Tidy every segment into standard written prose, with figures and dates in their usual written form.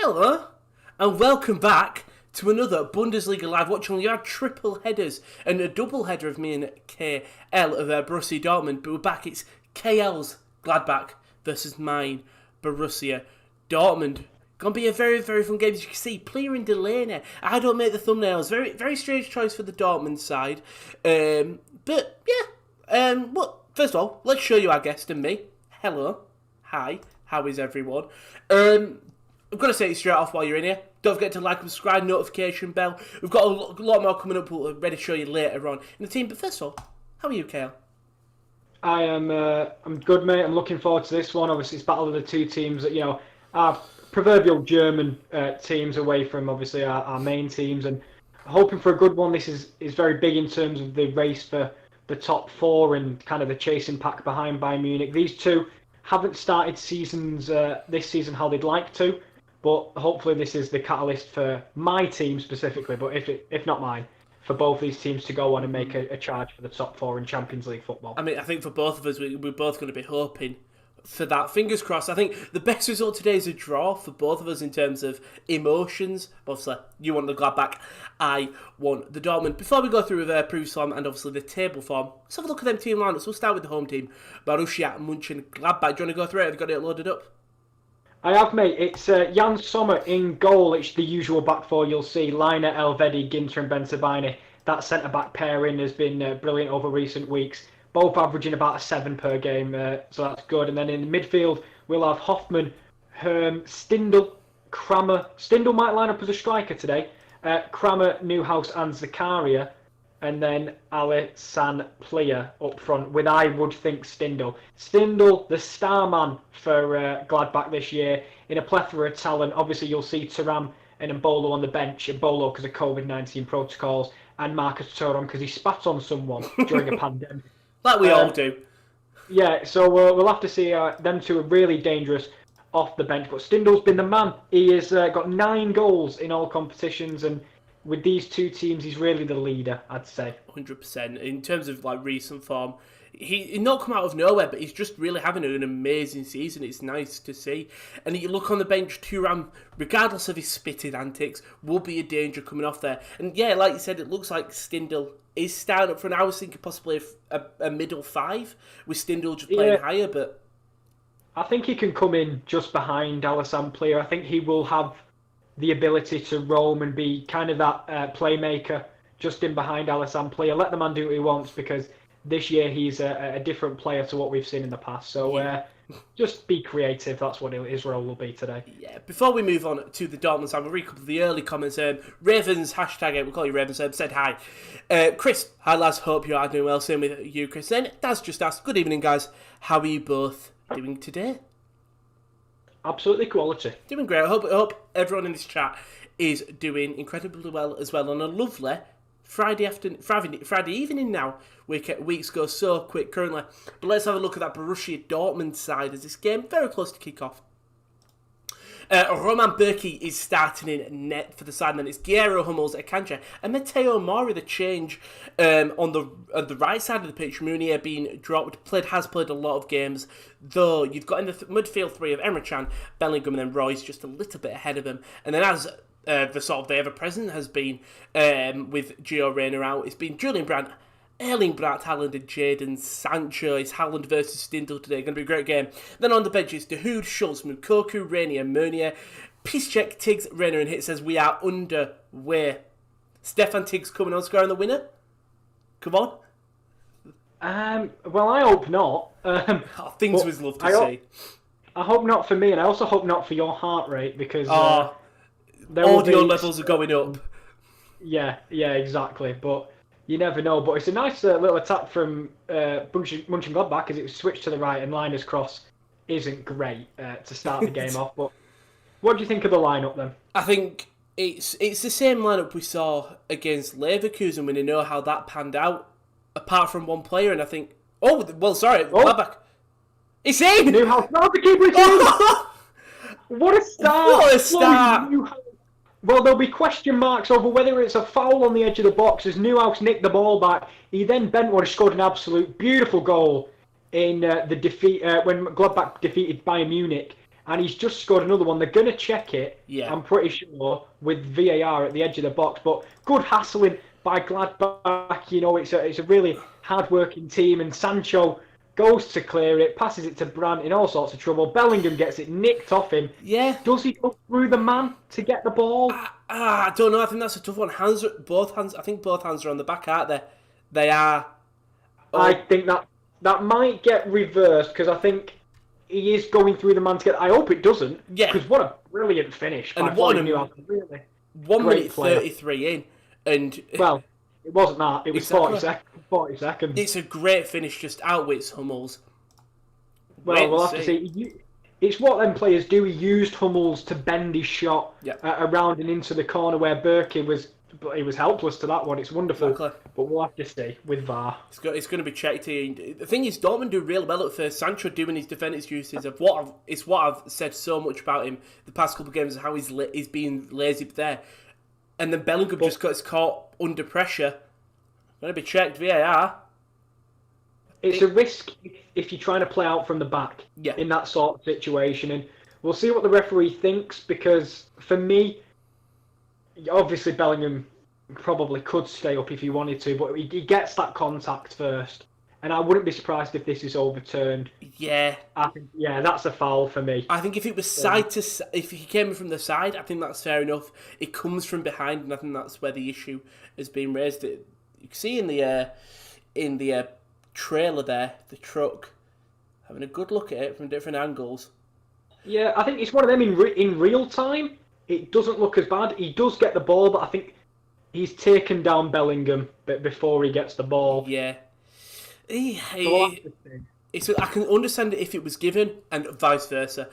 Hello, and welcome back to another Bundesliga live watch-along. You had triple headers and a double header of me and KL of Borussia Dortmund, but we're back. It's KL's Gladbach versus mine, Borussia Dortmund. Gonna be a very, very fun game. As you can see, Player and Delaney. I don't make the thumbnails. Very, very strange choice for the Dortmund side. But yeah. Well, first of all, let's show you our guest and me. Hello, hi. How is everyone? I'm going to say it straight off while you're in here. Don't forget to like and subscribe, notification bell. We've got a lot more coming up. We're ready to show you later on in the team. But first of all, how are you, Kale? I'm good, mate. I'm looking forward to this one. Obviously, it's battle of the two teams that, are proverbial German teams away from, obviously, our main teams. And hoping for a good one. This is very big in terms of the race for the top four and kind of the chasing pack behind Bayern Munich. These two haven't started seasons this season how they'd like to. But hopefully this is the catalyst for my team specifically, but if not mine, for both these teams to go on and make a charge for the top four in Champions League football. I mean, I think for both of us, we're both going to be hoping for that. Fingers crossed. I think the best result today is a draw for both of us in terms of emotions. Obviously, you want the Gladbach, I want the Dortmund. Before we go through the previous form and obviously the table form, let's have a look at them team lineups. We'll start with the home team, Borussia Mönchengladbach. Do you want to go through it? Have you got it loaded up? I have, mate. It's Jan Sommer in goal. It's the usual back four you'll see. Liner, Elvedi, Ginter and Bentabini. That centre-back pairing has been brilliant over recent weeks. Both averaging about a 7 per game, so that's good. And then in the midfield, we'll have Hoffman, Stindl, Kramer. Stindl might line up as a striker today. Kramer, Neuhaus and Zakaria. And then Alassane Plea up front with, I would think, Stindl. Stindl, the star man for Gladbach this year, in a plethora of talent. Obviously, you'll see Thuram and Mbolo on the bench. Mbolo because of COVID-19 protocols, and Marcus Thuram because he spat on someone during a pandemic. Like we all do. Yeah, so we'll have to see. Them two are really dangerous off the bench. But Stindl's been the man. He has got 9 goals in all competitions, and with these two teams, he's really the leader, I'd say. 100%. In terms of like recent form, he's not come out of nowhere, but he's just really having an amazing season. It's nice to see. And you look on the bench, Thuram, regardless of his spitted antics, will be a danger coming off there. And yeah, like you said, it looks like Stindl is starting up for an hour. I was thinking possibly a middle 5 with Stindl just playing higher, but I think he can come in just behind Alassane Plea. I think he will have the ability to roam and be kind of that playmaker just in behind Alassane Plea. Let the man do what he wants, because this year he's a different player to what we've seen in the past. So just be creative. That's what his role will be today. Yeah. Before we move on to the Dortmund side, we'll read a couple of the early comments. Ravens, hashtag, we'll call you Ravens, said hi. Chris, hi lads, hope you are doing well. Same with you, Chris. Then Daz just asked, good evening guys, how are you both doing today? Absolutely quality. Doing great. I hope everyone in this chat is doing incredibly well as well on a lovely Friday evening now. Weeks go so quick currently. But let's have a look at that Borussia Dortmund side as this game very close to kick off. Roman Berkey is starting in net for the side, and then it's Guerrero, Hummels, Akanji, and Matteo Mori, the change on the right side of the pitch. Munier being dropped, has played a lot of games, though you've got in the midfield 3 of Emre Can, Bellingham, and then Royce just a little bit ahead of him. And then as the sort of the ever-present has been with Gio Reyna out, it's been Julian Brandt, Erling Braut Haaland and Jadon Sancho. It's Haaland versus Stindl today. Going to be a great game. Then on the benches, Dahoud, Schultz, Mukoku, Rainier, Meunier, Piszczek, Tiggs, Renner and Hit says we are underway. Stefan Tiggs coming on scoring the winner? Come on. Well, I hope not. Things we'd love to see. I hope not for me, and I also hope not for your heart rate, because audio levels are going up. Yeah, exactly. But you never know. But it's a nice little attack from Mönchengladbach, as it was switched to the right, and Liner's cross isn't great to start the game off. But what do you think of the lineup then? I think it's the same lineup we saw against Leverkusen when you know how that panned out, apart from one player. And I think, Gladbach. It's in! Neuhaus, no, the keeper is in! What a start! What a start! Well, there'll be question marks over whether it's a foul on the edge of the box as Neuhaus nicked the ball back. He then bent one and scored an absolute beautiful goal in the defeat when Gladbach defeated Bayern Munich. and he's just scored another one. They're going to check it, Yeah. I'm pretty sure, with VAR at the edge of the box. But good hassling by Gladbach. You know, it's a really hard-working team, and Sancho goes to clear it, passes it to Brandt in all sorts of trouble. Bellingham gets it nicked off him. Yeah. Does he go through the man to get the ball? I don't know. I think that's a tough one. Both hands. I think both hands are on the back, aren't they? They are. Oh. I think that might get reversed because I think he is going through the man to get. I hope it doesn't. Yeah. Because what a brilliant finish by what really. 1 minute 33 in, and well, it wasn't that. It was exactly. 40 seconds. It's a great finish, just outwits Hummels. Well, we'll have to see. It's what them players do. He used Hummels to bend his shot around and into the corner where Berkey was. He was helpless to that one. It's wonderful, Exactly. but we'll have to see with VAR. It's going to be checked here. The thing is, Dortmund do really well at first. Sancho doing his defending duties of it's what I've said so much about him the past couple of games, how he's being lazy there, and then Bellingham just got caught under pressure. Going to be checked VAR. It's a risk if you're trying to play out from the back in that sort of situation, and we'll see what the referee thinks. Because for me, obviously Bellingham probably could stay up if he wanted to, but he gets that contact first, and I wouldn't be surprised if this is overturned. Yeah, I think that's a foul for me. I think if it was if he came from the side, I think that's fair enough. It comes from behind, and I think that's where the issue has been raised. You can see in the trailer there, the truck having a good look at it from different angles. Yeah, I think it's one of them in real time. It doesn't look as bad. He does get the ball, but I think he's taken down Bellingham before he gets the ball. Yeah. I can understand it if it was given, and vice versa.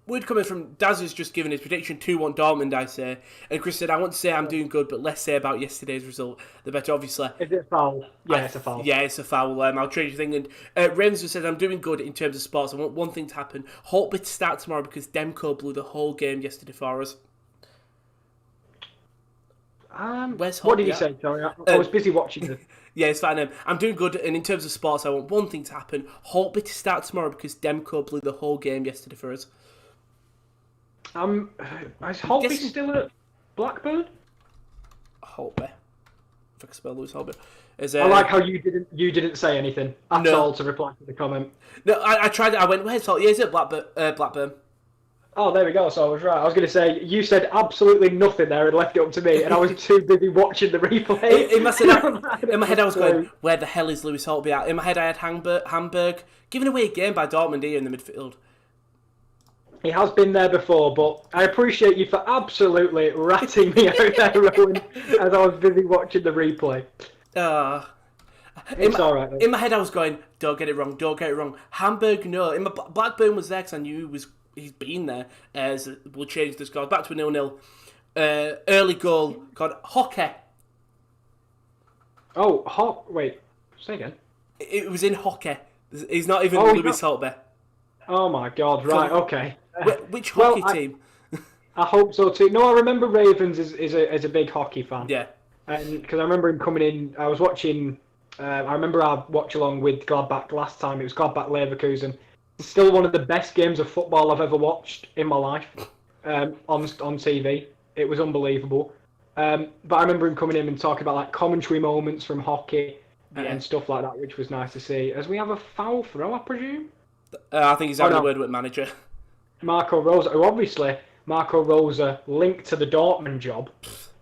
Word coming from Daz has just given his prediction 2-1 Dortmund, I say. And Chris said, I want to say I'm doing good, but less say about yesterday's result, the better, obviously. Is it a foul? Yeah, it's a foul. Yeah, it's a foul. I'll change the thing. And Ramsey says, I'm doing good in terms of sports. I want one thing to happen. Hope it to start tomorrow because Demko blew the whole game yesterday for us. What did you say? Sorry, I was busy watching this. Yeah, it's fine. I'm doing good, and in terms of sports, I want one thing to happen. Holtby to start tomorrow because Demko blew the whole game yesterday for us. Is Holtby still at Blackburn? Holtby. If I can spell Lewis Holtby. I like how you didn't say anything at all to reply to the comment. No, I tried it. I went, where's Holtby? Yeah, he's at Blackburn. Oh, there we go. So I was right. I was going to say, you said absolutely nothing there and left it up to me, and I was too busy watching the replay. In my head, I was going, where the hell is Lewis Holtby at? In my head, I had Hamburg. Giving away a game by Dortmund here in the midfield. He has been there before, but I appreciate you for absolutely ratting me out there, Rowan, as I was busy watching the replay. It's all right. In my head, I was going, don't get it wrong. Hamburg, no. In my Blackburn was there because I knew he's been there. As we'll change the score back to a 0-0. Early goal called Hockey. Oh, wait. Say again. It was in Hockey. He's not even Lewis Holtby. Oh my God! Right, okay. Which hockey team? I hope so too. No, I remember Ravens is a big hockey fan. Yeah. And because I remember him coming in, I was watching. I remember our watch along with Gladbach last time. It was Gladbach Leverkusen. Still one of the best games of football I've ever watched in my life on TV. It was unbelievable. But I remember him coming in and talking about like commentary moments from hockey and stuff like that, which was nice to see. As we have a foul throw, I presume. I think he's having a word with manager. Marco Rosa, who obviously Marco Rosa linked to the Dortmund job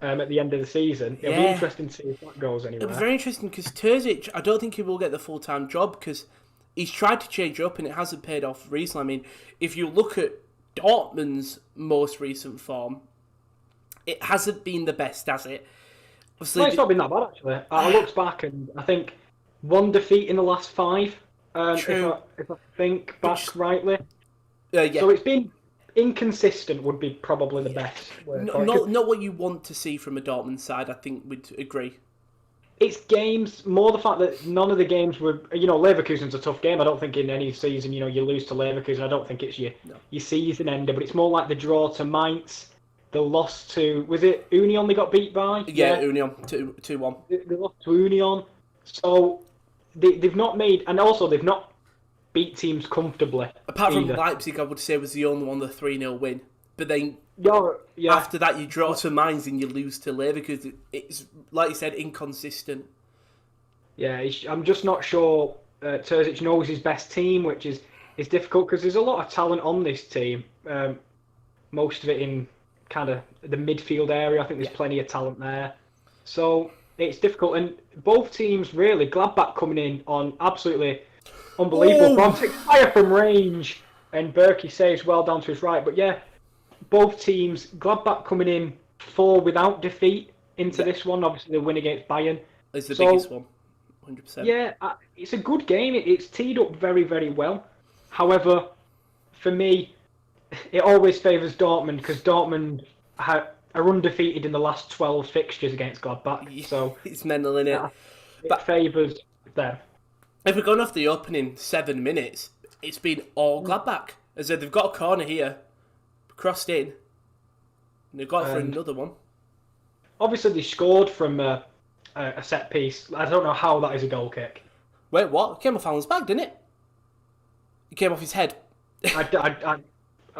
at the end of the season. It'll be interesting to see if that goes anywhere. It'll be very interesting because Terzic, I don't think he will get the full-time job because he's tried to change it up and it hasn't paid off recently. I mean, if you look at Dortmund's most recent form, it hasn't been the best, has it? No, it's not been that bad, actually. I looked back and I think one defeat in the last 5. True. If I think back rightly. Yeah. So it's been inconsistent would be probably the best word. Not what you want to see from a Dortmund side, I think we'd agree. It's games, more the fact that none of the games were, Leverkusen's a tough game. I don't think in any season, you lose to Leverkusen. I don't think it's your season ender, but it's more like the draw to Mainz, the loss to, was it Union they got beat by? Yeah. Union, 2-1. They lost to Union. So they've not made, and also they've not beat teams comfortably. Apart from either. Leipzig, I would say was the only one the 3-0 win. But then Yeah. after that, you draw to Mainz and you lose to Leverkusen. It's, like you said, inconsistent. Yeah, I'm just not sure Terzic knows his best team, which is difficult because there's a lot of talent on this team. Most of it in kind of the midfield area. I think there's plenty of talent there. So it's difficult. And both teams, really, Gladbach coming in on absolutely unbelievable form. Fire from range. And Berkey saves well down to his right. But yeah, both teams, Gladbach coming in 4 without defeat into this one. Obviously, the win against Bayern. It's the biggest one. 100%. Yeah, it's a good game. It's teed up very, very well. However, for me, it always favours Dortmund because Dortmund are undefeated in the last 12 fixtures against Gladbach. So it's mental, isn't it? It favours them. If we're going off the opening 7 minutes, it's been all Gladbach. As if they've got a corner here, crossed in, and they've got it for another one. Obviously, they scored from a set piece. I don't know how that is a goal kick. Wait, what? It came off Alan's bag, didn't it? It came off his head. I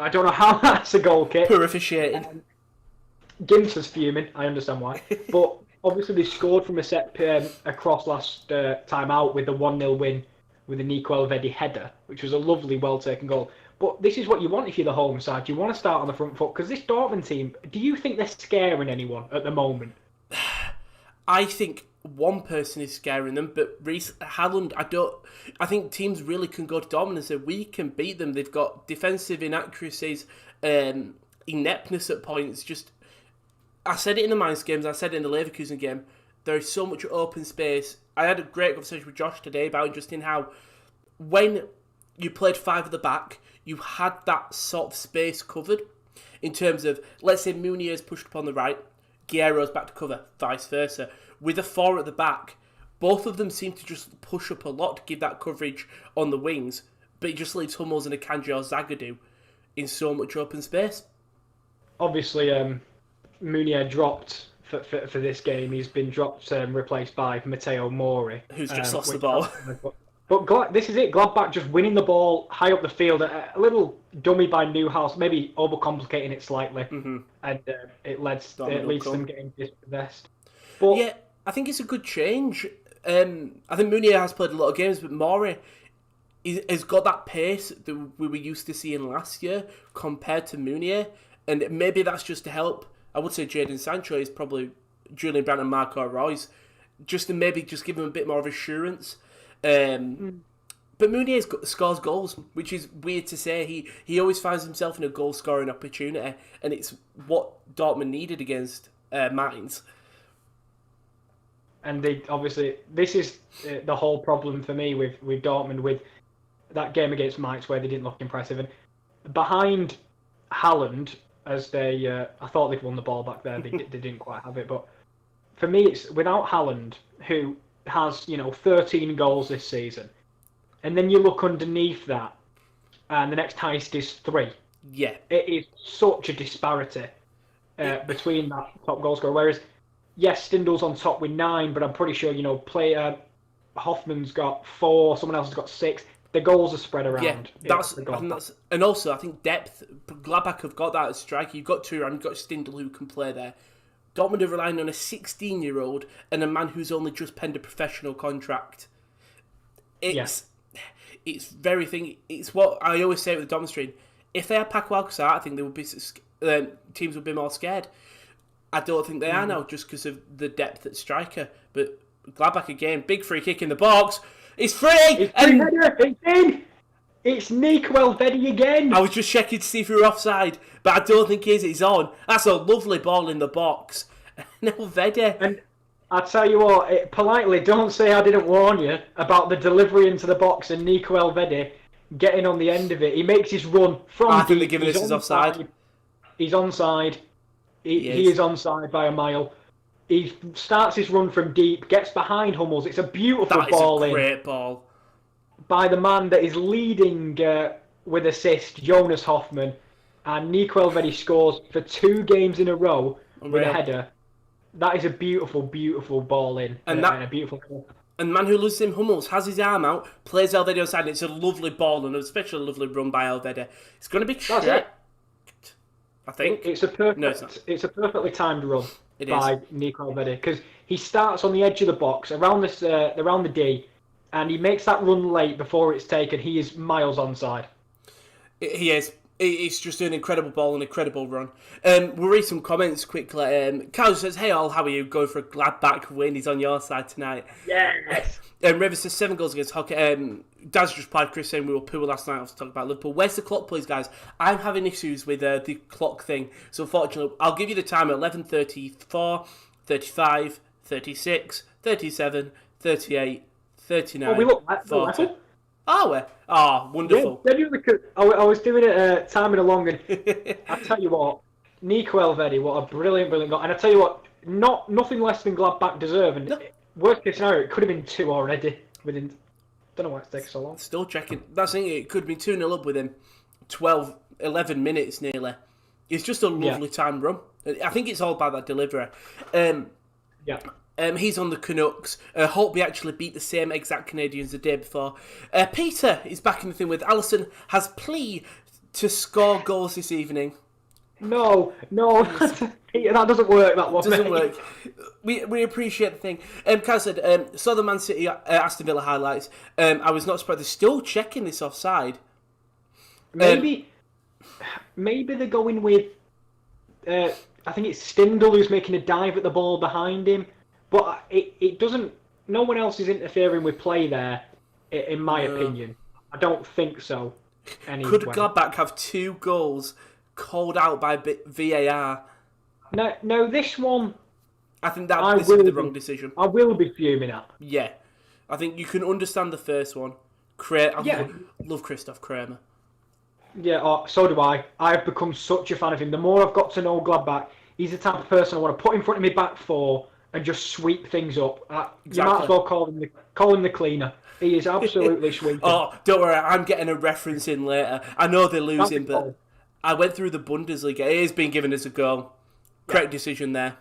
don't know how that's a goal kick. Poor officiating. Ginter's fuming. I understand why. But obviously they scored from a cross last time out with the 1-0 win with a Nico Elvedi header, which was a lovely, well-taken goal. But this is what you want if you're the home side. You want to start on the front foot because this Dortmund team, do you think they're scaring anyone at the moment? I think one person is scaring them, but Haaland, I think teams really can go to Dortmund and say, we can beat them. They've got defensive inaccuracies, ineptness at points. I said it in the Mainz games, I said it in the Leverkusen game, there is so much open space. I had a great conversation with Josh today about just in how when you played 5 at the back, you had that sort of space covered in terms of, let's say Meunier's pushed up on the right, Guerrero's back to cover, vice versa. With a 4 at the back, both of them seem to just push up a lot to give that coverage on the wings, but it just leaves Hummels and Akanji or Zagadou in so much open space. Obviously, Meunier dropped for this game. He's been dropped, replaced by Matteo Mori. Who's just lost the ball. But this is it. Gladbach just winning the ball high up the field. A little dummy by Neuhaus, maybe overcomplicating it slightly. Mm-hmm. And it leads them getting dispossessed. But yeah, I think it's a good change. I think Meunier has played a lot of games, but Mori has got that pace that we were used to seeing last year compared to Meunier. And maybe that's just to help. I would say Jadon Sancho is probably Julian Brandt and Marco Reus, just to maybe just give him a bit more of assurance. But Meunier scores goals, which is weird to say. He always finds himself in a goal-scoring opportunity, and it's what Dortmund needed against Mainz. And this is the whole problem for me with Dortmund, with that game against Mainz where they didn't look impressive. And behind Haaland, as I thought they'd won the ball back there, they didn't quite have it. But for me, it's without Haaland, who has 13 goals this season, and then you look underneath that, and the next highest is 3. Yeah, it is such a disparity between that top goal scorer. Whereas, yes, Stindl's on top with 9, but I'm pretty sure player Hoffman's got 4, someone else has got 6. The goals are spread around. Yeah, and also I think depth. Gladbach have got that at striker. You've got Thuram, you've got Stindl who can play there. Dortmund are relying on a 16-year-old and a man who's only just penned a professional contract. It's very thing. It's what I always say with the Dortmund stream. If they had Paco Alcácer, I think they would be teams would be more scared. I don't think they are now, just because of the depth at striker. But Gladbach again, big free kick in the box. It's free! It's in! It's Nico Elvedi again! I was just checking to see if we were offside, but I don't think he is. He's on. That's a lovely ball in the box. Elvedi. And I tell you what, politely, don't say I didn't warn you about the delivery into the box and Nico Elvedi getting on the end of it. He makes his run from I think they're giving us his offside. He's onside. He is onside by a mile. He starts his run from deep, gets behind Hummels. It's a beautiful ball in. That is a great ball. By the man that is leading with assist, Jonas Hoffmann. And Nico Elvedi scores for 2 games in a row with a header. That is a beautiful, beautiful ball in. And a beautiful goal. And the man who loses him, Hummels, has his arm out, plays Elvedi on side, and it's a lovely ball and especially a lovely run by Elvedi. It's going to be checked, I think. It's a perfectly timed run by Nico Elvedi because he starts on the edge of the box around the D, and he makes that run late before it's taken. He is miles onside. He is. It's just an incredible ball and incredible run. We'll read some comments quickly. Carl says, "Hey all, how are you? Going for a Gladbach win. He's on your side tonight." Yes. Rivers says 7 goals against Hockey. Daz just replied, Chris saying we were poor last night. I was talking about Liverpool. Where's the clock, please, guys? I'm having issues with the clock thing. So unfortunately, I'll give you the time at 11:34, 35, 36, 37, 38, 39, Oh, we look 40. Are we? Oh, wonderful. Yeah, I was doing it timing along, and I tell you what, Nico Elvedi, what a brilliant goal. And I tell you what, nothing less than Gladbach deserve. And worst case scenario, it could have been 2 already. Don't know why it's taking so long. Still checking. That's the thing, it could be 2-0 up within 11 minutes nearly. It's just a lovely time run. I think it's all about that delivery. He's on the Canucks. Hope we actually beat the same exact Canadians the day before. Peter is back in the thing with Allison. Has plea to score goals this evening. No, Peter, that doesn't work. That one doesn't work. We appreciate the thing. Kaz said, saw the Man City Aston Villa highlights. I was not surprised. They're still checking this offside. Maybe they're going with. I think it's Stindl who's making a dive at the ball behind him. But it doesn't. No one else is interfering with play there, in my opinion. I don't think so. Anyway. Could Gladbach have 2 goals called out by VAR? No, this one. I think this is the wrong decision. I will be fuming at. Yeah, I think you can understand the first one. Love Christoph Kramer. Yeah, so do I. I've become such a fan of him. The more I've got to know Gladbach, he's the type of person I want to put in front of me back 4. And just sweep things up. Exactly. You might as well call him the cleaner. He is absolutely sweeping. Oh, don't worry, I'm getting a reference in later. I know they're losing, but I went through the Bundesliga. It has been given as a goal. Correct decision there.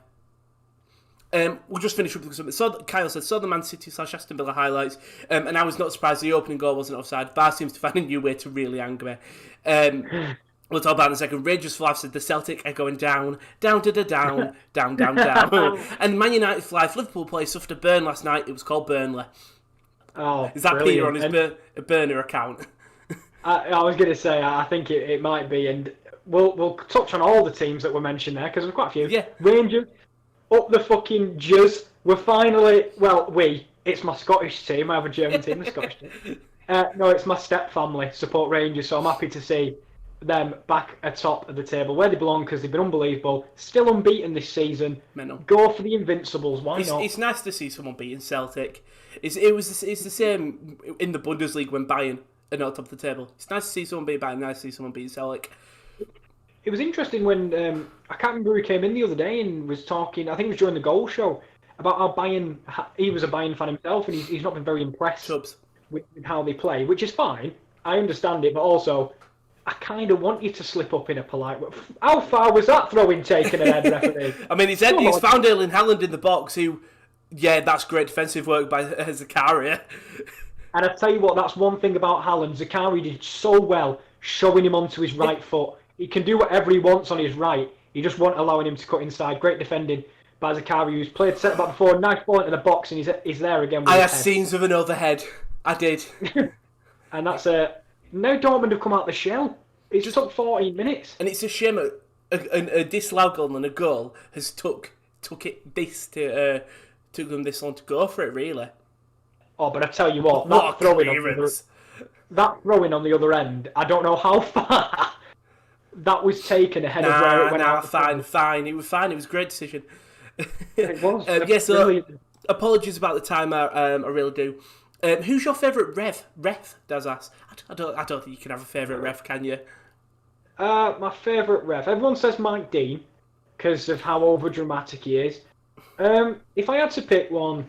We'll just finish up with something. So Kyle said, saw the Man City / Aston Villa highlights, and I was not surprised the opening goal wasn't offside. VAR seems to find a new way to really anger me. We'll talk about it in a second. Rangers for Life said the Celtic are going down. And Man United for Life, Liverpool play suffered a burn last night. It was called Burnley. Oh, is that brilliant. Peter on his burner account? I was going to say, I think it might be. And we'll touch on all the teams that were mentioned there, because there's quite a few. Yeah. Rangers, up the fucking jizz. We're finally, it's my Scottish team. I have a German team, the Scottish team. No, it's my step family support Rangers, so I'm happy to see them back atop of the table where they belong because they've been unbelievable. Still unbeaten this season. Mental. Go for the Invincibles. Why not? It's nice to see someone beating Celtic. It's the same in the Bundesliga when Bayern are not top of the table. It's nice to see someone beat Bayern. Nice to see someone beat Celtic. It was interesting when I can't remember who came in the other day and was talking. I think it was during the goal show about how Bayern. He was a Bayern fan himself, and he's not been very impressed with how they play, which is fine. I understand it, but also, I kind of want you to slip up in a polite way. How far was that throw-in taken ahead, referee? I mean, he's found Erling Haaland in the box, that's great defensive work by Zakaria. And I tell you what, that's one thing about Haaland. Zakaria did so well showing him onto his right foot. He can do whatever he wants on his right. He just won't allowing him to cut inside. Great defending by Zakaria, who's played centre-back before. Nice ball into the box, and he's there again with I his had scenes of an overhead. I did. And that's now Dortmund have come out the shell. It just took 14 minutes. And it's a shame a disallowed goal and a goal has took them this long to go for it, really. Oh, but I tell you what, that throwing on the other end, I don't know how far that was taken ahead of where it went out. Fine. It was fine. It was a great decision. It was. So apologies about the time. I really do. Who's your favourite ref? Daz asks. I don't think you can have a favourite ref, can you? My favourite ref. Everyone says Mike Dean because of how overdramatic he is. If I had to pick one,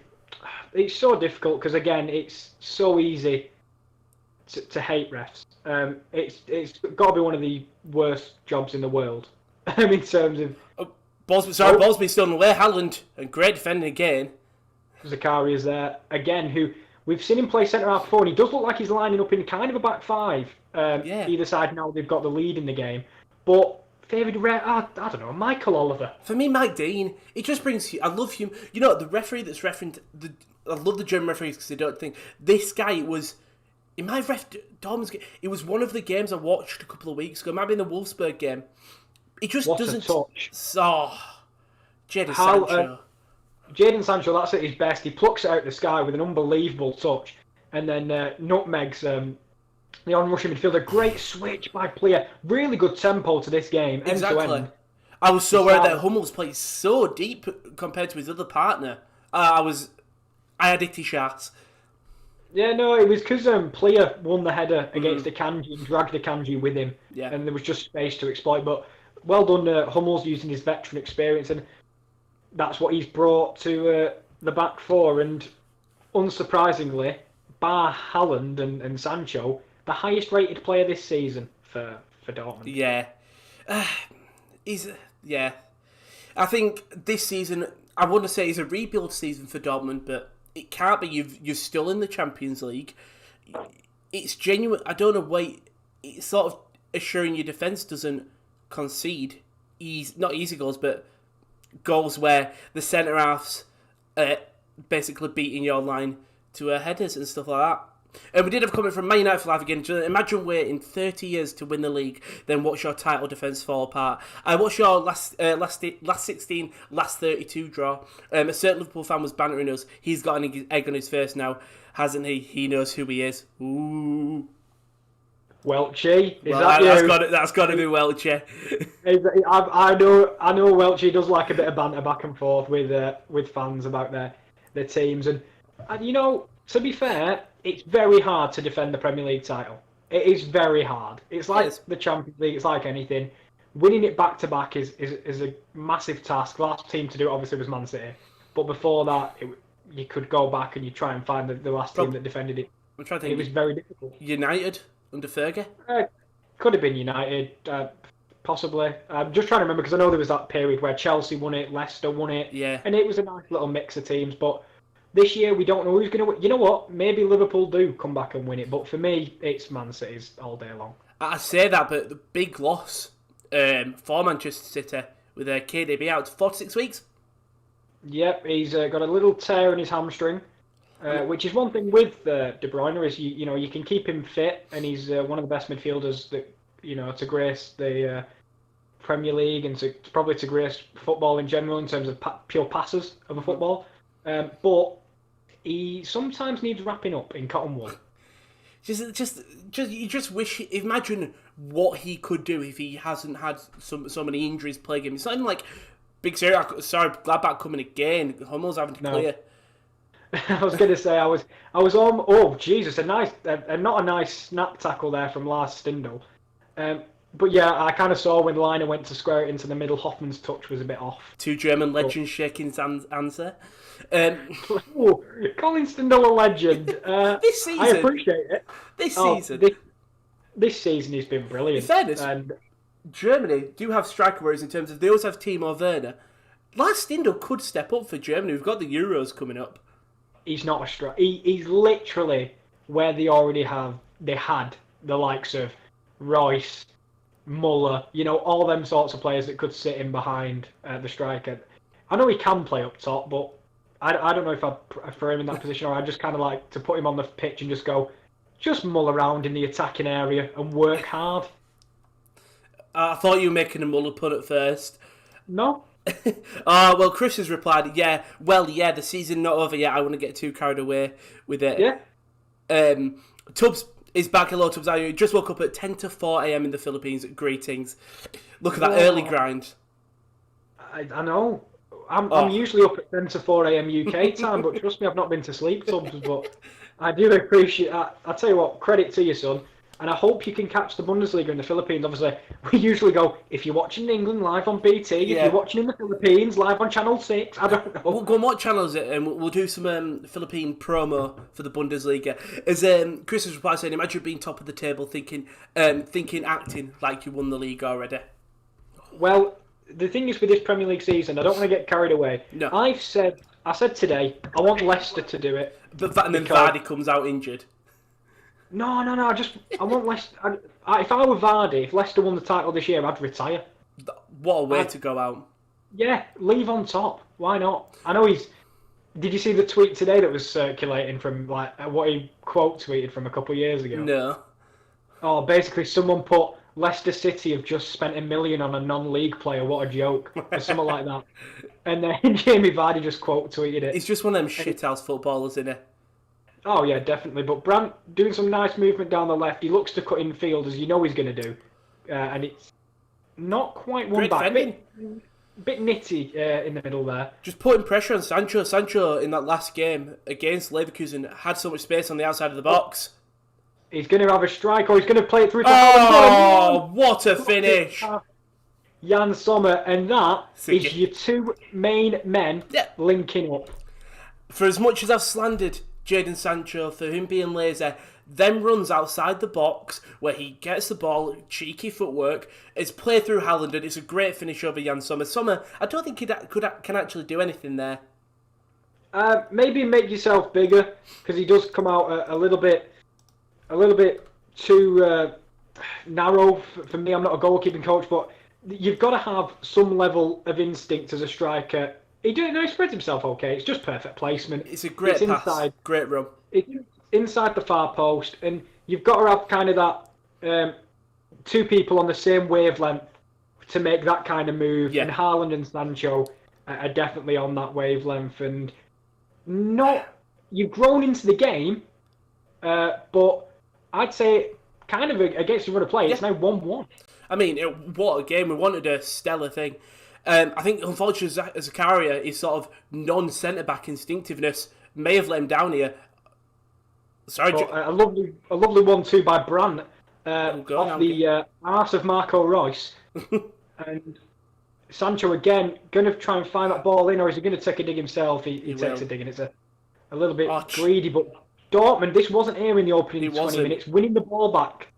it's so difficult because again, it's so easy to hate refs. It's got to be one of the worst jobs in the world in terms of. Bosby's still on the way. Haaland and great defending again. Zakaria's there again, who we've seen him play centre half before, and he does look like he's lining up in kind of a back five. Yeah. Either side now they've got the lead in the game, but favoured I don't know, Michael Oliver. For me, Mike Dean, it just brings. I love him. You know, the referee that's refereeing. I love the German referees because they don't think this guy was. In my Dortmund's game, it was one of the games I watched a couple of weeks ago. It might be in the Wolfsburg game. It just What doesn't. a touch! Jadon Sancho. Jadon Sancho, that's at his best. He plucks it out of the sky with an unbelievable touch, and then nutmegs the on-rushing midfielder. Great switch by Player. Really good tempo to this game, Exactly. end to end. I was so aware that Hummels plays so deep compared to his other partner. I had itty shots. Yeah, no, it was because Player won the header against Akanji and dragged Akanji with him, and there was just space to exploit. But well done, Hummels, using his veteran experience, and that's what he's brought to the back four. And unsurprisingly, bar Haaland and Sancho, the highest rated player this season for Dortmund. Yeah. I think this season, I want to say it's a rebuild season for Dortmund, but it can't be. You're still in the Champions League. It's genuine. I don't know why. It's sort of assuring your defence doesn't concede not easy goals, but goals where the centre halves basically beating your line to headers and stuff like that. And we did have a comment from Man United for Life again. Imagine waiting 30 years to win the league, then watch your title defence fall apart. What's your last 16, last 32 draw? A certain Liverpool fan was bantering us. He's got an egg on his face now, hasn't he? He knows who he is. Ooh. Welchie, is well, that you? That's got to be Welchie. I know Welchie does like a bit of banter back and forth with fans about their teams, and you know, to be fair, it's very hard to defend the Premier League title. It is very hard. It's like the Champions League. It's like anything. Winning it back to back is a massive task. The last team to do it obviously was Man City, but before that, you could go back and you try and find the last team that defended it. I'm trying to think. It was very difficult. United under Fergie? Could have been United, possibly. I'm just trying to remember because I know there was that period where Chelsea won it, Leicester won it, and it was a nice little mix of teams. But this year we don't know who's going to win. You know what? Maybe Liverpool do come back and win it, but for me, it's Man City's all day long. I say that, but the big loss for Manchester City with KDB out 46 weeks. Yep, he's got a little tear in his hamstring. Which is one thing with De Bruyne is you can keep him fit, and he's one of the best midfielders that to grace the Premier League and probably to grace football in general in terms of pure passes of a football. But he sometimes needs wrapping up in cotton wool. You just wish. Imagine what he could do if he hasn't had so many injuries plaguing him. It's not even like big sorry, Gladbach coming again. Hummels having to clear. I was going to say I was on. Oh Jesus, not a nice snap tackle there from Lars Stindl. But yeah, I kind of saw when Liner went to square it into the middle. Hoffman's touch was a bit off. Two German legends shaking his answer. Ooh, Colin Stindl, a legend. This season, I appreciate it. This season he's been brilliant. In fairness, Germany do have striker worries in terms of they also have Timo Werner. Lars Stindl could step up for Germany. We've got the Euros coming up. He's not a striker. He's literally where they had the likes of Royce, Muller, all them sorts of players that could sit in behind the striker. I know he can play up top, but I don't know if I prefer him in that position, or I just kind of like to put him on the pitch and just mull around in the attacking area and work hard. I thought you were making a Muller pun at first. No. Well, Chris has replied, the season not over yet. I want to get too carried away with it. Yeah. Tubbs is back. Hello, Tubbs. I just woke up at 10 to 4 a.m. in the Philippines. Greetings. Look at that early grind. I know. I'm usually up at 10 to 4 a.m. UK time, but trust me, I've not been to sleep, Tubbs. But I do appreciate that. I tell you what, credit to you, son. And I hope you can catch the Bundesliga in the Philippines. Obviously, we usually go, if you're watching in England, live on BT. If you're watching in the Philippines, live on Channel 6. I don't know. We'll go on what channel is it? And we'll do some Philippine promo for the Bundesliga. As Chris has replied saying, imagine being top of the table thinking acting like you won the league already. Well, the thing is with this Premier League season, I don't want to get carried away. No. I've said I said today, I want Leicester to do it. And then Vardy comes out injured. No. I want Leicester. If I were Vardy, if Leicester won the title this year, I'd retire. What a way to go out. Yeah, leave on top. Why not? I know he's... Did you see the tweet today that was circulating from like what he quote tweeted from a couple of years ago? No. Oh, basically someone put Leicester City have just spent $1 million on a non-league player. What a joke, or something like that. And then Jamie Vardy just quote tweeted it. He's just one of them shithouse footballers, isn't he? Oh yeah, definitely. But Brandt doing some nice movement down the left. He looks to cut in field as you know he's going to do, and it's not quite one back. Bit nitty in the middle there. Just putting pressure on Sancho. Sancho in that last game against Leverkusen had so much space on the outside of the box. He's going to have a strike, or he's going to play it through to what a finish! Jan Sommer, and that is your two main men linking up. For as much as I've slandered Jadon Sancho for him being lazy, then runs outside the box where he gets the ball, cheeky footwork. It's played through Haaland and it's a great finish over Jan Sommer. Sommer, I don't think he can actually do anything there. Maybe make yourself bigger because he does come out a little bit too narrow for me. I'm not a goalkeeping coach, but you've got to have some level of instinct as a striker. He spreads himself okay. It's just perfect placement. It's a great pass, inside, great run. It's inside the far post, and you've got to have kind of that two people on the same wavelength to make that kind of move. Yeah. And Haaland and Sancho are definitely on that wavelength, and you've grown into the game, but I'd say kind of against the run of play, it's now 1-1. I mean, what a game. We wanted a stellar thing. I think, unfortunately, Zakaria, his sort of non-centre-back instinctiveness may have let him down here. Sorry, a lovely 1-2 by Brandt off the arse of Marco Reus. And Sancho, again, going to try and find that ball in, or is he going to take a dig himself? He takes a dig, and it's a little bit greedy. But Dortmund, this wasn't here in the opening 20 minutes, winning the ball back.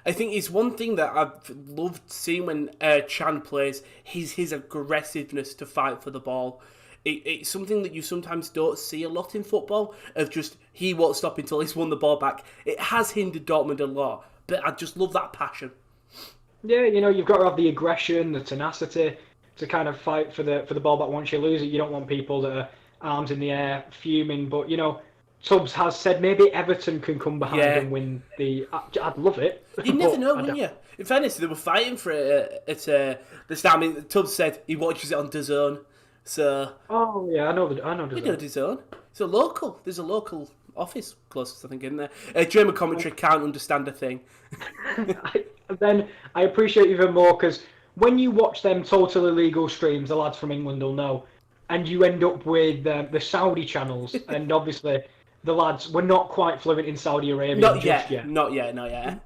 I think it's one thing that I've loved seeing when Chan plays, his aggressiveness to fight for the ball. It's something that you sometimes don't see a lot in football, of just, he won't stop until he's won the ball back. It has hindered Dortmund a lot, but I just love that passion. Yeah, you've got to have the aggression, the tenacity to kind of fight for the ball back once you lose it. You don't want people that are arms in the air, fuming, but, Tubbs has said maybe Everton can come behind and win the... I'd love it. You never know, wouldn't you? In fairness, they were fighting for it at the start. I mean, Tubbs said he watches it on DAZN, so... Oh, yeah, I know DAZN. You know DAZN. It's a local. There's a local office closest, I think, isn't there? German commentary can't understand a thing. Then I appreciate even more, because when you watch them totally legal streams, the lads from England will know, and you end up with the Saudi channels, and obviously... The lads were not quite fluent in Saudi Arabia Not yet. Not yet.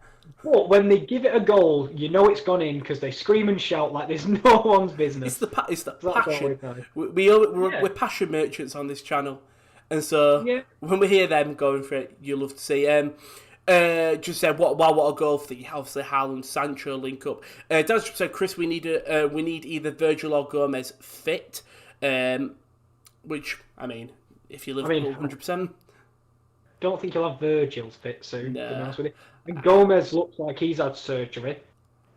But when they give it a goal, you know it's gone in because they scream and shout like there's no one's business. It's the passion. We're passion merchants on this channel. And so when we hear them going for it, you love to see. Just said, what a goal for the obviously Haaland Sancho link up. Dan just said, Chris, we need either Virgil or Gomez fit. Which, I mean, if you Liverpool, 100%. Don't think he'll have Virgil's fit soon, to be honest with you. And Gomez looks like he's had surgery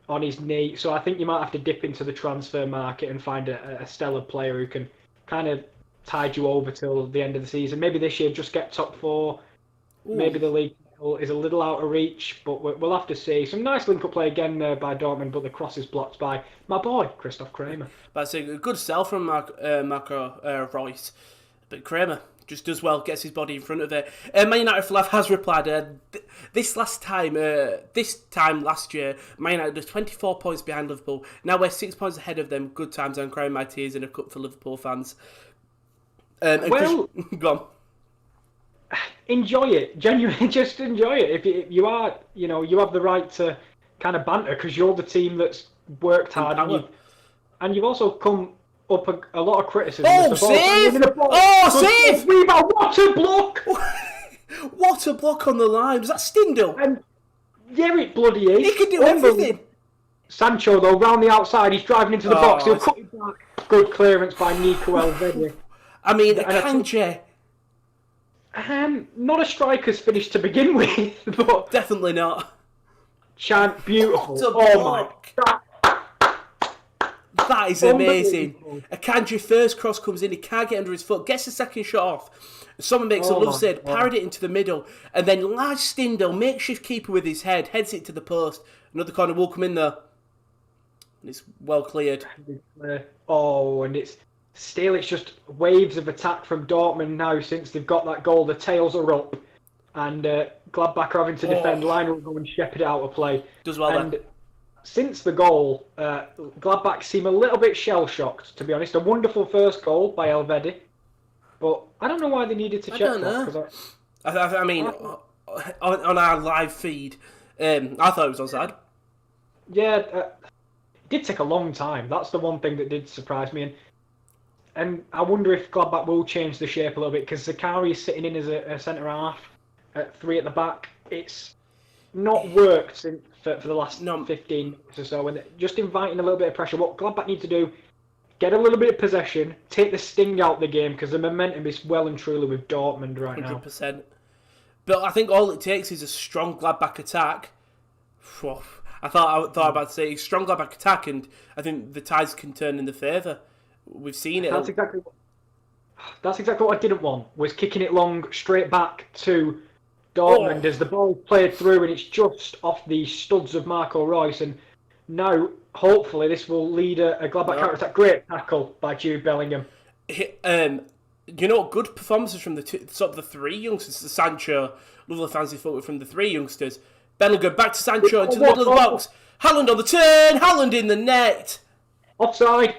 on his knee, so I think you might have to dip into the transfer market and find a stellar player who can kind of tide you over till the end of the season. Maybe this year just get top 4. Ooh. Maybe the league is a little out of reach, but we'll have to see. Some nice link-up play again by Dortmund, but the cross is blocked by my boy, Christoph Kramer. That's a good sell from Marco Reus, but Kramer just does well, gets his body in front of it. Man United for Life has replied, this time last year, Man United was 24 points behind Liverpool. Now we're 6 points ahead of them. Good times, I'm crying my tears in a cup for Liverpool fans. Go on. Enjoy it. Genuinely, just enjoy it. If you are, you have the right to kind of banter because you're the team that's worked hard. And you've also come up a lot of criticism. Oh, save! Save! Rebound! What a block! What a block on the line. Was that Stindl? And yeah, it bloody is. He can do everything. Sancho, though, round the outside, he's driving into the box. He'll cut it back. Good clearance by Nico Elvedi. I mean, Akanji. Not a striker's finish to begin with, but Definitely not. Beautiful. What a my block. That is amazing. Akanji first cross comes in, he can't get under his foot, gets the second shot off. Someone makes a love save, parried it into the middle, and then large Stindl, makeshift keeper with his head, heads it to the post. Another corner will come in there. And it's well cleared. And it's still, it's just waves of attack from Dortmund now since they've got that goal. The tails are up, and Gladbach are having to defend. Liner will go and shepherd it out of play. Does well and then. Since the goal, Gladbach seem a little bit shell-shocked, to be honest. A wonderful first goal by Elvedi, but I don't know why they needed to check that. I mean, on our live feed, I thought it was onside. Yeah, it did take a long time. That's the one thing that did surprise me. And I wonder if Gladbach will change the shape a little bit, because Zakari is sitting in as a centre-half at 3 at the back. It's not worked for the last 15 minutes or so, and just inviting a little bit of pressure. What Gladbach need to do, get a little bit of possession, take the sting out of the game, because the momentum is well and truly with Dortmund right 100%. now. But I think all it takes is a strong Gladbach attack. I thought about to say strong Gladbach attack, and I think the tides can turn in the favour. We've seen it. That's exactly what I didn't want, was kicking it long straight back to Dortmund as the ball played through, and it's just off the studs of Marco Reus. And now, hopefully, this will lead a Gladbach counter-attack. Great tackle by Jude Bellingham. Good performances from the three youngsters. Sancho, lovely fancy footwork from the three youngsters. Bellingham back to Sancho into the middle of the box. Haaland on the turn. Haaland in the net. Offside.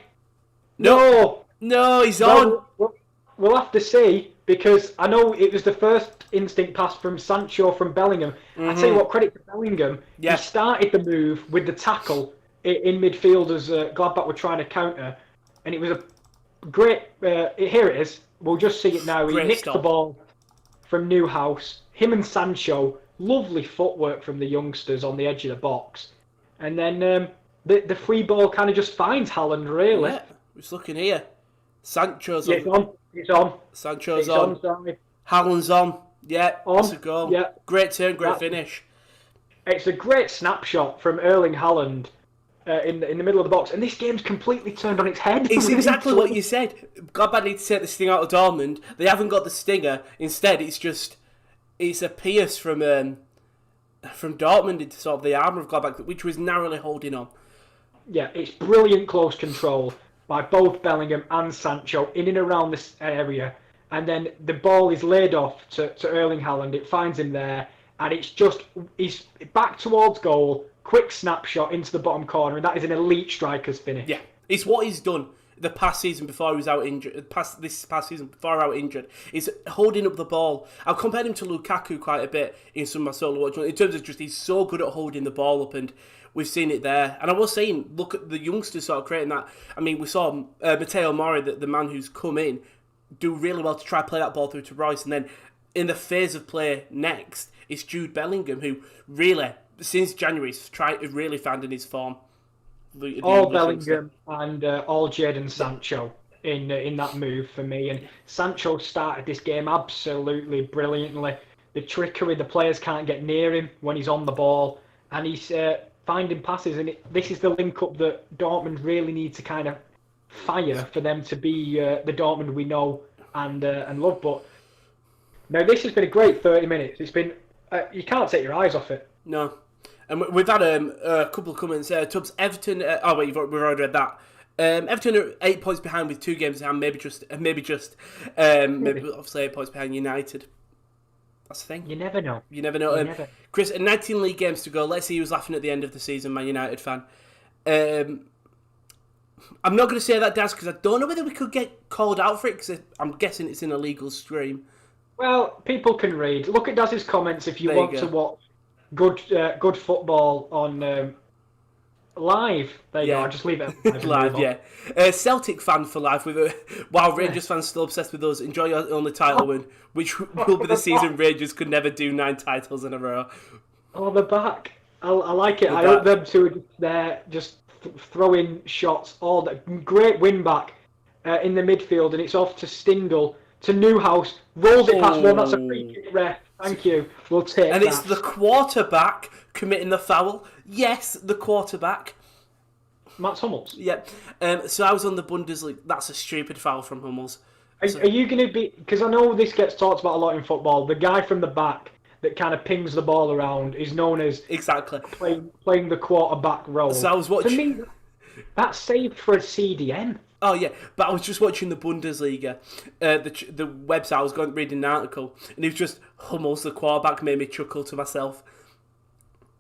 No, he's on. We'll have to see, because I know it was the first instinct pass from Sancho from Bellingham. Mm-hmm. I tell you what, credit to Bellingham. Yeah. He started the move with the tackle in midfield as Gladbach were trying to counter, and it was a great. Here it is. We'll just see it now. He nicked the ball from Newhouse. Him and Sancho, lovely footwork from the youngsters on the edge of the box, and then the free ball kind of just finds Haaland. Really, yeah. Just looking here. Sancho's on. It's on. Sancho's on. Haaland's on. Yeah, that's a goal. Yeah. Great turn, great finish. It's a great snapshot from Erling Haaland in the middle of the box, and this game's completely turned on its head. It's exactly what you said. Gladbach need to take the sting out of Dortmund. They haven't got the stinger. Instead, it's a pierce from Dortmund into sort of the armour of Gladbach, which was narrowly holding on. Yeah, it's brilliant close control by both Bellingham and Sancho in and around this area. And then the ball is laid off to Erling Haaland. It finds him there. And he's back towards goal. Quick snapshot into the bottom corner. And that is an elite striker's finish. Yeah, it's what he's done the past season before he was out injured. This past season before out injured. Is holding up the ball. I've compared him to Lukaku quite a bit in some of my solo watching. In terms of just he's so good at holding the ball up, and we've seen it there. And I was saying, look at the youngsters sort of creating that. I mean, we saw Matteo Mori, the man who's come in, do really well to try to play that ball through to Royce. And then in the phase of play next, it's Jude Bellingham, who really, since January, is really finding his form. All Bellingham and all Jadon Sancho in that move for me. And Sancho started this game absolutely brilliantly. The trickery, the players can't get near him when he's on the ball. And he's finding passes. And this is the link-up that Dortmund really need to kind of fire for them to be the Dortmund we know and love. But now this has been a great 30 minutes. It's been you can't take your eyes off it. No, and we've had a couple of comments. Tubbs, Everton. We've already read that. Everton are 8 points behind with 2 games in hand. Maybe obviously 8 points behind United. That's the thing. You never know. Chris, 19 league games to go. Let's see who's laughing at the end of the season, Man United fan. I'm not going to say that, Daz, because I don't know whether we could get called out for it, because I'm guessing it's an illegal stream. Well, people can read. Look at Daz's comments if you want to watch good football on live. There you go. I'll just leave it at live. Yeah. Celtic fan for life. While Rangers fans still obsessed with us, enjoy your only title win, which will be the season Rangers could never do 9 titles in a row. Oh, they're back. I like it. I hope them two are just there, just throwing shots. All that great win back. in the midfield, and it's off to Stindl, to Newhouse, rolls it past one. That's a free kick, ref. Thank you. We'll take that. And it's the quarterback committing the foul. Yes, the quarterback. Mats Hummels. Yeah. So I was on the Bundesliga. That's a stupid foul from Hummels. Are you going to be... Because I know this gets talked about a lot in football. The guy from the back that kind of pings the ball around is known as... Exactly. Playing the quarterback role. So I was watching... To me, that's saved for a CDM. Oh, yeah. But I was just watching the Bundesliga. The website, I was reading an article, and it was just Hummels, the quarterback, made me chuckle to myself.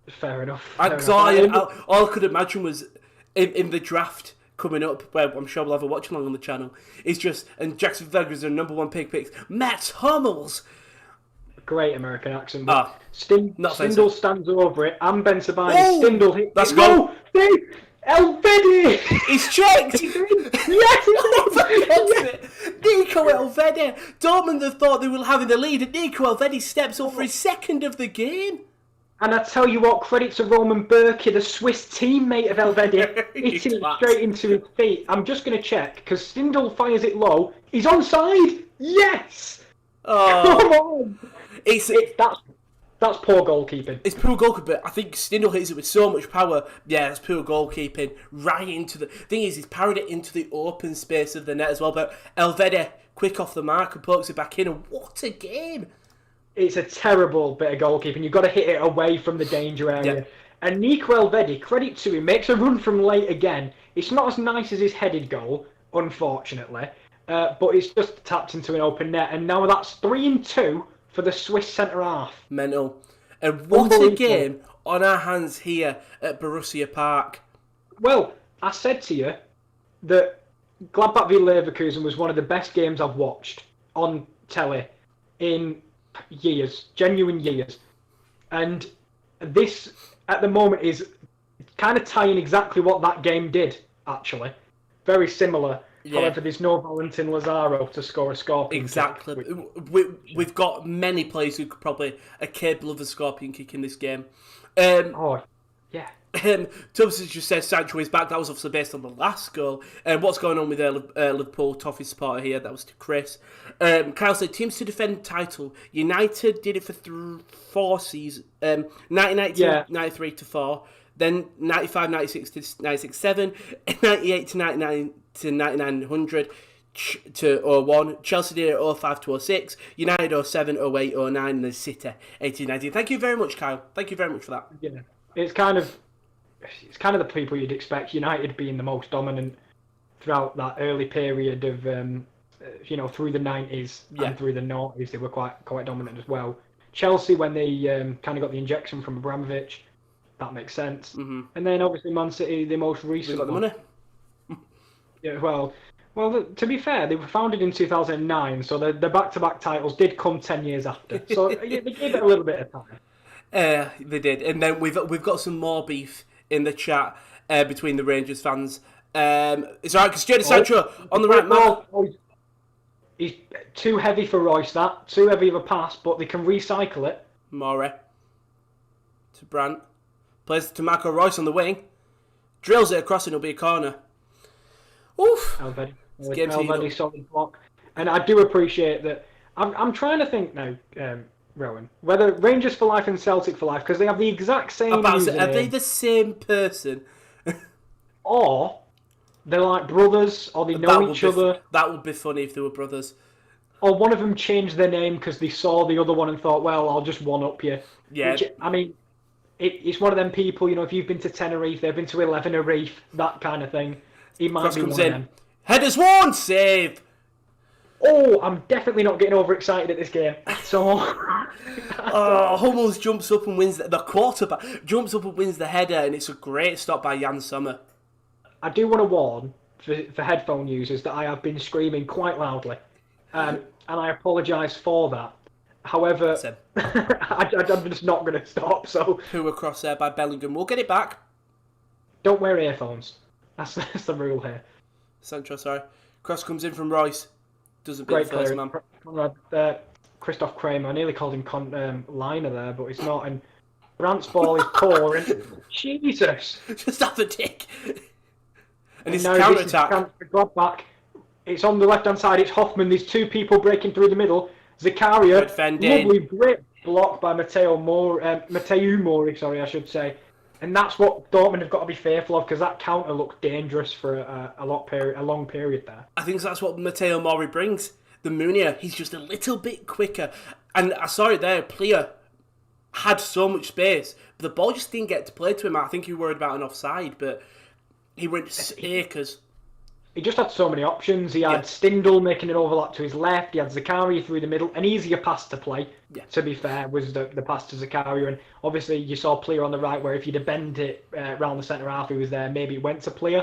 Fair enough. All I could imagine was in the draft coming up, where I'm sure we'll have a watch along on the channel, it's just, and Jackson Verger's their number one picks, Mats Hummels. Great American accent. Stindl stands over it. And Ben Sabani. Stindl hits. That's go. Elvedi! He's checked! Yes! Nico Elvedi! Dortmund have thought they were having the lead, and Nico Elvedi steps up for his second of the game. And I tell you what, credit to Roman Burke, the Swiss teammate of Elvedi, hitting it straight into his feet. I'm just going to check, because Stindl fires it low. He's onside! Yes! Oh. Come on! That's poor goalkeeping. It's poor goalkeeping, but I think Stindl hits it with so much power. Yeah, that's poor goalkeeping. Right into the... Thing is, he's parried it into the open space of the net as well, but Elvedi, quick off the mark, and pokes it back in, and what a game! It's a terrible bit of goalkeeping. You've got to hit it away from the danger area. Yeah. And Nico Elvedi, credit to him, makes a run from late again. It's not as nice as his headed goal, unfortunately, but it's just tapped into an open net. And now that's 3-2 for the Swiss centre-half. Mental. And what a game on our hands here at Borussia Park. Well, I said to you that Gladbach v Leverkusen was one of the best games I've watched on telly in years, genuine years. And this, at the moment, is kind of tying exactly what that game did, actually. Very similar. Yeah. However, there's no Valentin Lazaro to score a scorpion exactly. kick. We've got many players who are capable of a scorpion kick in this game. Yeah. Thomas has just said Sancho is back. That was obviously based on the last goal. What's going on with Liverpool Toffee supporter here? That was to Chris. Kyle said teams to defend title. United did it for 4 seasons. 1992, 93 to 4. Then 95, 96 to 96, 7. 98 to 99 to 9900 to 01. Chelsea did it 05 to 06. United 07, 08, 09, and then City 18, 19. Thank you very much, Kyle. Thank you very much for that. Yeah, it's kind of the people you'd expect. United being the most dominant throughout that early period of through the 90s and through the 90s, they were quite dominant as well. Chelsea, when they kind of got the injection from Abramovich, that makes sense. Mm-hmm. And then obviously Man City, the most recent. They got the money. Yeah, well, to be fair, they were founded in 2009, so the back-to-back titles did come 10 years after. So they gave it a little bit of time. They did, and then we've got some more beef in the chat between the Rangers fans. It's alright because Jadon Sancho on the right man. He's too heavy for Royce. Too heavy of a pass, but they can recycle it. Morey to Brandt, plays to Marco Royce on the wing, drills it across and it'll be a corner. Oof. Elvedi solid block. And I do appreciate that. I'm trying to think now, Rowan, whether Rangers for life and Celtic for life, because they have the exact same username. Are they the same person? Or they're like brothers, or they know each other. That would be funny if they were brothers. Or one of them changed their name because they saw the other one and thought, well, I'll just one-up you. Yeah. Which, I mean, it's one of them people, if you've been to Tenerife, they've been to 11 Reef, that kind of thing. He might Cross be comes one in. of them. Headers one, save! Oh, I'm definitely not getting overexcited at this game at all. Hummels jumps up and wins the quarterback jumps up and wins the header, and it's a great stop by Jan Sommer. I do want to warn for headphone users that I have been screaming quite loudly, and I apologise for that. However, I'm just not going to stop. So who across there by Bellingham? We'll get it back. Don't wear earphones. That's the rule here. Sancho, sorry. Cross comes in from Royce. Doesn't beat the first man. Christoph Kramer. I nearly called him Liner there, but it's not. And Brandt's ball is poor. And Jesus! Just have a dick. And it's counter-attack. Gladbach It's on the left-hand side. It's Hoffman. There's two people breaking through the middle. Zakaria, lovely, great block by Mateo Mori, sorry, I should say. And that's what Dortmund have got to be fearful of, because that counter looked dangerous for a long period there. I think that's what Mateo Mori brings. The Munir, he's just a little bit quicker. And I saw it there, Plea had so much space, but the ball just didn't get to play to him. I think he worried about an offside, but he went acres. He just had so many options. He had Stindl making an overlap to his left. He had Zakaria through the middle. An easier pass to play, to be fair, was the pass to Zakaria. And obviously you saw Plea on the right, where if you'd have bent it round the centre half, he was there. Maybe it went to Plea.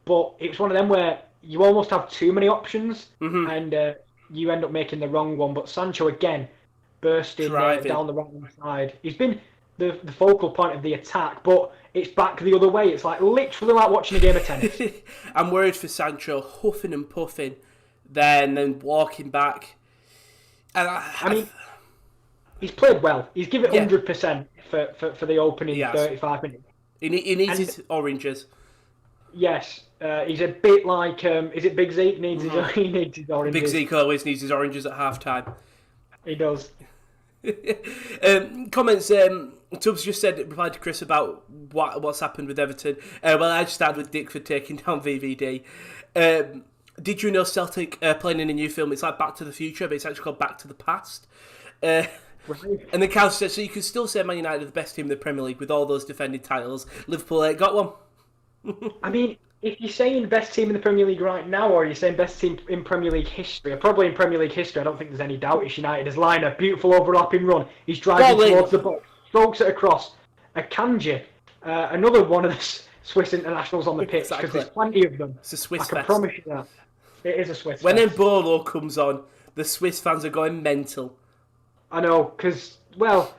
But it's one of them where you almost have too many options, and you end up making the wrong one. But Sancho, again, bursting down the right-hand side. He's been the focal point of the attack, but it's back the other way. It's like literally like watching a game of tennis. I'm worried for Sancho, huffing and puffing, then walking back. And I mean, he's played well. He's given 100% for the opening 35 minutes. He needs his oranges. Yes, he's a bit like, is it Big Zeke? He needs his oranges. Big Zeke always needs his oranges at half-time. He does. Comments. Tubbs just replied to Chris about what's happened with Everton. Well, I just started with Dick for taking down VVD. Did you know Celtic playing in a new film? It's like Back to the Future, but it's actually called Back to the Past. Right. And the Cows said, so you can still say Man United are the best team in the Premier League with all those defending titles. Liverpool ain't got one. I mean, if you're saying best team in the Premier League right now, or you're saying best team in Premier League history, or probably in Premier League history, I don't think there's any doubt it's United. His liner, beautiful overlapping run. He's driving towards the box, strokes it across. Akanji, another one of the Swiss internationals on the pitch, because there's plenty of them. It's a Swiss fest. I can promise you that. It is a Swiss when fest. Embolo comes on, the Swiss fans are going mental. I know, because, well,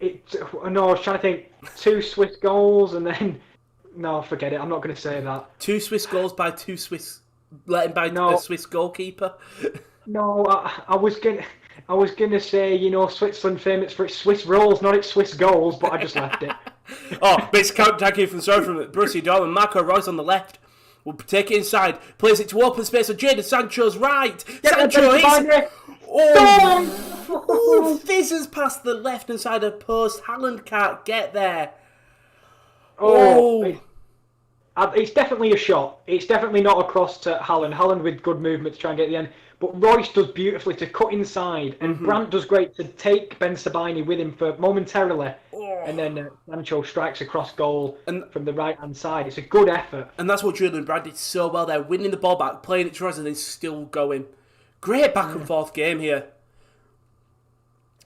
I was trying to think, 2 Swiss goals, and then... No, forget it. I'm not going to say that. 2 Swiss goals by 2 Swiss, letting by a Swiss goalkeeper. No, I was gonna say, Switzerland famous for its Swiss rolls, not its Swiss goals, but I just left it. But it's counter-attacking from Borussia Dortmund. Marco Reus on the left will take it inside, plays it to open space on Jadon Sancho's right. Sancho, fizzes past the left-hand side of the post. Haaland can't get there. It's definitely a shot. It's definitely not a cross to Haaland. Haaland with good movement to try and get the end. But Royce does beautifully to cut inside, and Brandt does great to take Ben Sabini with him for momentarily, and then Sancho strikes across goal from the right-hand side. It's a good effort. And that's what Julian Brandt did so well there, winning the ball back, playing it to us, and then still going. Great back-and-forth game here.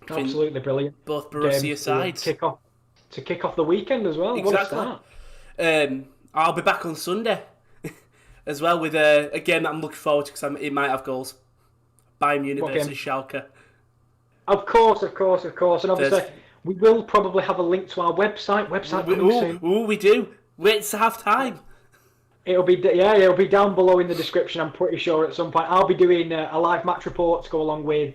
Absolutely brilliant. Both Borussia sides. To kick off the weekend as well. Exactly. What a start. I'll be back on Sunday as well with a game that I'm looking forward to, because it might have goals. Bayern Munich versus Schalke. Of course. And obviously, we will probably have a link to our website. We do. Wait till half time. It'll be down below in the description, I'm pretty sure, at some point. I'll be doing a live match report to go along with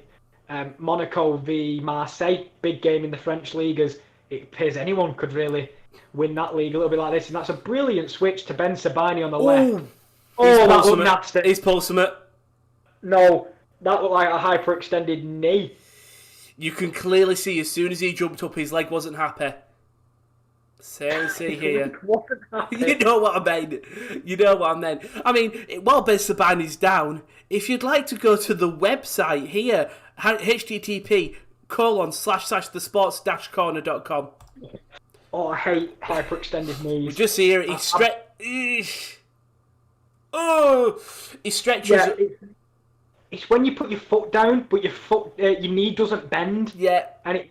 Monaco v Marseille. Big game in the French league, as it appears anyone could really win that league a little bit like this. And that's a brilliant switch to Ben Sabini on the left. That looked nasty. He's pulled something. No, that looked like a hyperextended knee. You can clearly see as soon as he jumped up, his leg wasn't happy. See here. You know what I meant. I mean, while Ben Sabini's down, if you'd like to go to the website here, http://thesports-corner.com. Oh, I hate hyperextended knees. We just see here, he stretches. Yeah, it's when you put your foot down, but your knee doesn't bend. Yeah. And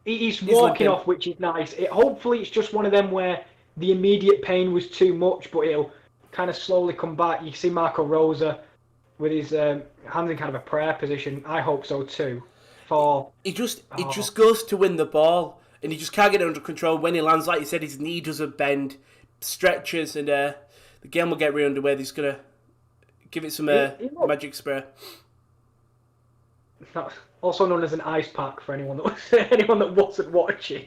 he's walking off, which is nice. Hopefully it's just one of them where the immediate pain was too much, but it'll kind of slowly come back. You see Marco Rosa with his hands in kind of a prayer position. I hope so too. He just goes to win the ball, and he just can't get it under control. When he lands, like you said, his knee doesn't bend, stretches, and the game will get re-underway. He's going to give it some magic spray. Also known as an ice pack for anyone that wasn't watching.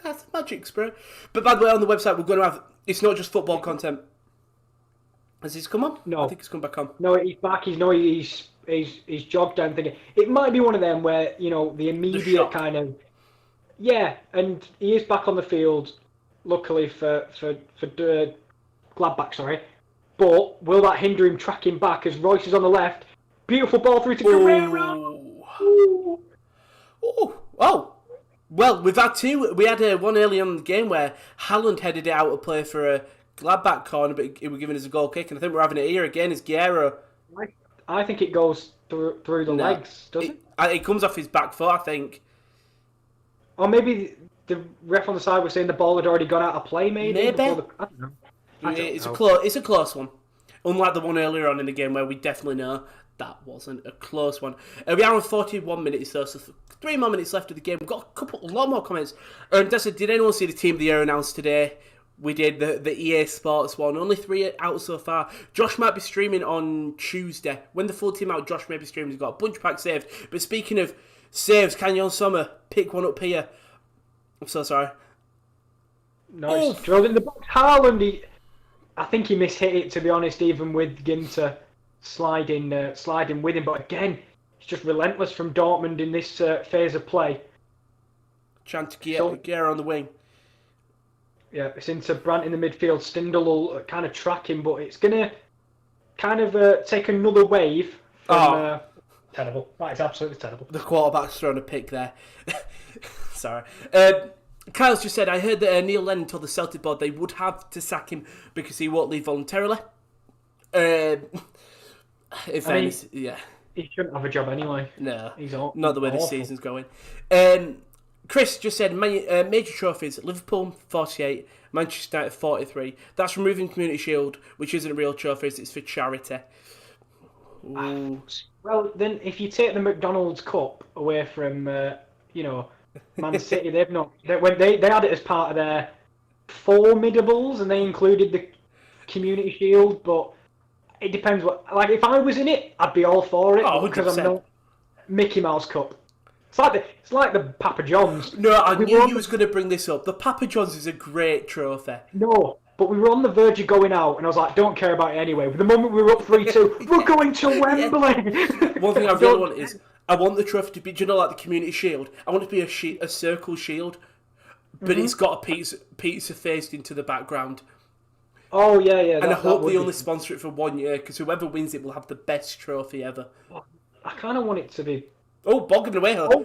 That's a magic spray. But by the way, on the website, we're going to have... It's not just football content. Has he come on? No. I think he's come back on. No, he's back. He's jogged down thinking. It might be one of them where, the immediate kind of... Yeah, and he is back on the field, luckily for Gladbach, sorry. But will that hinder him tracking back as Royce is on the left? Beautiful ball through to Guerrero! Oh! Well, we've had two. We had one early on in the game where Haaland headed it out of play for a Gladbach corner, but it was given as a goal kick, and I think we're having it here again as Guerrero. I think it goes through the legs, doesn't it? It comes off his back foot, I think. Or maybe the ref on the side was saying the ball had already gone out of play, maybe? Maybe. I don't know. It's a close one. Unlike the one earlier on in the game where we definitely know that wasn't a close one. We are on 41 minutes though, so 3 more minutes left of the game. We've got a lot more comments. Did anyone see the Team of the Year announced today? We did the EA Sports one. Only 3 out so far. Josh might be streaming on Tuesday. When the full team out, Josh may be streaming. He's got a bunch pack saved. But speaking of saves, can Jan Sommer pick one up here? I'm so sorry. Nice. Drilled in the box. Haaland, I think he mishit it, to be honest, even with Ginter sliding with him. But again, it's just relentless from Dortmund in this phase of play. Trying to get on the wing. Yeah, it's into Brandt in the midfield. Stindl will kind of track him, but it's going to kind of take another wave from... terrible. That is absolutely terrible. The quarterback's thrown a pick there. Sorry. Kyle's just said, I heard that Neil Lennon told the Celtic board they would have to sack him because he won't leave voluntarily. Yeah. He shouldn't have a job anyway. No, he's not the way this season's going. Chris just said, major trophies, Liverpool 48, Manchester United 43. That's removing Community Shield, which isn't a real trophy, it's for charity. Ooh. Well, then if you take the McDonald's Cup away from, Man City, they had it as part of their formidables, and they included the Community Shield, but it depends what... Like, if I was in it, I'd be all for it, because I'm not... Mickey Mouse Cup. It's like the Papa John's. No, I knew you was going to bring this up. The Papa John's is a great trophy. No, but we were on the verge of going out, and I was like, don't care about it anyway. But the moment we were up 3-2, we're going to Wembley! One thing I really want is, I want the trophy to be, do you know, like the Community Shield? I want it to be a circle shield, but it's got a pizza faced into the background. Oh, yeah. And I hope they only sponsor it for 1 year, because whoever wins it will have the best trophy ever. I kind of want it to be... Oh, bogging away, huh? Oh,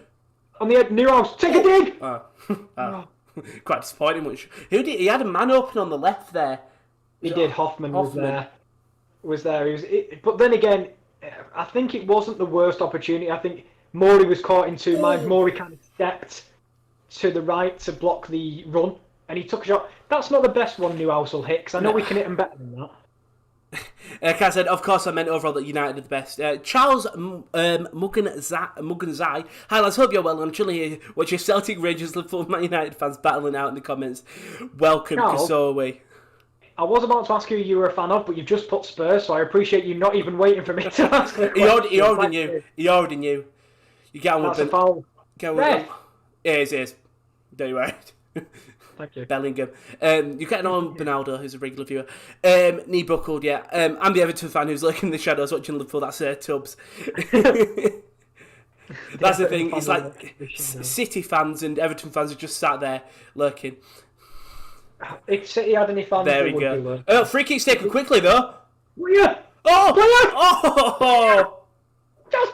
on the new house, take a dig! Quite disappointing. He had a man open on the left there. He did. Hoffman was there. But then again, I think it wasn't the worst opportunity. I think Morey was caught in two minds. Morey kind of stepped to the right to block the run, and he took a shot. That's not the best one Newhouse will hit, because I know we can hit him better than that. Like I said, of course I meant overall that United are the best. Charles Muganzai. Hi lads, hope you're well. I'm chilling here watching Celtic, Rangers, Liverpool, Man United fans battling out in the comments. Welcome, because so are we. I was about to ask you who you were a fan of, but you've just put Spurs, so I appreciate you not even waiting for me to ask the question. He already knew. You get on with it. That's a foul. It is. Don't you worry. Thank you. Bellingham. You're getting on Benaldo, who's a regular viewer. Knee buckled, yeah. I'm the Everton fan who's lurking in the shadows watching Liverpool. That's Tubbs. That's the thing. It's like City fans and Everton fans are just sat there lurking. If City had any fans, there we go. Free kick's taken quickly though. Yeah. Oh! Just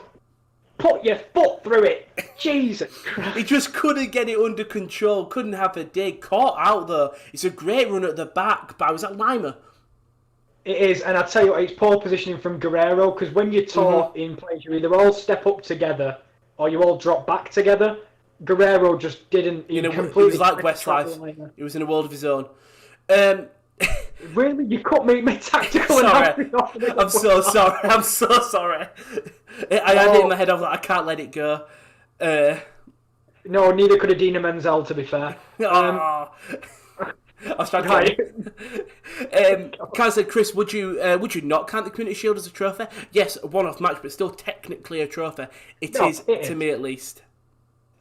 put your foot through it. Jesus Christ. He just couldn't get it under control. Couldn't have a dig. Caught out though. It's a great run at the back. But was that Lima? It is, and I tell you what, it's poor positioning from Guerrero, because when you're taught in plays, you either all step up together or you all drop back together. Guerrero just didn't. He was like Westlife. He was in a world of his own. Really, you cut me tactical. Sorry, I'm so sorry. I had it in my head. I was like, I can't let it go. No, neither could Adina Menzel, to be fair. I was trying to. Kyle said, Chris, would you not count the Community Shield as a trophy? Yes, a one-off match, but still technically a trophy. It is to me at least.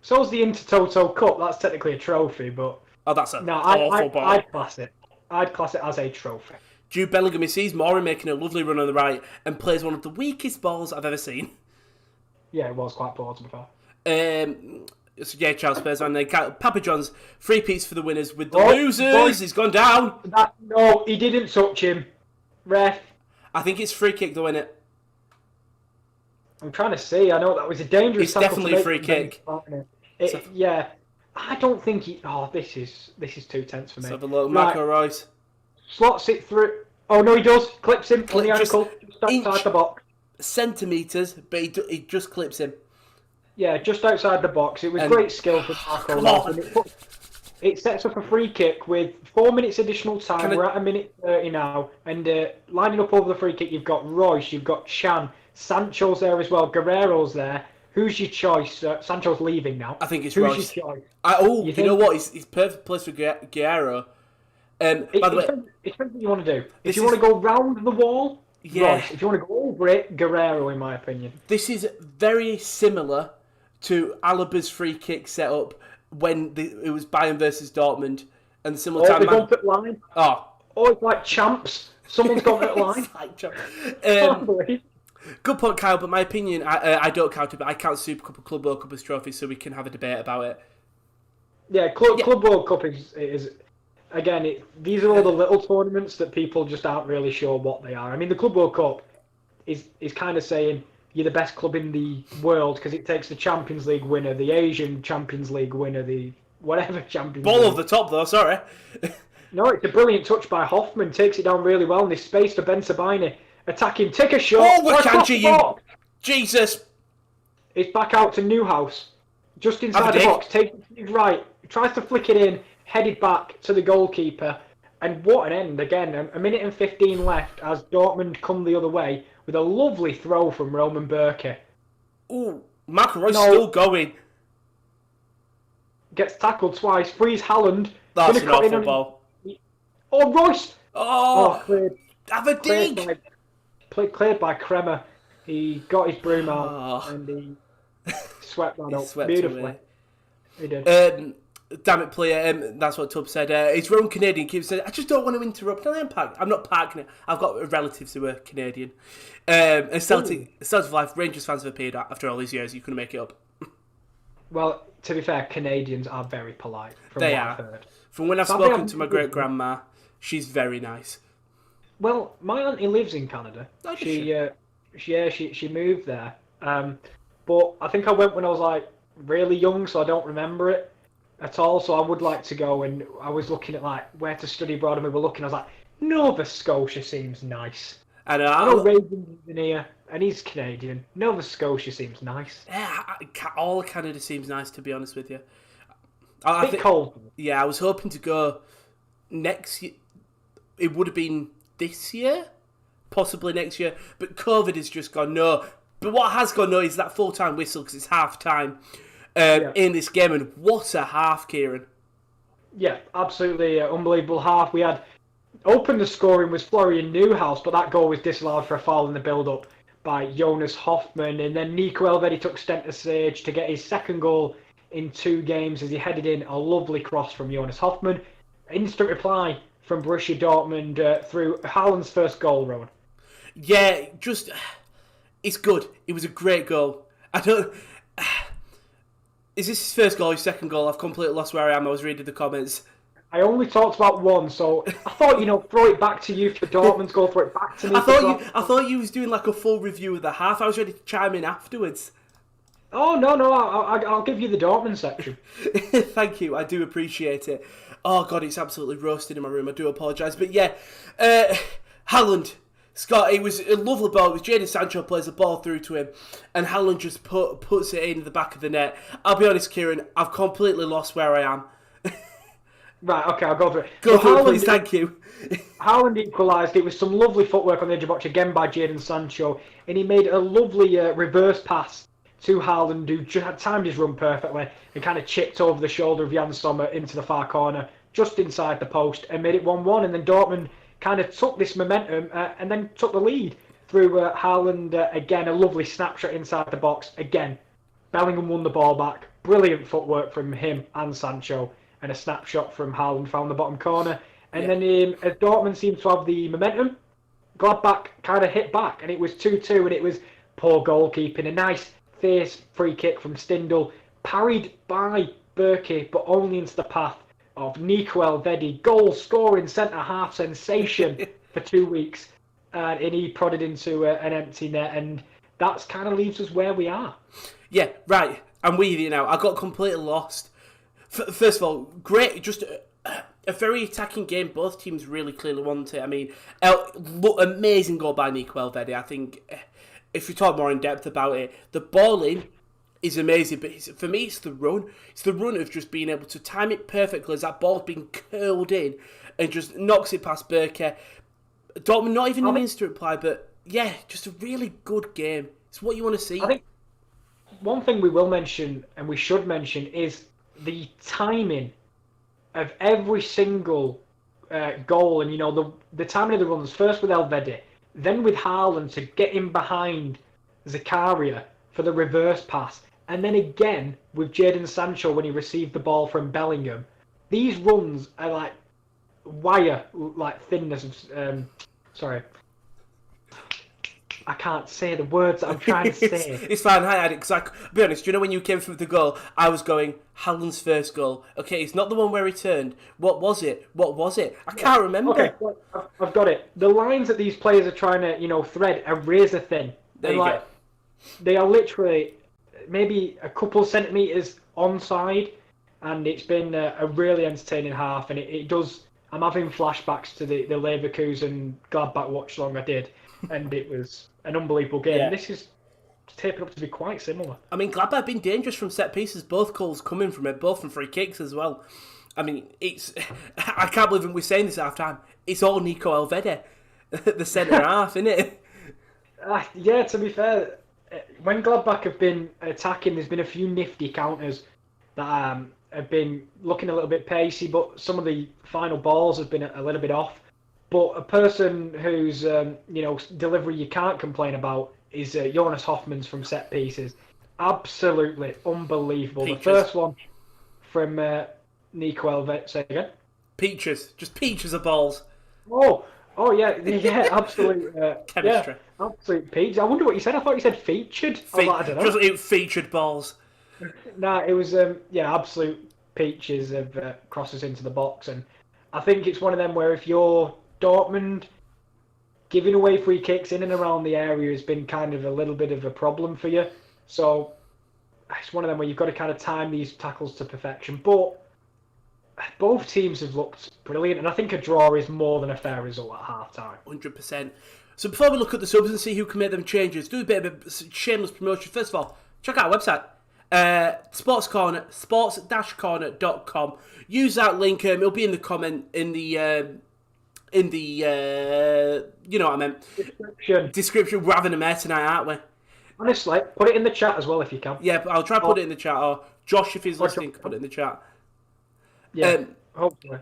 So's the Intertoto Cup. That's technically a trophy, but that's awful ball. I'd class it. I'd class it as a trophy. Jude Bellingham, he sees Moore making a lovely run on the right and plays one of the weakest balls I've ever seen. Yeah, it was quite poor to be fair. So yeah, Charles Spurs, and then Papa John's free piece for the winners with the losers. He's gone down. No, he didn't touch him. Ref. I think it's free kick though, isn't it? I'm trying to see. I know that was a dangerous. It's definitely a free kick. Yeah, I don't think he. Oh, this is too tense for me. Let's have a look. Marco Reus slots it through. Oh no, he does. Clips him on the ankle, just outside the box. Centimetres, but he just clips him. Yeah, just outside the box. It was great skill for Marco Reus. It sets up a free kick with 4 minutes additional time. We're at a minute 30 now. And lining up over the free kick, you've got Royce, you've got Chan, Sancho's there as well, Guerrero's there. Who's your choice? Sancho's leaving now. I think it's Who's Royce. Your choice? You know what? He's perfect place for Guerrero. By the way, it depends what you want to do. If you want to go round the wall, Royce. If you want to go over it, Guerrero, in my opinion. This is very similar to Alaba's free kick setup when it was Bayern versus Dortmund, and the similar time. They gone put line. Oh, it's like champs. Someone's gone put line. Good point, Kyle. But my opinion, I don't count it, but I count Super Cup and Club World Cup as trophies, so we can have a debate about it. Yeah, Club World Cup is again. These are all the little tournaments that people just aren't really sure what they are. I mean, the Club World Cup is kind of saying you're the best club in the world because it takes the Champions League winner, the Asian Champions League winner, the whatever Champions Ball League. over the top, though, sorry. No, it's a brilliant touch by Hoffman. Takes it down really well, and this space for Ben Sabine attacking. Take a shot. Oh, can't you? Jesus. It's back out to Newhouse. Just inside the box. Takes it right. Tries to flick it in. Headed back to the goalkeeper. And what an end. Again, a minute and 15 left as Dortmund come the other way with a lovely throw from Roman Burke. Ooh, Marco still going. Gets tackled twice. Frees Haaland. That's an awful ball. Oh, Royce! Oh, cleared. Have a dig! Cleared by Kremer. He got his broom out and he swept that up beautifully. He did. Damn it, player. That's what Tubb said. His own Canadian keeps saying, I just don't want to interrupt. I'm not parking it. I've got relatives who are Canadian. And Celtic for life, Rangers fans have appeared after all these years. You couldn't make it up. Well, to be fair, Canadians are very polite. They are. I've heard. From when I've spoken to my great-grandma, she's very nice. Well, my auntie lives in Canada. Oh, she moved there. But I think I went when I was like really young, so I don't remember it at all. So I would like to go, and I was looking at like where to study abroad, and we were looking. I was like, Nova Scotia seems nice. And I know Reagan's in here, and he's Canadian. Nova Scotia seems nice. Yeah, all Canada seems nice, to be honest with you. A bit cold. Yeah, I was hoping to go next year. It would have been this year, possibly next year, but COVID has just gone no. But what has gone no is that full-time whistle because it's half-time in this game, and what a half, Kieran. Yeah, absolutely unbelievable half. We had opened the scoring was Florian Newhouse, but that goal was disallowed for a foul in the build-up by Jonas Hoffman, and then Nico Elvedi took centre stage to get his second goal in 2 games as he headed in a lovely cross from Jonas Hoffman. Instant reply from Borussia Dortmund through Haaland's first goal, Rowan. Yeah, it's good. It was a great goal. I don't... Is this his first goal, his second goal? I've completely lost where I am. I was reading the comments. I only talked about one, so I thought, throw it back to you for Dortmund's goal, throw it back to me. I thought you was doing like a full review of the half. I was ready to chime in afterwards. Oh, no, I'll give you the Dortmund section. Thank you, I do appreciate it. Oh, God, it's absolutely roasting in my room. I do apologise. But yeah, Haaland, Scott, it was a lovely ball. Jadon Sancho plays the ball through to him, and Haaland just puts it in the back of the net. I'll be honest, Kieran, I've completely lost where I am. Right, okay, I'll go through it. Go through it, please, thank you. Haaland equalised. It was some lovely footwork on the edge of the box again by Jadon Sancho, and he made a lovely reverse pass to Haaland, who had timed his run perfectly and kind of chipped over the shoulder of Jan Sommer into the far corner, just inside the post, and made it 1-1. And then Dortmund kind of took this momentum and then took the lead through Haaland. Again, a lovely snapshot inside the box. Again, Bellingham won the ball back. Brilliant footwork from him and Sancho. And a snapshot from Haaland found the bottom corner. And then as Dortmund seemed to have the momentum, Gladbach kind of hit back, and it was 2-2, and it was poor goalkeeping. A nice fierce free kick from Stindl, parried by Berkey, but only into the path of Nico Elvedi, goal-scoring centre-half sensation for 2 weeks. And he prodded into an empty net, and that kind of leaves us where we are. Yeah, right. I'm with you now. I got completely lost. First of all, great, just a very attacking game. Both teams really clearly want it. I mean, amazing goal by Nico Elvedi. I think if we talk more in depth about it, the ball in is amazing, but for me, it's the run. It's the run of just being able to time it perfectly as that ball's being curled in and just knocks it past Berkey. Dortmund, not even an instant reply, but yeah, just a really good game. It's what you want to see. I think one thing we will mention, and we should mention, is the timing of every single goal. And, you know, the timing of the runs, first with Elvedi, then with Haaland to get in behind Zakaria for the reverse pass, and then again with Jadon Sancho when he received the ball from Bellingham. These runs are like wire, like thinness of... sorry. I can't say the words that I'm trying to say. It's fine, I had it, because I'll be honest, you know when you came through the goal, I was going, Haaland's first goal. Okay, it's not the one where he turned. What was it? I can't remember. Okay, well, I've got it. The lines that these players are trying to, you know, thread are razor thin. There you go. They are literally maybe a couple centimetres onside, and it's been a really entertaining half, and it does... I'm having flashbacks to the Leverkusen Gladbach watchalong I did, and it was an unbelievable game. Yeah. This is taping up to be quite similar. I mean, Gladbach have been dangerous from set pieces, both goals coming from it, both from free kicks as well. I mean, it's... I can't believe we're saying this at half-time. It's all Nico Elvedi, the centre-half, isn't it? Yeah, to be fair, when Gladbach have been attacking, there's been a few nifty counters that have been looking a little bit pacey, but some of the final balls have been a little bit off. But a person whose delivery you can't complain about is Jonas Hoffmann's from set pieces. Absolutely unbelievable. Peaches. The first one from Nico Elvedi. Say again. Peaches, just peaches of balls. Oh yeah, absolute Chemistry. Yeah, absolute peach. I wonder what you said. I thought you said featured. I don't know. Just featured balls. No, it was absolute peaches of crosses into the box, and I think it's one of them where if you're Dortmund, giving away free kicks in and around the area has been kind of a little bit of a problem for you. So it's one of them where you've got to kind of time these tackles to perfection. But both teams have looked brilliant, and I think a draw is more than a fair result at half-time. 100%. So before we look at the subs and see who can make them changes, do a bit of a shameless promotion. First of all, check out our website. Sports Corner, sports-corner.com. Use that link. It'll be in the comment in the you know what I meant. Description. We're having a mare tonight, aren't we? Honestly, put it in the chat as well if you can. Yeah, I'll try to put it in the chat, or Josh, if he's listening, can put it in the chat. Yeah, hopefully.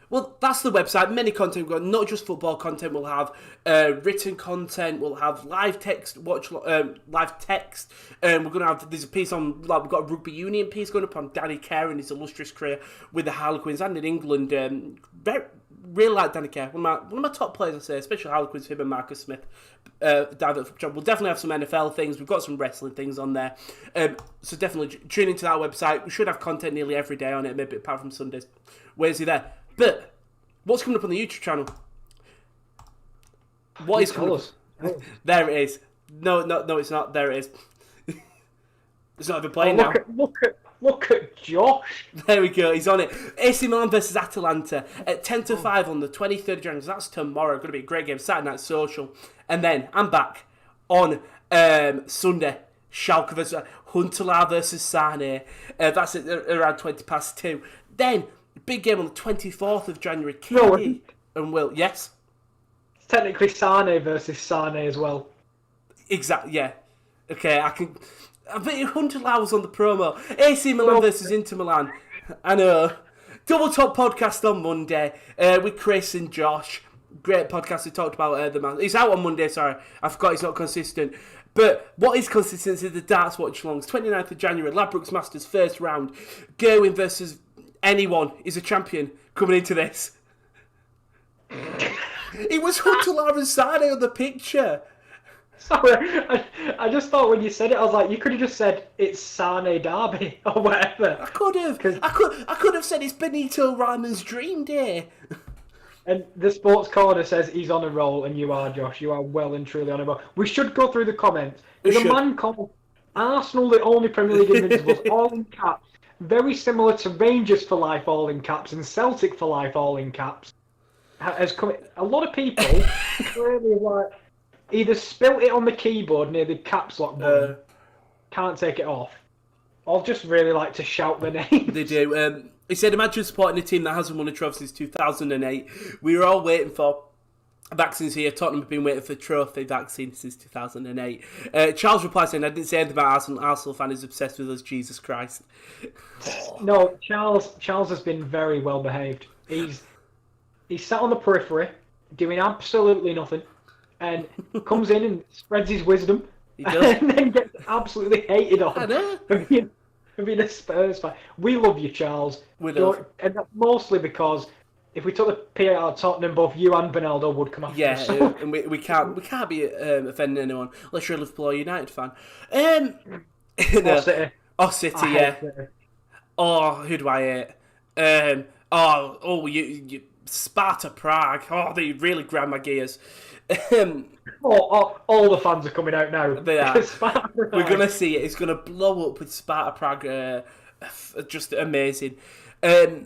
Well, that's the website. Many content. We've got not just football content. We'll have written content. We'll have live text. Live text. We're going to have. There's a piece on. Like, we've got a rugby union piece going up on Danny Kerr and his illustrious career with the Harlequins and in England. Really like Danny Kerr. One of my top players, I say, especially Harlequins. Him and Marcus Smith. We'll definitely have some NFL things. We've got some wrestling things on there. So definitely tune into that website. We should have content nearly every day on it. Maybe apart from Sundays. Where's he there? But what's coming up on the YouTube channel? What is coming up? There it is. No, it's not. There it is. It's not even playing now. Look at Josh. There we go. He's on it. AC Milan versus Atalanta at 10-5 on the 23rd of January. So that's tomorrow. Going to be a great game. Saturday Night Social. And then I'm back on Sunday. Schalke versus Huntelaar versus Sane. That's at around 2:20. Then big game on the 24th of January. KD and Will. Yes? It's technically Sane versus Sane as well. Exactly, yeah. Okay, I bet Huntelaar was on the promo. AC Milan versus Inter Milan. I know. Double Top podcast on Monday with Chris and Josh. Great podcast. We talked about the man. He's out on Monday, sorry. I forgot he's not consistent. But what is consistent is the darts watch-alongs. 29th of January, Ladbrokes Masters first round. Gerwin versus anyone is a champion coming into this. It was Watchalong and Sane on the picture. Sorry, I just thought when you said it, I was like, you could have just said it's Sane Derby or whatever. I could have. I could have said it's Benito Raman's dream day. And the Sports Corner says he's on a roll, and you are, Josh. You are well and truly on a roll. We should go through the comments. There's a man called Arsenal, the only Premier League Invincibles, all in caps. Very similar to Rangers for life, all in caps, and Celtic for life, all in caps. Has come. A lot of people clearly like either spilt it on the keyboard near the caps lock button, can't take it off, or just really like to shout the name. They do. He said, imagine supporting a team that hasn't won a trophy since 2008. We were all waiting for vaccines here. Tottenham have been waiting for trophy vaccines since 2008. Charles replied saying, I didn't say anything about Arsenal. Arsenal fan is obsessed with us, Jesus Christ. No, Charles has been very well behaved. He's sat on the periphery, doing absolutely nothing, and comes in and spreads his wisdom, and then gets absolutely hated on. I know. For being a Spurs fan. We love you, Charles. We do. And that's mostly because if we took the PR out of Tottenham, both you and Bernardo would come after us. Yeah, and we can't be offending anyone unless you're a Liverpool or United fan. Or City. Oh, City, yeah. City. Oh, who do I hate? You Sparta Prague. Oh, they really grind my gears. All the fans are coming out now. They are. We're going to see it. It's going to blow up with Sparta Prague. Just amazing. I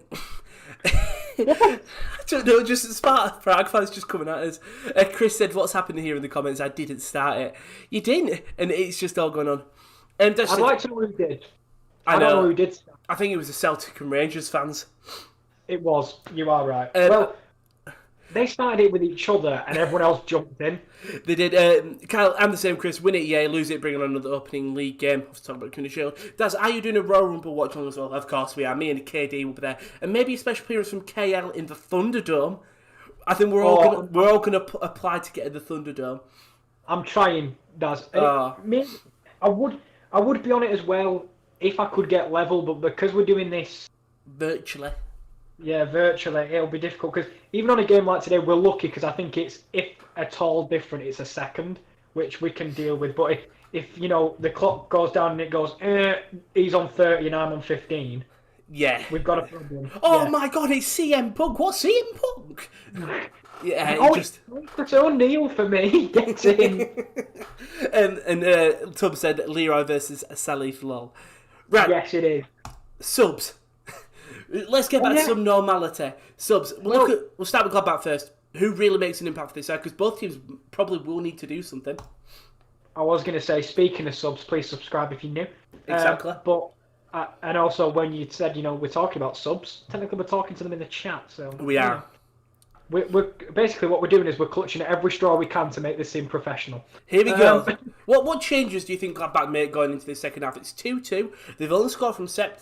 don't know, just Sparta Prague fans just coming at us. Chris said, what's happening here in the comments? I didn't start it. You didn't. And it's just all going on. I'd like to know who did. I don't know who did start. I think it was the Celtic and Rangers fans. It was. You are right. Well, they started it with each other and everyone else jumped in. They did. Kyle, I'm the same, Chris. Win it, yeah. Lose it, bring on another opening league game. I was talking about Show. That's are you doing a Royal Rumble watch along as well? Of course we are. Me and KD will be there. And maybe a special appearance from KL in the Thunderdome. I think we're all gonna apply to get in the Thunderdome. I'm trying, Daz. I would be on it as well if I could get level, but because we're doing this virtually. Yeah, virtually, it'll be difficult because even on a game like today, we're lucky because I think it's, if at all different, it's a second, which we can deal with. But if you know, the clock goes down and it goes, he's on 30 and I'm on 15. Yeah. We've got a problem. Oh my God, it's CM Punk. What's CM Punk? Yeah, it's Chris O'Neill for me. Get in. and Tubb said Leroy versus Salif lol. Right. Yes, it is. Subs. Let's get back to some normality. Subs. We'll start with Gladbach first. Who really makes an impact for this side? Because both teams probably will need to do something. I was going to say, speaking of subs, please subscribe if you're new. Exactly. And also, when you said, we're talking about subs, technically we're talking to them in the chat. So we are. We're basically what we're doing is we're clutching at every straw we can to make this seem professional. Here we go. What changes do you think Gladbach make going into the second half? It's 2-2. They've only scored from set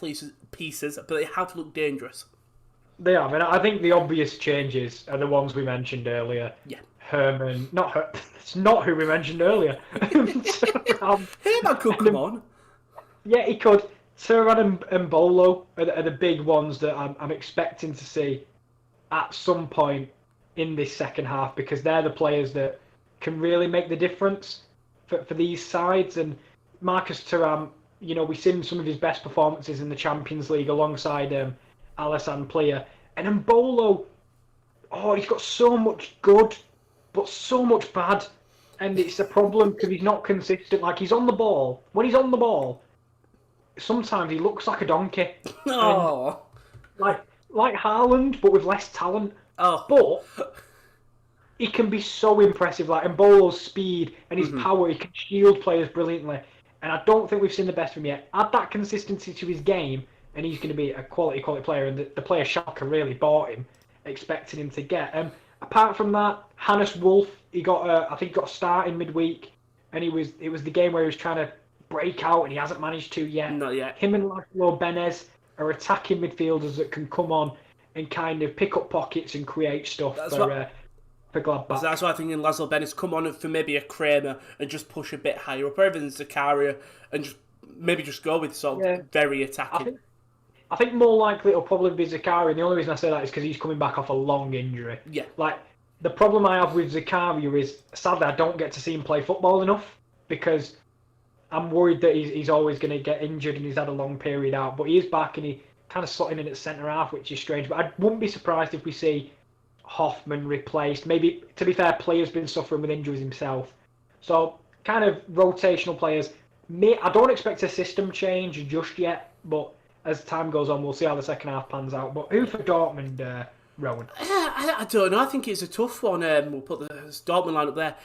pieces, but they have looked dangerous. They have, and I think the obvious changes are the ones we mentioned earlier. Yeah. Herman, it's not who we mentioned earlier. Herman could come on. Yeah, he could. Thuram and Bolo are the big ones that I'm expecting to see at some point in this second half, because they're the players that can really make the difference for these sides. And Marcus Thuram, we've seen some of his best performances in the Champions League alongside Alassane Plea. And Mbolo, he's got so much good, but so much bad. And it's a problem because he's not consistent. Like, he's on the ball. When he's on the ball, sometimes he looks like a donkey. Oh. Like Haaland, but with less talent. Oh. But he can be so impressive. Like, Mbolo's speed and his power, he can shield players brilliantly. And I don't think we've seen the best of him yet. Add that consistency to his game, and he's going to be a quality player. And the player Schalke really bought him, expecting him to get. Apart from that, Hannes Wolf, he got I think he got a start in midweek, and it was the game where he was trying to break out, and he hasn't managed to yet. Not yet. Him and Laszlo Benez are attacking midfielders that can come on and kind of pick up pockets and create stuff for Gladbach. That's why I think in Laszlo Benez come on for maybe a Kramer and just push a bit higher up, or even Zakaria, and just go with sort of very attacking. I think more likely it'll probably be Zakaria, and the only reason I say that is because he's coming back off a long injury. Yeah. Like, the problem I have with Zakaria is, sadly, I don't get to see him play football enough because I'm worried that he's always going to get injured and he's had a long period out. But he is back and he kind of slotting in at centre half, which is strange. But I wouldn't be surprised if we see Hoffman replaced. Maybe, to be fair, Player's been suffering with injuries himself. So, kind of rotational players. I don't expect a system change just yet, but as time goes on, we'll see how the second half pans out. But who for Dortmund, Rowan? I don't know. I think it's a tough one. We'll put the Dortmund line up there.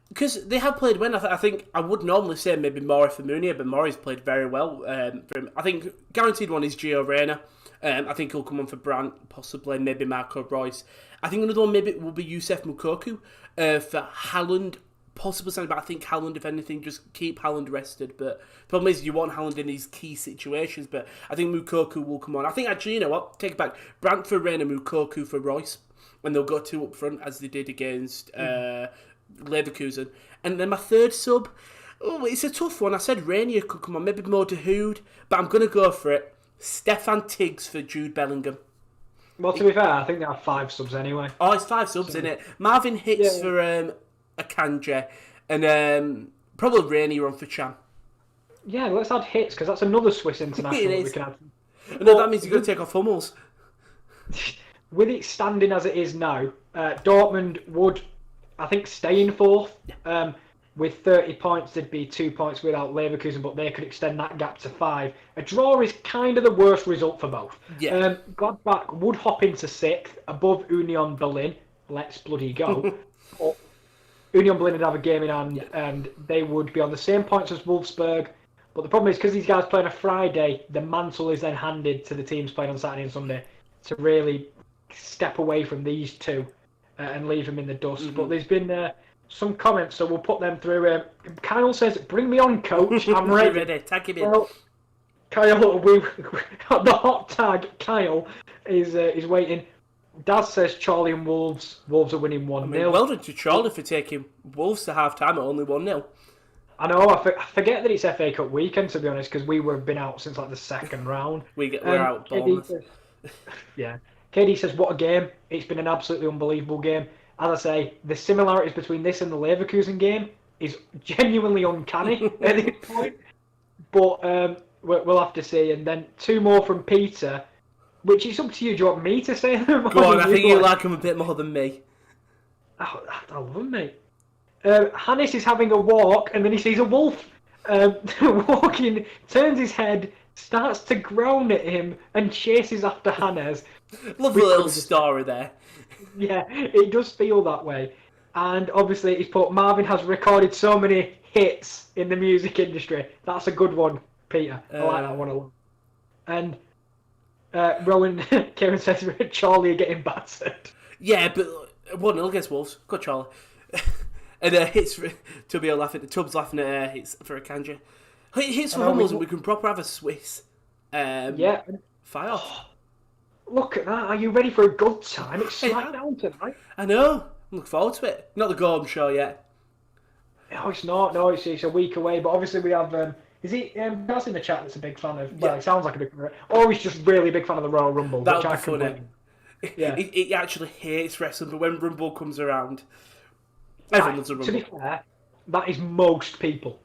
Because they have played well. I think I would normally say maybe Mori for Mounier, but Mori's played very well for him. I think guaranteed one is Gio Reyna. I think he'll come on for Brandt, possibly, maybe Marco Reus. I think another one maybe will be Youssef Moukoko for Haaland, possibly something, but I think Haaland, if anything, just keep Haaland rested. But the problem is you want Haaland in these key situations, but I think Moukoko will come on. I think actually, you know what, take it back. Brandt for Reyna, Moukoko for Reus, and they'll go two up front as they did against Leverkusen. And then my third sub, it's a tough one. I said Rainier could come on, maybe Mo Dahoud, but I'm going to go for it. Stefan Tiggs for Jude Bellingham. Well, to be fair, I think they have 5 subs anyway. Oh, it's 5 subs, in it. Marvin Hitz for Akanji, and probably Rainier on for Chan. Yeah, let's add Hitz, because that's another Swiss international we can add. No, that means you've got to take off Hummels. With it standing as it is now, Dortmund would, I think, stay in 4th. With 30 points, there'd be 2 points without Leverkusen, but they could extend that gap to 5. A draw is kind of the worst result for both. Yeah. Gladbach would hop into 6th, above Union Berlin. Let's bloody go. But Union Berlin would have a game in hand, and they would be on the same points as Wolfsburg. But the problem is, because these guys play on a Friday, the mantle is then handed to the teams playing on Saturday and Sunday to really step away from these two and leave them in the dust. Mm-hmm. But there's been some comments, so we'll put them through. Kyle says, "Bring me on, coach. I'm ready." Ready. Tag him in. Well, Kyle, the hot tag. Kyle is waiting. Daz says Charlie and Wolves. Wolves are winning 1-0. Well done to Charlie for taking Wolves to half time at only 1-0. I know. I forget that it's FA Cup weekend, to be honest, because we've been out since like the second round. We're out. Yeah. KD says, "What a game! It's been an absolutely unbelievable game." As I say, the similarities between this and the Leverkusen game is genuinely uncanny at this point. But we'll have to see. And then 2 more from Peter, which is up to you. Do you want me to say them? Go on, I think you like them a bit more than me. I love them, mate. Hannes is having a walk, and then he sees a wolf walking, turns his head, starts to groan at him, and chases after Hannes. Lovely little story there. Yeah, it does feel that way. And obviously, he's put, Marvin has recorded so many hits in the music industry. That's a good one, Peter. I like that one a lot. And Rowan, Kieran says, Charlie are getting battered. Yeah, but 1-0 against Wolves. Good Charlie. And hits for Tubbs laughing at hits for Akanji. Hits for Hummels, and we can proper have a Swiss. Yeah. Fire off. Look at that. Are you ready for a good time? It's SmackDown tonight. I know. I'm looking forward to it. Not the Golden Show yet. No, it's not. No, it's a week away. But obviously we have... is he... That's in the chat that's a big fan of... Well, it sounds like a big fan of... Or he's just really big fan of the Royal Rumble. That would be funny. Yeah. He actually hates wrestling, but when Rumble comes around... Everyone loves a Rumble. To be fair, that is most people.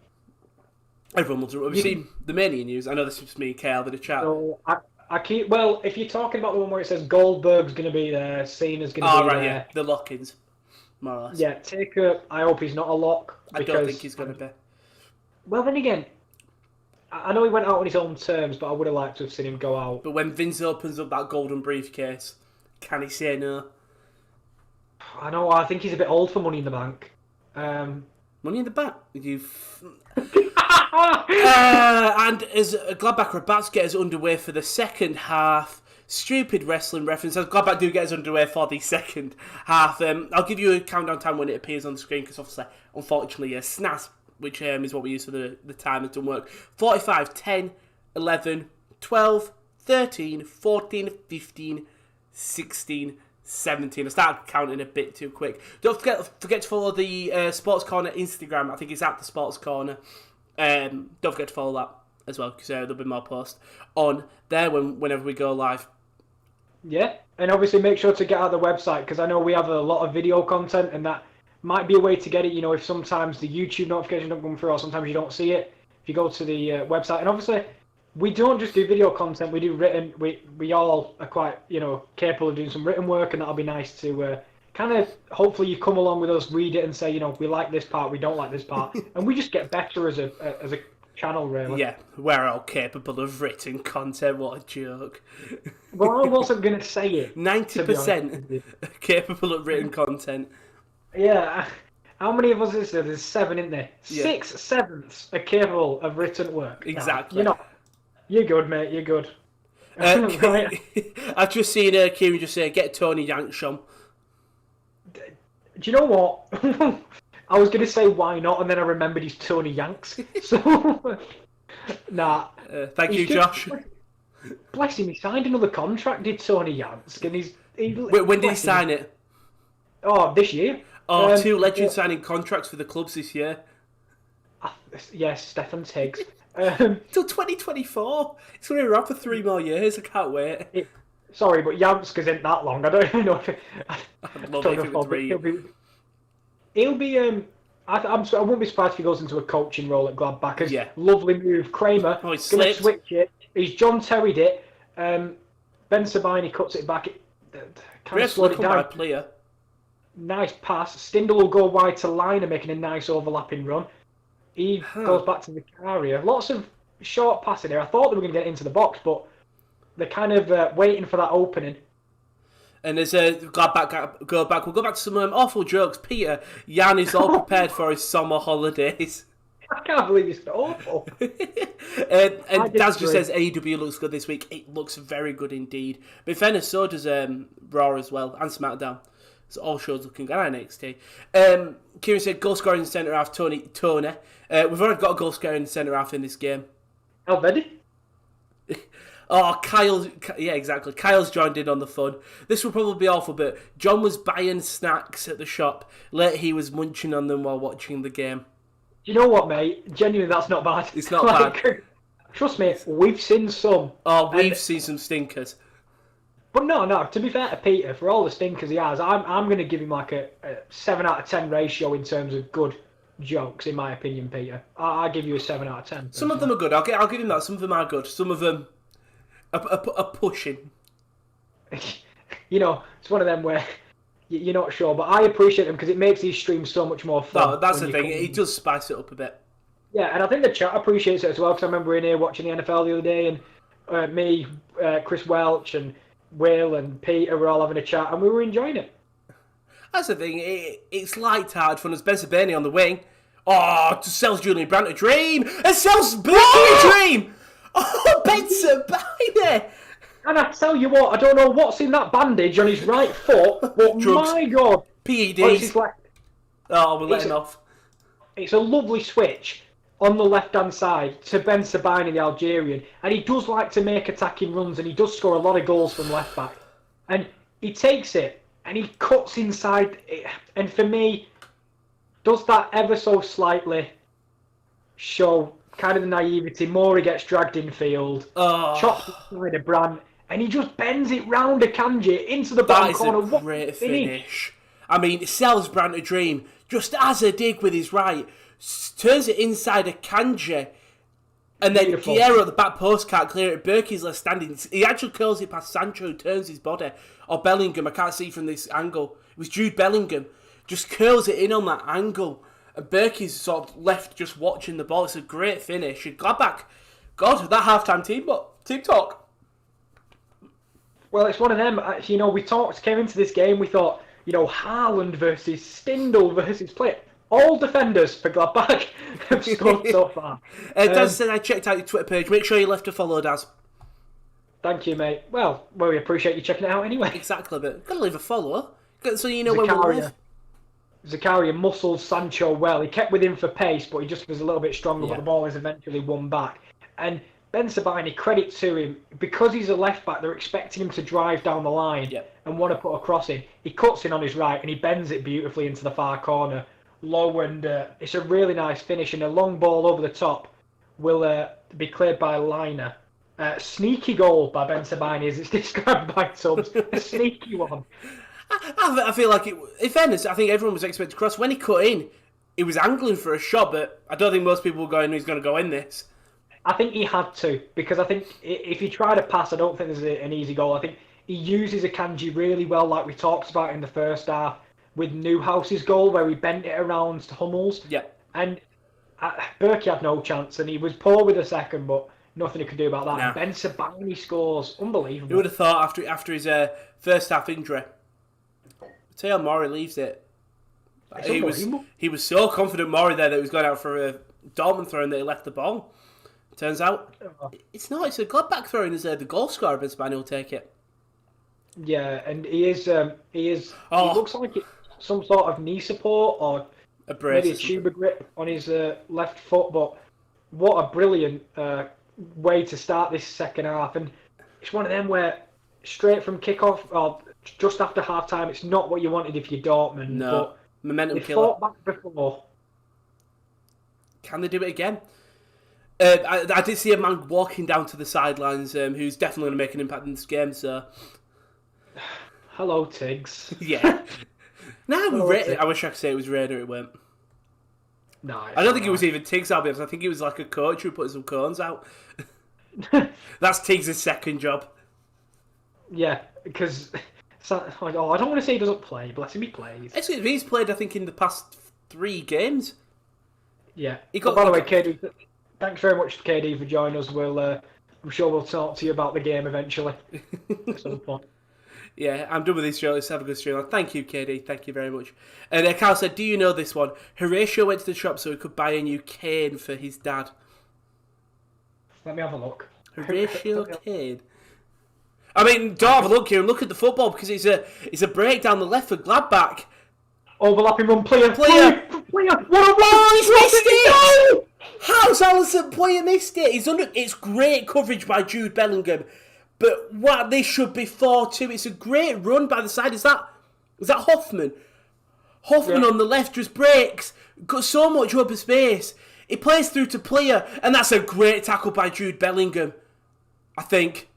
Everyone loves a Rumble. Have you seen the Mania news? I know this is just me and Kale in the chat. So, I keep... Well, if you're talking about the one where it says Goldberg's going to be there, Cena's going to be there... Yeah. The lock-ins, more or less. Yeah, Taker, I hope he's not a lock. I don't think he's going to be. Well, then again, I know he went out on his own terms, but I would have liked to have seen him go out. But when Vince opens up that golden briefcase, can he say no? I know, I think he's a bit old for Money in the Bank. Money in the Bank? And as Gladbach are about to get us underway for the second half, stupid wrestling reference, as Gladbach do get us underway for the second half, I'll give you a countdown time when it appears on the screen, because obviously, unfortunately, SNAS, which is what we use for the time, has done work. 45, 10, 11, 12, 13, 14, 15, 16, 17. I started counting a bit too quick. Don't forget to follow the Sports Corner Instagram. I think it's at the Sports Corner. Don't forget to follow that as well, because there'll be more posts on there whenever we go live. Yeah, and obviously make sure to get out the website because I know we have a lot of video content, and that might be a way to get it. You know, if sometimes the YouTube notifications don't come through, or sometimes you don't see it, if you go to the website, and obviously we don't just do video content; we do written. We all are quite capable of doing some written work, and that'll be nice to kind of hopefully you come along with us, read it, and say we like this part, we don't like this part, and we just get better as a channel, really. Yeah, we're all capable of written content. What a joke. Well, I wasn't going to say it. 90% capable of written content. Yeah. How many of us is there? There's 7, isn't there? Yeah. 6/7 are capable of written work. Exactly. You're good, mate. You're good. Right. I've just seen Kieran just say, get Tony Yanksham. Do you know what? I was going to say why not, and then I remembered he's Tony Yanks. So, nah. Thank you, Josh. Bless him, he signed another contract, did Tony Yanks. And when did he sign it? Oh, this year. Oh, 2 legends signing contracts for the clubs this year. Yes, Stefan Tiggs. Till 2024. It's going to be around for 3 more years. I can't wait. Sorry, but Jansk isn't that long. I don't even know if I'd love it if it was 3. He'll be. I won't be surprised if he goes into a coaching role at Gladbach. Yeah. Lovely move. Kramer Oh, he's going to slipped. switch it. He's John Terry'd it. Ben Sabine cuts it back. Kind of slowed it down. Player. Nice pass. Stindl will go wide to Liner, making a nice overlapping run. He goes back to the area. Lots of short passing here. I thought they were going to get into the box, but they're kind of waiting for that opening. And as Gladbach go back, we'll go back to some awful jokes. Peter, Jan is all prepared for his summer holidays. I can't believe it's awful. and Daz just says AEW looks good this week. It looks very good indeed. But in fairness, so does Raw as well, and SmackDown. So all shows looking good. And NXT. Kieran said goal scoring in centre half. Tony. We've already got a goal scoring in centre half in this game. Already? Oh, Kyle. Yeah, exactly. Kyle's joined in on the fun. This will probably be awful, but John was buying snacks at the shop. Later, he was munching on them while watching the game. You know what, mate? Genuinely, that's not bad. It's not bad. Trust me, we've seen some. Oh, we've seen some stinkers. But no. To be fair to Peter, for all the stinkers he has, I'm going to give him like a 7 out of 10 ratio in terms of good jokes, in my opinion, Peter. I'll give you a 7 out of 10. Some of them are good. I'll give him that. Some of them are good. Some of them are pushing. It's one of them where you're not sure, but I appreciate them because it makes these streams so much more fun. No, that's the thing. It does spice it up a bit. Yeah, and I think the chat appreciates it as well, because I remember in here watching the NFL the other day, and me, Chris Welch, and Will, and Peter were all having a chat, and we were enjoying it. That's the thing. It's light-hearted fun. As Ben Sabini on the wing. Oh, sells Julian Brandt a dream. And sells Berkey a dream. Oh, Ben Sabini. And I tell you what, I don't know what's in that bandage on his right foot, but Drugs. My God. PEDs. Oh, we're letting off. It's a lovely switch on the left-hand side to Ben Sabine, the Algerian, and he does like to make attacking runs, and he does score a lot of goals from left-back. And he takes it, and he cuts inside, and for me, does that ever so slightly show kind of the naivety. Maury gets dragged in field, chops inside a Brandt, and he just bends it round a Kanji into the bottom corner. That is a great finish. I mean, it sells Brandt a dream, just as a dig with his right, turns it inside a Kanji, and then Guerrero at the back post can't clear it. Berkey's left standing. He actually curls it past Sancho, who turns his body. Or Bellingham, I can't see from this angle. It was Jude Bellingham. Just curls it in on that angle. And Berkey's sort of left just watching the ball. It's a great finish. And Gladbach, God, that half-time team talk. Well, it's one of them. We came into this game, we thought, Haaland versus Stindl versus Play. All defenders for Gladbach have scored so far. Daz said I checked out your Twitter page. Make sure you left a follow, Daz. Thank you, mate. Well, we appreciate you checking it out anyway. Exactly, but gotta leave a follow, so you know when we live. Zakaria muscled Sancho well. He kept with him for pace, but he just was a little bit stronger, but the ball is eventually won back. And Ben Sabine, credit to him, because he's a left-back, they're expecting him to drive down the line and want to put a cross in. He cuts in on his right, and he bends it beautifully into the far corner. Low, and it's a really nice finish, and a long ball over the top will be cleared by Liner. Sneaky goal by Ben Sabine, as it's described by Tubbs. A sneaky one. I feel like, in fairness, I think everyone was expecting to cross. When he cut in, he was angling for a shot, but I don't think most people were going, he's going to go in this. I think he had to, because I think if he tried to pass, I don't think there's an easy goal. I think he uses Akanji really well, like we talked about in the first half, with Newhouse's goal, where he bent it around to Hummels. Yeah. And Berkey had no chance, and he was poor with the second, but nothing he could do about that. No. Ben Sabine scores. Unbelievable. You would have thought after his first half injury, Taylor Murray leaves it. He was so confident, Murray, there, that he was going out for a Dortmund throw and that he left the ball. Turns out, it's not. It's a Gladbach throw, and the goal scorer, Ben Sabine will take it. Yeah, and he is. He looks like some sort of knee support or maybe a tuber grip on his left foot. But what a brilliant way to start this second half! And it's one of them where straight from kickoff or just after half time, it's not what you wanted if you're Dortmund. No, but momentum they killer. fought back before. Can they do it again? I did see a man walking down to the sidelines who's definitely going to make an impact in this game. So, hello, Tiggs. Yeah. I wish I could say it was Raider. It weren't. No, I don't think it was even Tiggs. I'll be honest. I think it was like a coach who put some cones out. That's Tiggs' second job. Yeah, because I don't want to say he doesn't play. Bless him, he plays. He's played, I think, in the past 3 games. Yeah. By the way, KD, thanks very much, KD, for joining us. I'm sure we'll talk to you about the game eventually at some point. Yeah, I'm done with this show. Let's have a good stream. Thank you, KD. Thank you very much. And Carl said, do you know this one? Horatio went to the shop so he could buy a new cane for his dad. Let me have a look. Horatio cane. I mean, don't have a look here and look at the football because it's a break down the left for Gladbach. Overlapping run, player. What a run! He's missed it! How's Alisson Player missed it? It's great coverage by Jude Bellingham, but what this should be 4-2. It's a great run by the side. Is that Hoffman? Hoffman on the left just breaks, got so much open space. He plays through to Player, and that's a great tackle by Jude Bellingham. I think.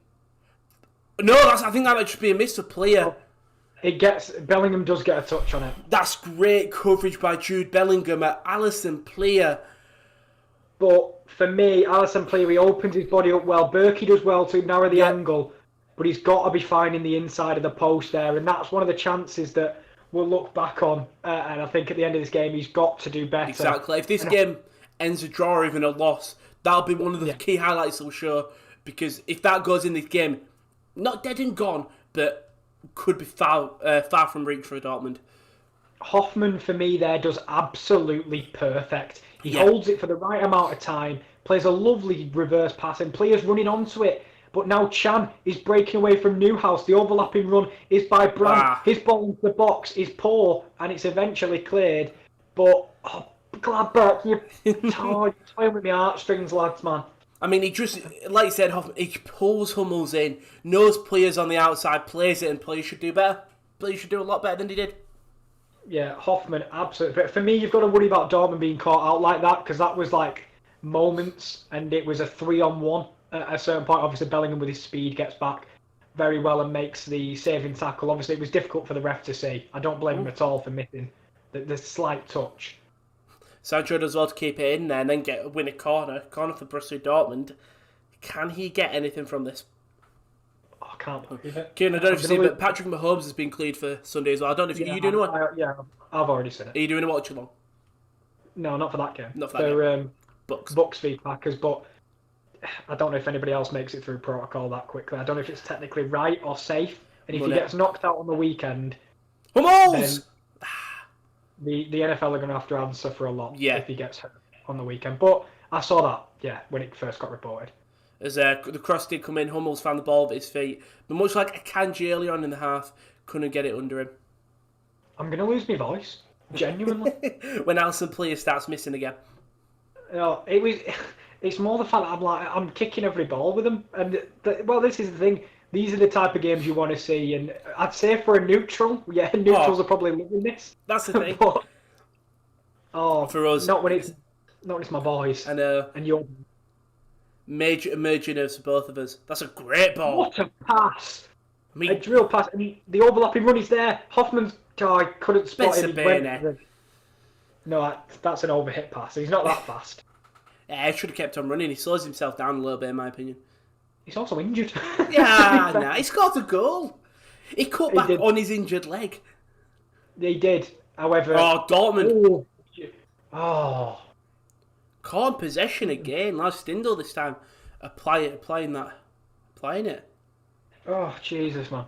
No, I think that might just be a miss for Player. Bellingham does get a touch on it. That's great coverage by Jude Bellingham at Alisson Player. But for me, Alisson Player, he opens his body up well. Berkey does well to narrow the angle, but he's got to be finding the inside of the post there, and that's one of the chances that we'll look back on. And I think at the end of this game, he's got to do better. Exactly. If this game ends a draw or even a loss, that'll be one of the key highlights they'll show, because if that goes in this game, not dead and gone, but could be far from reach for Dortmund. Hoffman, for me, there does absolutely perfect. He holds it for the right amount of time, plays a lovely reverse pass, and Player's running onto it. But now Chan is breaking away from Newhouse. The overlapping run is by Brandt. His ball into the box is poor, and it's eventually cleared. But, Gladbach, you're playing with my heartstrings, lads, man. I mean, he just, like you said, Hoffman, he pulls Hummels in, knows Players on the outside, plays it, and Players should do better. Players should do a lot better than he did. Yeah, Hoffman, absolutely. But for me, you've got to worry about Dortmund being caught out like that, because that was like moments, and it was a 3-on-1 at a certain point. Obviously, Bellingham with his speed gets back very well and makes the saving tackle. Obviously, it was difficult for the ref to see. I don't blame him at all for missing the slight touch. Sancho does well to keep it in there and then win a corner for Borussia Dortmund. Can he get anything from this? I can't believe it. Kieran, I don't know if you've seen, but Patrick Mahomes has been cleared for Sunday as well. I don't know if you're doing one. I've already said it. Are you doing a watch-along? No, not for that game. Not for that game. Bucks v Packers, but I don't know if anybody else makes it through protocol that quickly. I don't know if it's technically right or safe. And if he gets knocked out on the weekend, Hummels! The NFL are going to have to answer for a lot if he gets hurt on the weekend. But I saw that, when it first got reported. As the cross did come in, Hummels found the ball at his feet. But much like Akanji earlier on in the half, couldn't get it under him. I'm going to lose my voice. Genuinely. When Alisson Player starts missing again. It's more the fact that I'm kicking every ball with him. And, this is the thing. These are the type of games you want to see. And I'd say for a neutral, neutrals are probably loving this. That's the thing. But, for us. Not when it's my boys. I know. And you're... major nerves for both of us. That's a great ball. What a pass! I mean, A drill pass. I mean, the overlapping run is there. Hoffman's guy couldn't spot him. No, that's an overhit pass. He's not that fast. Yeah, he should have kept on running. He slows himself down a little bit, in my opinion. He's also injured. Yeah, nah, he scored a goal. He cut back on his injured leg. He did. However... Oh, Dortmund. Oh. Caught in possession again. Lars Stindl this time. Applying it. Oh, Jesus, man.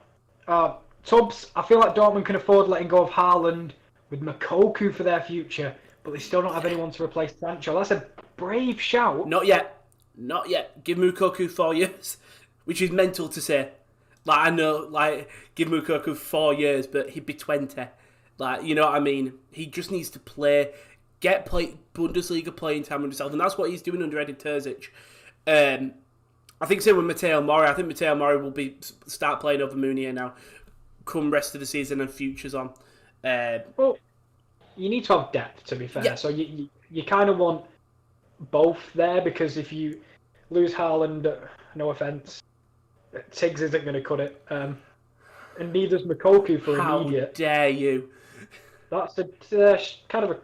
Tubbs, I feel like Dortmund can afford letting go of Haaland with Moukoko for their future, but they still don't have anyone to replace Sancho. That's a brave shout. Not yet. Give Moukoko 4 years, which is mental to say. Like, I know, give Moukoko 4 years, but he'd be 20. Like, you know what I mean? He just needs to get Bundesliga playing time under himself, and that's what he's doing under Edin Terzic. I think same with Matteo Mori. I think Matteo Mori will start playing over Munier now, come rest of the season and futures on. Well, you need to have depth, to be fair. Yeah. So you kind of want both there, because if you lose Haaland, no offence, Tiggs isn't going to cut it. And neither's Moukoko for immediate. How dare you? That's kind of a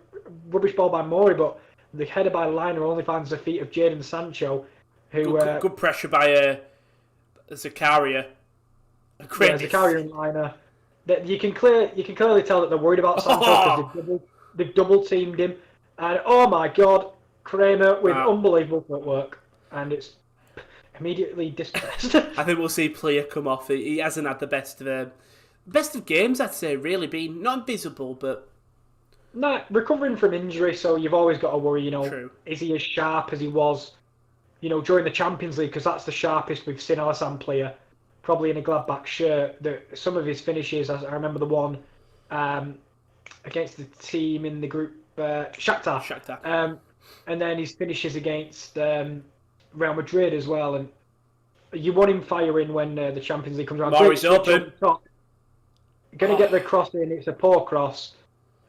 rubbish ball by Mori, but the header by Liner only finds the feet of Jadon Sancho, who... Good pressure by Zakaria. Zakaria and Liner. You can clearly tell that they're worried about Sancho because they've double teamed him. And oh my God, Kramer with unbelievable footwork. And it's immediately displaced. I think we'll see Plea come off. He hasn't had the best of games, I'd say, really. Been not invisible, but... No, recovering from injury, so you've always got to worry, True. Is he as sharp as he was, during the Champions League? Because that's the sharpest we've seen Alassane Plea, probably in a Gladbach shirt. Some of his finishes, I remember the one against the team in the group, Shakhtar. And then his finishes against Real Madrid as well. And you want him firing when the Champions League comes around. Mori's open. Going to get the cross in. It's a poor cross.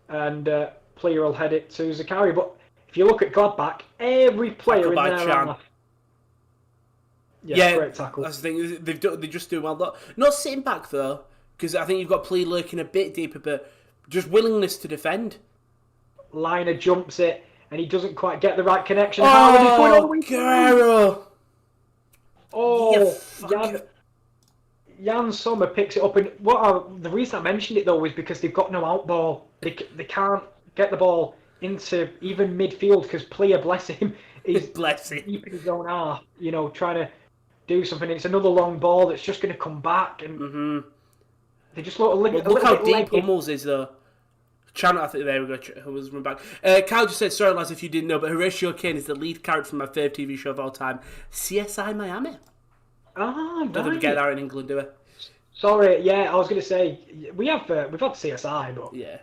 And Plea will head it to Zakaria. But if you look at Gladbach, every player in there... Yeah, great tackle. That's the thing. They just do well. Not sitting back, though, because I think you've got Plea lurking a bit deeper, but just willingness to defend. Liner jumps it, and he doesn't quite get the right connection. Guerrero! Jan Sommer picks it up, and the reason I mentioned it though was because they've got no out ball. They can't get the ball into even midfield because Plea, bless him, is deep in his own half. Trying to do something. It's another long ball that's just going to come back, and they just look how deep Hummels is though. I think there we go. Hummels run back. Kyle just said, "Sorry lads, if you didn't know, but Horatio Kane is the lead character from my favourite TV show of all time, CSI Miami." Don't think we get that in England, do we? Sorry, yeah, I was going to say we've had CSI, but yeah,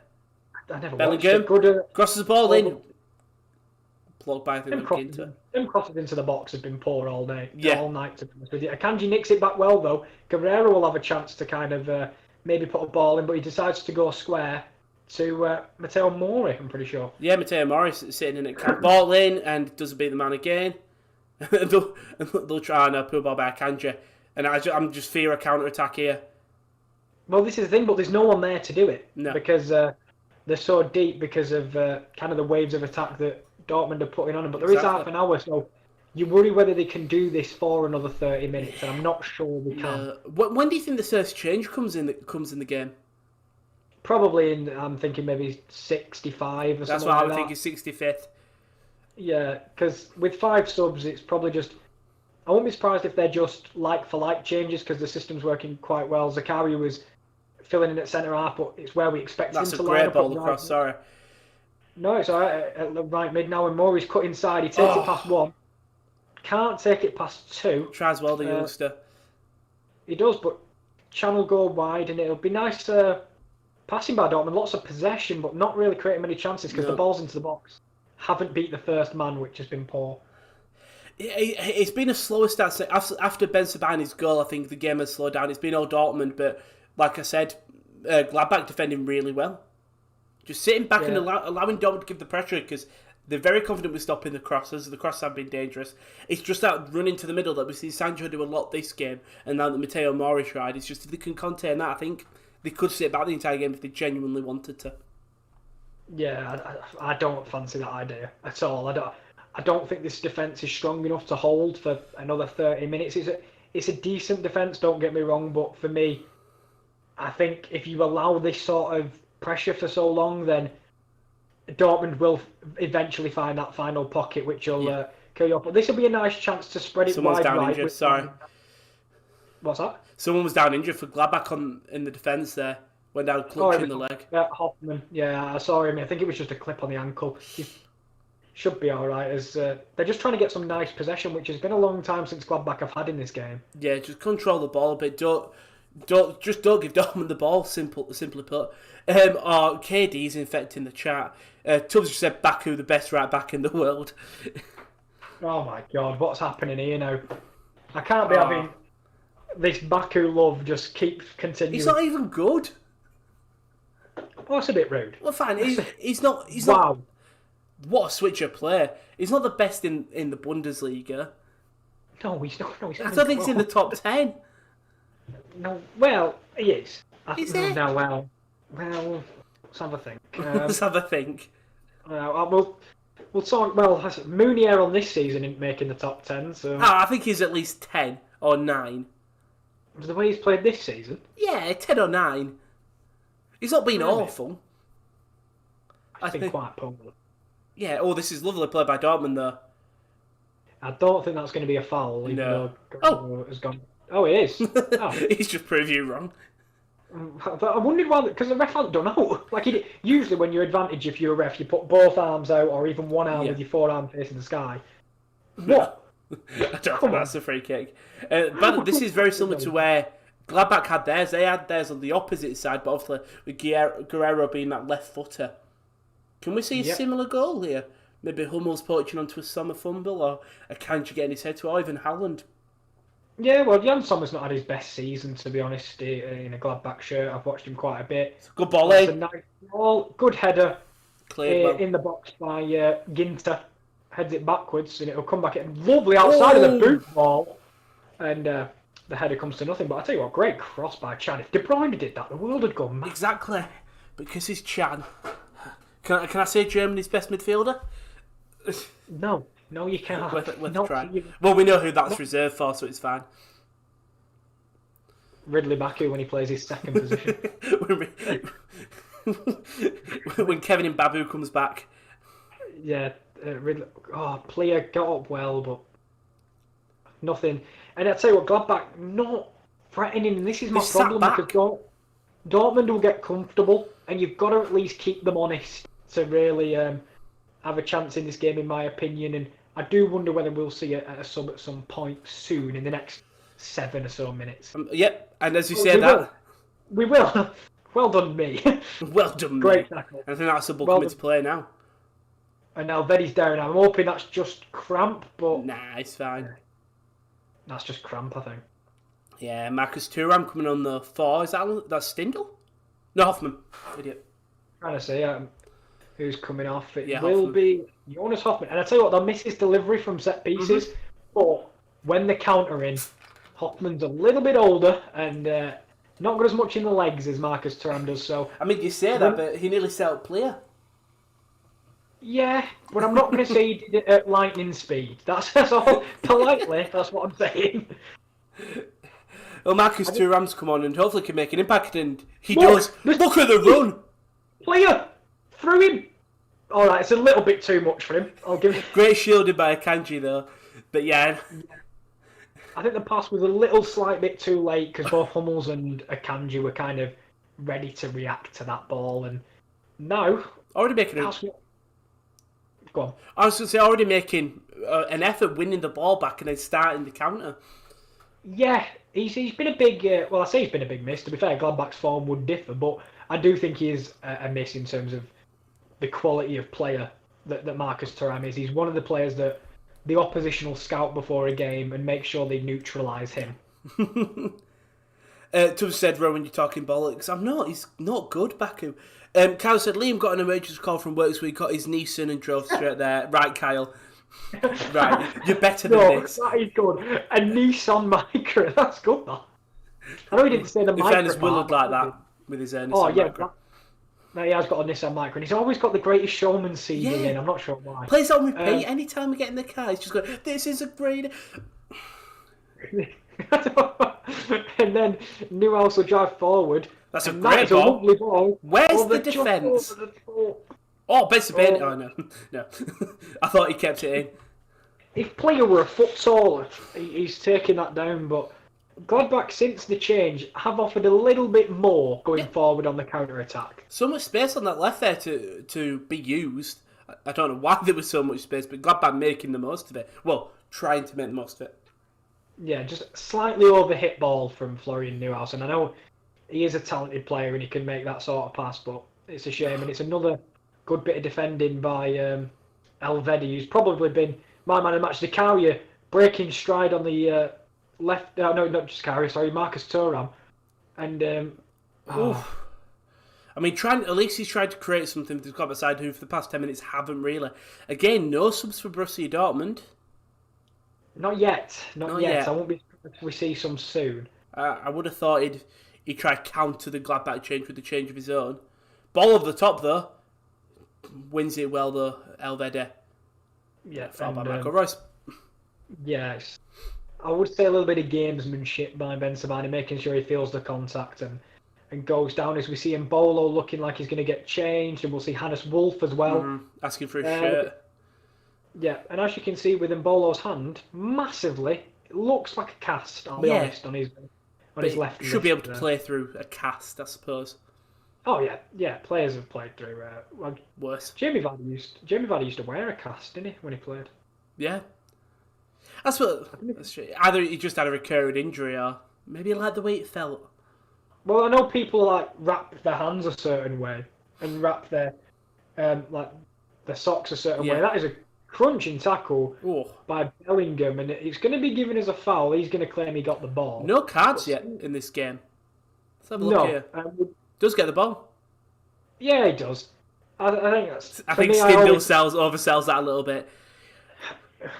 I never Bellingham watched it. Crosses the ball in. Blocked by them crosses into the box have been poor all day, all night. To be honest with you, Akanji nicks it back well though. Guerrero will have a chance to kind of maybe put a ball in, but he decides to go square to Matteo Mori. I'm pretty sure. Yeah, Matteo Mori sitting in it, ball in, and doesn't beat the man again. they'll try and pull ball by Akanji, and I'm just fear a counter attack here. Well, this is the thing, but there's no one there to do it because they're so deep because of kind of the waves of attack that Dortmund are putting on them. But there is half an hour, so you worry whether they can do this for another 30 minutes, and I'm not sure they can. When do you think the first change comes in the game? Probably I'm thinking maybe 65 or something like that. That's what I would think is 65th. Yeah, because with 5 subs, it's probably just... I won't be surprised if they're just like-for-like changes because the system's working quite well. Zakaria was filling in at centre-half, but it's where we expect him to line up. That's a great ball across, sorry. No, it's all right. At the right mid now, when Mori's cut inside, he takes it past 1. Can't take it past 2. Tries well, the youngster. He does, but Chan will go wide, and it'll be nice passing by Dortmund. Lots of possession, but not really creating many chances because the ball's into the box. Haven't beat the first man, which has been poor. It's been a slower start. After Ben Sabani's goal, I think the game has slowed down. It's been all Dortmund, but like I said, Gladbach defending really well. Just sitting back and allowing Dortmund to give the pressure because They're very confident with stopping the crosses. The crosses have been dangerous. It's just that running to the middle that we see Sancho do a lot this game, and now that Mateo Mori tried, it's just if they can contain that, I think they could sit back the entire game if they genuinely wanted to. Yeah, I don't fancy that idea at all. I don't think this defence is strong enough to hold for another 30 minutes. It's a decent defence, don't get me wrong, but for me, I think if you allow this sort of pressure for so long, then Dortmund will eventually find that final pocket, which will kill you off. But this will be a nice chance to spread it Someone's wide down right. injured, sorry. What's that? Someone was down injured for Gladbach in the defence there. Went down clutching the leg. Yeah, Hoffman. Yeah, I saw him. I think it was just a clip on the ankle. He should be all right. As they're just trying to get some nice possession, which has been a long time since Gladbach have had in this game. Yeah, just control the ball a bit. Don't give Dortmund the ball. Simply put. KD's infecting the chat. Tubbs just said Baku, the best right back in the world. Oh my God, what's happening here now? I can't be having this Baku love just keeps continuing. He's not even good. Oh, that's a bit rude. Well, fine. He's not. Wow. What a switcher player. He's not the best in the Bundesliga. No, he's not. No, he's I don't think he's in the top 10. No, well, he is. Is he? No, well, let's have a think. Let's have a think. We'll talk. Well, Mounier on this season isn't making the top 10, so. I think he's at least 10 or 9. The way he's played this season? Yeah, 10 or 9. He's not been awful. He's been quite poor. Yeah, this is lovely play by Dortmund, though. I don't think that's going to be a foul. No. Has gone. Oh, it is. Oh. He's just proved you wrong. But I wondered why, because the ref hadn't done out. Like, usually when you're advantage, if you're a ref, you put both arms out or even one arm with your forearm facing the sky. What? I don't think that's a free kick. But this is very similar to where Gladbach had theirs. They had theirs on the opposite side, but obviously with Guerrero being that left footer. Can we see a similar goal here? Maybe Hummels poaching onto a Sommer fumble, or a Kanji getting his head to, or even Haaland. Yeah, well, Jan Sommer's not had his best season, to be honest, in a Gladbach shirt. I've watched him quite a bit. Good ball, eh? It's a nice ball, good header Cleared in the box by Ginter. Heads it backwards, and it'll come back lovely outside of the boot ball. And the header comes to nothing. But I tell you what, great cross by Chan. If De Bruyne did that, the world would go mad. Exactly. Because he's Chan. Can I say Germany's best midfielder? No, you can't. Let's try. Well, we know who that's reserved for, so it's fine. Ridley Baku when he plays his second position. When Kevin Mbabu comes back. Yeah, Ridley. Player got up well, but nothing. And I tell you what, Gladbach not threatening. And this is my problem because Dortmund will get comfortable, and you've got to at least keep them honest to really have a chance in this game, in my opinion. And I do wonder whether we'll see a sub at some point soon in the next 7 or so minutes. Yep, and as you say that... We will. Well done, me. Well done, Great me. tackle. I think that's a book coming to play now. And now Veddy's down. I'm hoping that's just cramp, but... Nah, it's fine. That's just cramp, I think. Yeah, Marcus Thuram coming on the 4. Is that's Stindl? No, Hoffman. Idiot. Trying to say who's coming off. It will Hoffman. be Jonas Hoffman. And I tell you what, they'll miss his delivery from set pieces. But when they counter in, Hoffman's a little bit older and not got as much in the legs as Marcus Thuram does. So I mean, you say that, but he nearly set up player. Yeah, but I'm not going to say he did it at lightning speed. That's all. Politely, that's what I'm saying. Well, Marcus Thuram's come on and hopefully can make an impact, and he does. Look at the run! Player! Through him! Alright, it's a little bit too much for him. I'll give it. Great shielded by Akanji, though. But yeah. I think the pass was a little slight bit too late because both Hummels and Akanji were kind of ready to react to that ball, and now... Already making Go on. I was going to say, already making an effort winning the ball back and then starting the counter. Yeah, he's been a big... well, I say he's been a big miss. To be fair, Gladbach's form would differ, but I do think he is a miss in terms of the quality of player that Marcus Thuram is. He's one of the players that the opposition will scout before a game and make sure they neutralise him. Tubbs said, Rowan, you're talking bollocks. I'm not. He's not good, Baku. Kyle said, Liam got an emergency call from work, so he got his Nissan and drove straight there. Right, Kyle. Right, you're better than this. That is good. A Nissan Micra, that's good, that. I know he didn't say the Micra. In fairness, Willard like that with his Nissan Micra. No, he has got a Nissan Micra, and he's always got the Greatest Showman CD in. I'm not sure why. Plays on repeat. Anytime we get in the car, he's just going, this is a great... And then Newhouse will drive forward. That's a great ball. A lovely ball. Where's the defence? Oh, Benson Bain. Oh, no. No. I thought he kept it in. If player were a foot taller, he's taking that down, but Gladbach, since the change, have offered a little bit more going forward on the counter-attack. So much space on that left there to be used. I don't know why there was so much space, but Gladbach making the most of it. Well, trying to make the most of it. Yeah, just slightly over-hit ball from Florian Neuhaus, and I know he is a talented player and he can make that sort of pass, but it's a shame, and it's another good bit of defending by Elvedi, who's probably been my man of the match. Zakaria breaking stride on the left. No, not Zakaria. Sorry, Marcus Thuram. And I mean, at least he's tried to create something with his Gladbach side, who for the past 10 minutes haven't really. Again, no subs for Borussia Dortmund. Not yet. Not yet. I won't be surprised if we see some soon. I would have thought he'd try counter the Gladbach change with the change of his own. Ball over the top though. Wins it well though, Elvedi. Yeah, fouled by Michael Royce. Yes. I would say a little bit of gamesmanship by Ben Sabani, making sure he feels the contact and goes down, as we see Mbolo looking like he's going to get changed, and we'll see Hannes Wolf as well. Asking for his shirt. Yeah, and as you can see with Mbolo's hand, massively, it looks like a cast, I'll be honest, on his left. Should be able to play through a cast, I suppose. Oh yeah, players have played through. Worse. Jamie Vardy used to wear a cast, didn't he, when he played? Yeah. That's either he just had a recurring injury, or maybe he liked the way it felt. Well, I know people like wrap their hands a certain way and wrap their like their socks a certain way. That is a crunching tackle by Bellingham, and it's going to be given as a foul. He's going to claim he got the ball. No cards yet in this game. Let's have a look here. Does get the ball. Yeah, he does. I think that's. I think Stindl oversells that a little bit.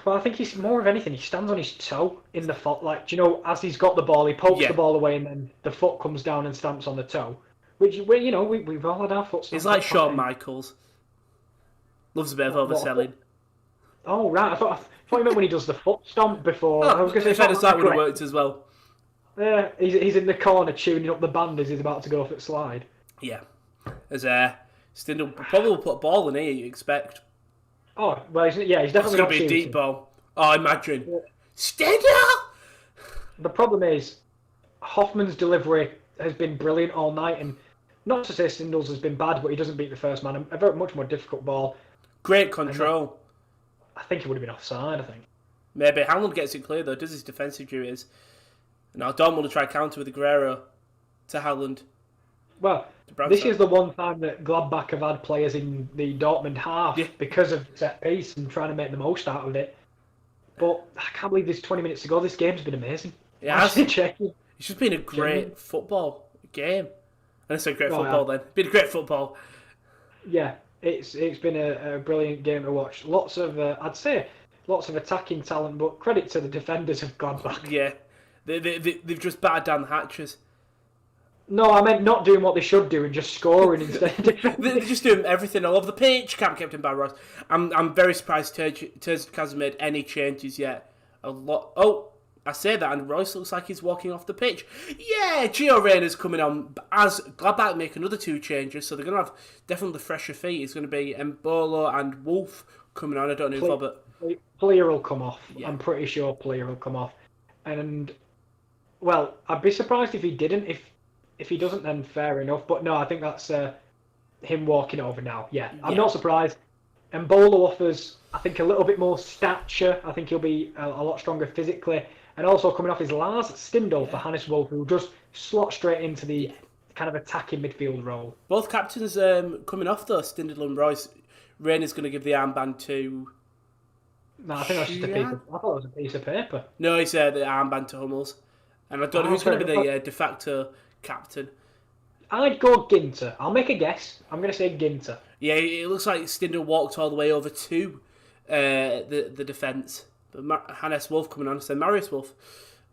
Well, I think he's more of anything. He stands on his toe in the foot, like, do you know, as he's got the ball, he pokes the ball away, and then the foot comes down and stamps on the toe. Which, you know, we've all had our foot. He's like Shawn Michaels. Loves a bit of overselling. Oh right, I thought you meant when he does the foot stomp before. I was going to say that would have worked as well. Yeah, he's in the corner tuning up the band as he's about to go for the slide. Yeah, as Stindl probably will put a ball in here. You expect? Oh well, he's definitely going to be a deep ball. Oh, imagine Stindl. The problem is Hoffman's delivery has been brilliant all night, and not to say Stindl's has been bad, but he doesn't beat the first man. A very much more difficult ball. Great control. I think he would have been offside. I think. Maybe Haaland gets it clear though. Does his defensive duties? Now Dortmund will try counter with Aguero to Haaland. Well, this is the one time that Gladbach have had players in the Dortmund half because of set piece and trying to make the most out of it. But I can't believe this 20 minutes ago. This game's been amazing. Yeah, it's just been a great football game. And it's a great football then. Been a great football. Yeah, it's been a brilliant game to watch. Lots of attacking talent, but credit to the defenders of Gladbach. Yeah, they've just battered down the hatches. No, I meant not doing what they should do and just scoring instead. They're just doing everything all over the pitch. Camp kept him by Ross. I'm very surprised Terzic hasn't made any changes yet. A lot. Oh, I say that, and Royce looks like he's walking off the pitch. Yeah, Gio Reyna's coming on as Gladbach make another 2 changes, so they're going to have definitely fresher feet. It's going to be Mbolo and Wolf coming on. I don't know if Robert. Player will come off. Yeah. I'm pretty sure player will come off. And well, I'd be surprised if he didn't. If he doesn't, then fair enough. But no, I think that's him walking over now. Yeah, I'm not surprised. Mbolo offers, I think, a little bit more stature. I think he'll be a lot stronger physically. And also coming off is Lars Stindl for Hannes Wolf, who just slot straight into the kind of attacking midfield role. Both captains coming off though, Stindl and Royce. Reyna's going to give the armband to... No, I think that's just a piece of... I thought it was a piece of paper. No, he said the armband to Hummels. And I don't know who's going to be the de facto captain. I'd go Ginter. I'll make a guess. I'm going to say Ginter. Yeah, it looks like Stindl walked all the way over to the defence. But Hannes Wolf coming on. So Marius Wolf,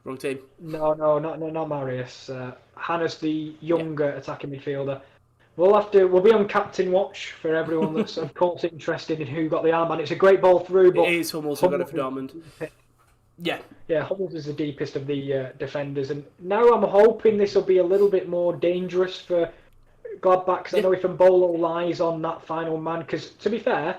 wrong team. No, not Marius. Hannes, the younger attacking midfielder. We'll be on captain watch for everyone that's of course interested in who got the armband. It's a great ball through, but it is Hummels who got it for Dortmund. Yeah, Hummels is the deepest of the defenders, and now I'm hoping this will be a little bit more dangerous for Gladbach. Because I know if Mbolo lies on that final man, because to be fair,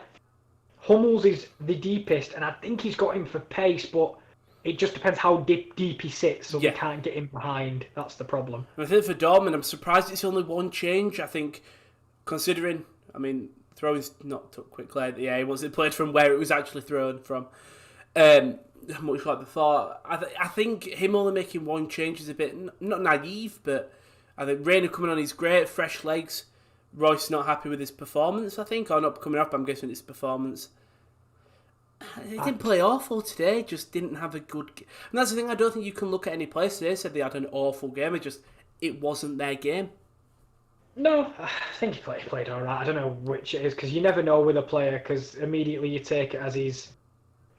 Hummels is the deepest, and I think he's got him for pace, but it just depends how deep he sits, so we can't get him behind. That's the problem. I think for Dortmund, I'm surprised it's only one change. I think, considering, throwing's not took quickly. Yeah, it wasn't played from where it was actually thrown from. Much like before, I think him only making one change is a bit not naive, but I think Reina coming on is great, fresh legs. Royce not happy with his performance, I think, or not coming up. I'm guessing it's performance. He didn't play awful today. Just didn't have a good. And that's the thing. I don't think you can look at any players today said they had an awful game. It wasn't their game. No, I think he played all right. I don't know which it is because you never know with a player because immediately you take it as he's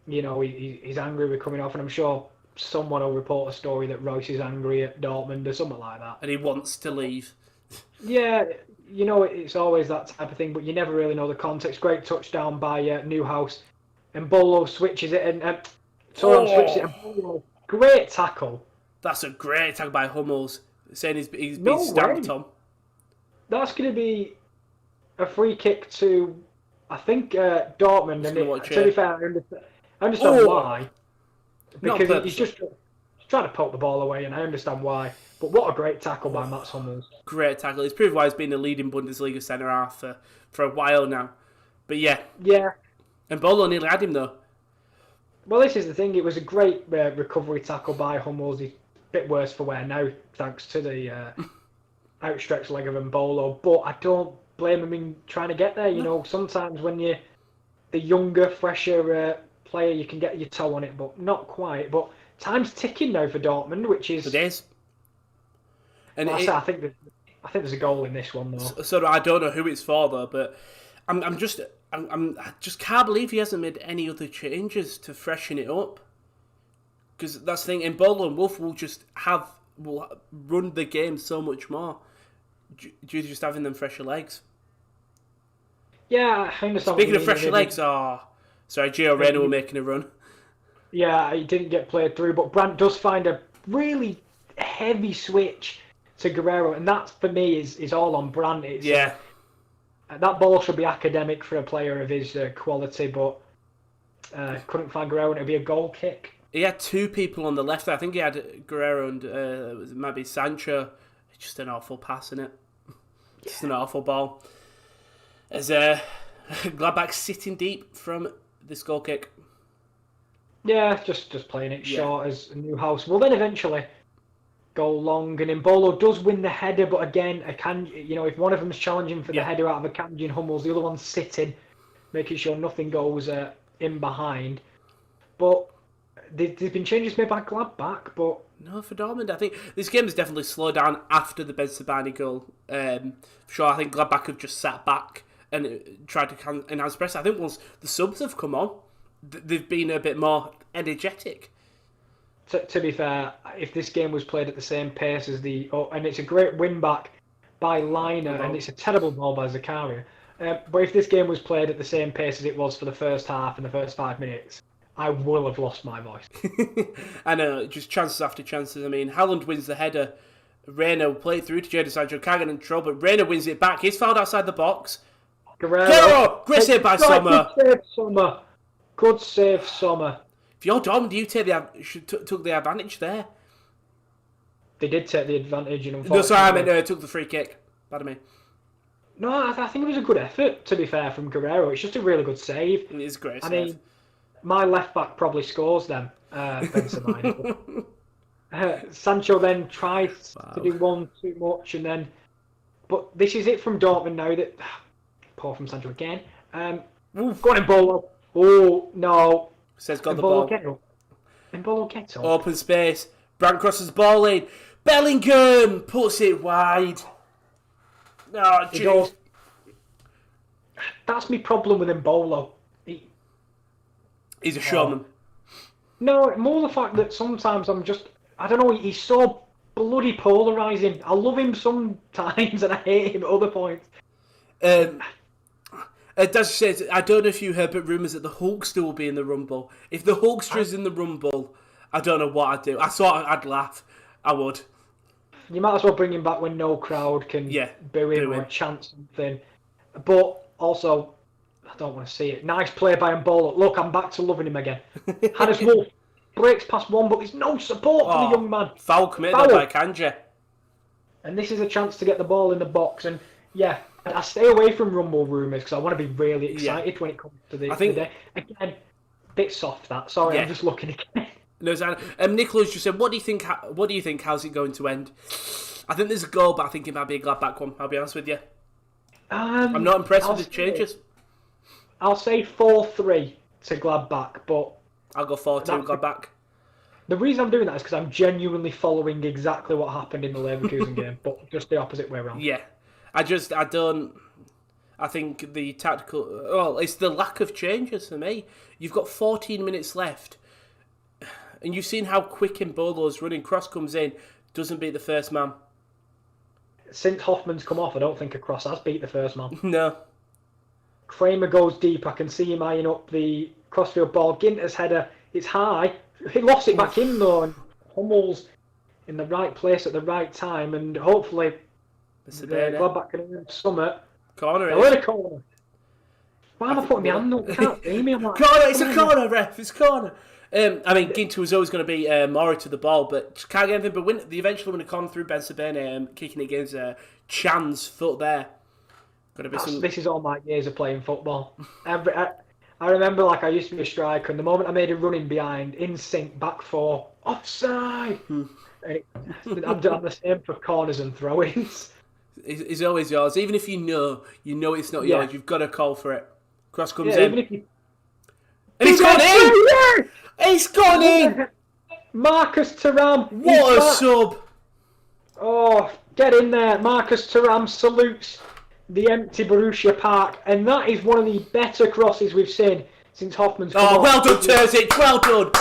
angry with coming off, and I'm sure someone will report a story that Royce is angry at Dortmund or something like that. And he wants to leave. Yeah, it's always that type of thing, but you never really know the context. Great touchdown by Newhouse. And Bolo switches it, and Thuram switches it, and Bolo, great tackle. That's a great tackle by Hummels, saying he's been No stamped way. on. That's going to be a free kick to, I think, Dortmund. And to be fair, I understand why. Because he's just trying to poke the ball away, and I understand why. But what a great tackle by Mats Hummels. Great tackle. It's proved why he's been the leading Bundesliga centre-half for a while now. But yeah. Yeah. And Bolo nearly had him, though. Well, this is the thing. It was a great recovery tackle by Hummels. He's a bit worse for wear now, thanks to the outstretched leg of Mbolo. But I don't blame him in trying to get there. Sometimes when you're the younger, fresher player, you can get your toe on it, but not quite. But time's ticking now for Dortmund, which is... It is. And I think there's a goal in this one, though. So I don't know who it's for, though, but I just can't believe he hasn't made any other changes to freshen it up. Because that's the thing, Mbolo and Wolf will run the game so much more due to just having them fresher legs. Yeah, I understand. Speaking of fresher legs, Gio Reyna were making a run. Yeah, he didn't get played through, but Brandt does find a really heavy switch to Guerrero, and that for me is all on Brandt. That ball should be academic for a player of his quality, but couldn't find Guerrero, and it'd be a goal kick. He had two people on the left. I think he had Guerrero and maybe Sancho. Just an awful pass, innit? Just an awful ball. As Gladbach sitting deep from this goal kick. Yeah, just playing it short as Newhouse. Well, then eventually go long, and Mbolo does win the header, but again, if one of them's challenging for the header out of Akanji and Hummels, the other one's sitting, making sure nothing goes in behind. But there's been changes made by Gladbach, but... No, for Dortmund, I think this game has definitely slowed down after the Ben Sebaini goal. Sure, I think Gladbach have just sat back and tried to enhance press. I think once the subs have come on, they've been a bit more energetic. To be fair, if this game was played at the same pace as and it's a great win back by Liner, and it's a terrible ball by Zakaria. But if this game was played at the same pace as it was for the first half and the first 5 minutes, I will have lost my voice. I know, just chances after chances. I mean, Haaland wins the header. Reina will play through to Jadon Sancho. Can't get in trouble, but Reina wins it back. He's fouled outside the box. Guerrero! Great save by Sommer. Good save, Sommer. If you're Dortmund, you took the advantage there. They did take the advantage, and unfortunately... No, sorry, I meant took the free kick. Pardon me. No, I think it was a good effort, to be fair, from Guerrero. It's just a really good save. It is a great save. I mean, my left-back probably scores them, Ben Sebaini. Sancho then tries to do one too much, and then... But this is it from Dortmund now. That poor from Sancho again. Go on, Mbolo. Oh, no. Says got the ball. Mbolo get up. Open space. Brandt crosses the ball in. Bellingham puts it wide. Oh, He goes. That's my problem with Mbolo. He's a showman. No, more the fact that sometimes I don't know, he's so bloody polarising. I love him sometimes and I hate him at other points. Dash says, I don't know if you heard, but rumours that the Hulkster will be in the Rumble. If the Hulkster is in the Rumble, I don't know what I'd do. I'd laugh. I would. You might as well bring him back when no crowd can boo him or chant something. But also, I don't want to see it. Nice play by Mbolo. Look, I'm back to loving him again. Hannes Wolf breaks past one, but there's no support for the young man. Foul committed by Kanja. And this is a chance to get the ball in the box. And yeah, I stay away from Rumble rumours because I want to be really excited when it comes to the day. Again, bit soft that. Sorry, I'm just looking again. No, Nicholas just said, what do you think? How's it going to end? I think there's a goal, but I think it might be a Gladbach one. I'll be honest with you. I'm not impressed with the changes. I'll say 4-3 to Gladbach, but I'll go 4-2 Gladbach. The reason I'm doing that is because I'm genuinely following exactly what happened in the Leverkusen game, but just the opposite way around. Yeah, I think the tactical. Well, it's the lack of changes for me. You've got 14 minutes left. And you've seen how quick Mbolo's running. Cross comes in, doesn't beat the first man. Since Hoffman's come off, I don't think a cross has beat the first man. No. Kramer goes deep. I can see him eyeing up the crossfield ball. Ginter's header, it's high. He lost it back in though, and Hummel's in the right place at the right time, and hopefully Gladbach can earn summit. Corner it is. Corner. Why am I putting my hand up? You can't see me. I'm like, corner, it's a corner, ref. It's corner. Ginter was always going to be more to the ball, but can't get anything. But eventually, when it comes through Ben Sabene, kicking it against Chan's foot there. This is all my years of playing football. I remember, I used to be a striker, and the moment I made a running behind, in sync, back four, offside. I'm the same for corners and throw-ins. It's always yours, even if you know it's not yours. You've got to call for it. Cross comes in. Even if you... And he's gone in! He's gone in! Marcus Thuram. What a sub! Oh, get in there. Marcus Thuram salutes the empty Borussia Park. And that is one of the better crosses we've seen since Hoffman's come on. Well done, Terzic. Well done.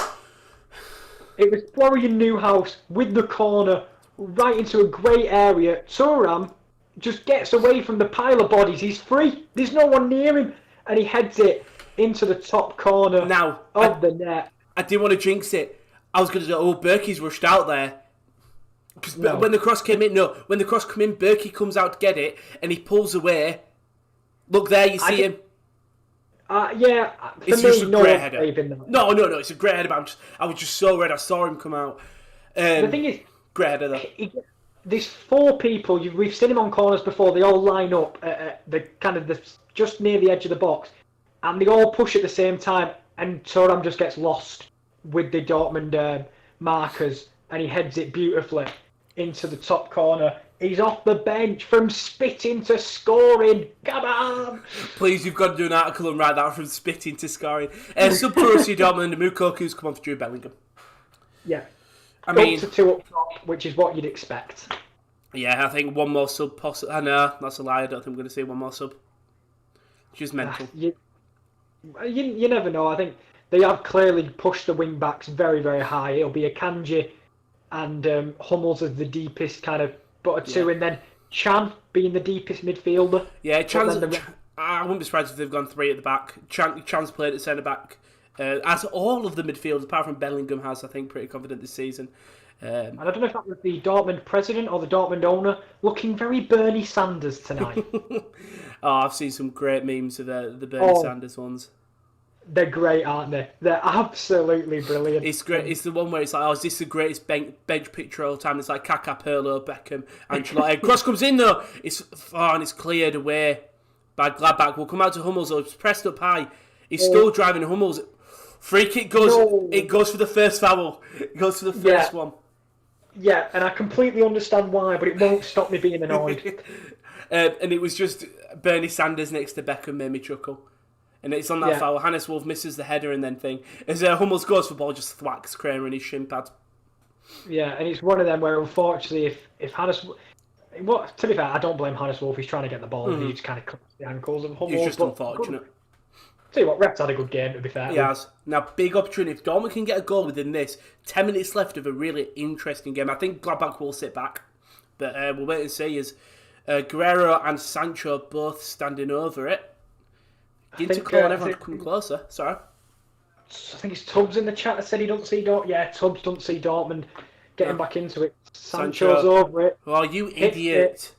It was Florian Newhouse with the corner right into a great area. Thuram just gets away from the pile of bodies. He's free. There's no one near him. And he heads it into the top corner of the net. I didn't want to jinx it. I was going to say, Berkey's rushed out there. Because when the cross came in, Berkey comes out to get it, and he pulls away. Look there, you see him. It's just a great header. No, it's a great header, but I was just so red, I saw him come out. The thing is, great header though. There's four people, we've seen him on corners before, they all line up at just near the edge of the box. And they all push at the same time, and Thuram just gets lost with the Dortmund markers, and he heads it beautifully into the top corner. He's off the bench from spitting to scoring. Come on! Please, you've got to do an article and write that from spitting to scoring. Sub Borussia Dortmund, Mukoku's come on for Jude Bellingham. Yeah. Up to 2 up top, which is what you'd expect. Yeah, I think one more sub possible. No, that's a lie. I don't think I'm going to see one more sub. Just mental. You never know. I think they have clearly pushed the wing backs very, very high. It'll be a Kanji and Hummels as the deepest kind of two, and then Chan being the deepest midfielder. Yeah, I wouldn't be surprised if they've gone 3 at the back. Chan's played at centre back, as all of the midfielders, apart from Bellingham, has, I think, pretty confident this season. And I don't know if that was the Dortmund president or the Dortmund owner, looking very Bernie Sanders tonight. I've seen some great memes of the Bernie Sanders ones. They're great, aren't they? They're absolutely brilliant. It's great. It's the one where it's like, is this the greatest bench picture of all time? It's like Kaká, Pirlo, Beckham, Ancelotti. Cross comes in though. It's far and it's cleared away by Gladbach. We'll come out to Hummels. It's pressed up high. He's still driving Hummels. Free kick goes. No. It goes for the first foul. It goes for the first one. Yeah, and I completely understand why, but it won't stop me being annoyed. And it was just Bernie Sanders next to Beckham made me chuckle. And it's on that foul. Hannes Wolf misses the header and then thing. As Hummels goes for ball, just thwacks Kramer in his shin pad. Yeah, and it's one of them where, unfortunately, if Hannes... to be fair, I don't blame Hannes Wolf. He's trying to get the ball, and he just kind of clips the ankles of Hummels. It's just unfortunate. Tell you what, Ref's had a good game, to be fair. He has. Now, big opportunity. If Dortmund can get a goal within this, 10 minutes left of a really interesting game. I think Gladbach will sit back, but we'll wait and see. As Guerrero and Sancho both standing over it. Ginter and everyone coming closer. Sorry. I think it's Tubbs in the chat that said he don't see Dortmund. Yeah, Tubbs don't see Dortmund getting back into it. Sancho's over it. Oh, you idiot.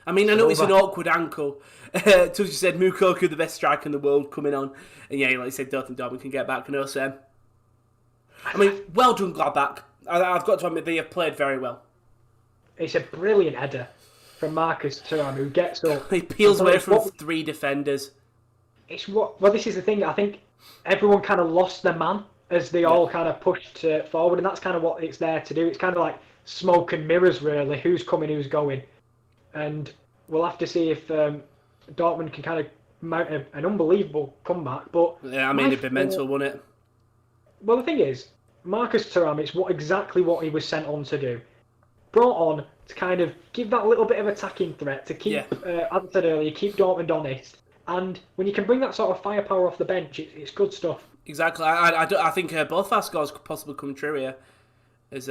I mean, I know it's an awkward ankle. Tubbs just said Mukoko, the best striker in the world, coming on. And yeah, like I said, Dortmund can get back. No, Sam. I mean, well done, Gladbach. I've got to admit, they have played very well. It's a brilliant header from Marcus Thuram, who gets up. He peels away from 3 defenders. Well, this is the thing. I think everyone kind of lost their man as they all kind of pushed forward, and that's kind of what it's there to do. It's kind of like smoke and mirrors, really. Who's coming, who's going. And we'll have to see if Dortmund can kind of mount an unbelievable comeback. But yeah, I mean, it'd be mental, wouldn't it? Well, the thing is, Marcus Thuram, it's exactly what he was sent on to do. Brought on to kind of give that little bit of attacking threat, to keep, as I said earlier, keep Dortmund honest. And when you can bring that sort of firepower off the bench, it's good stuff. Exactly. I think both our scores could possibly come true here. As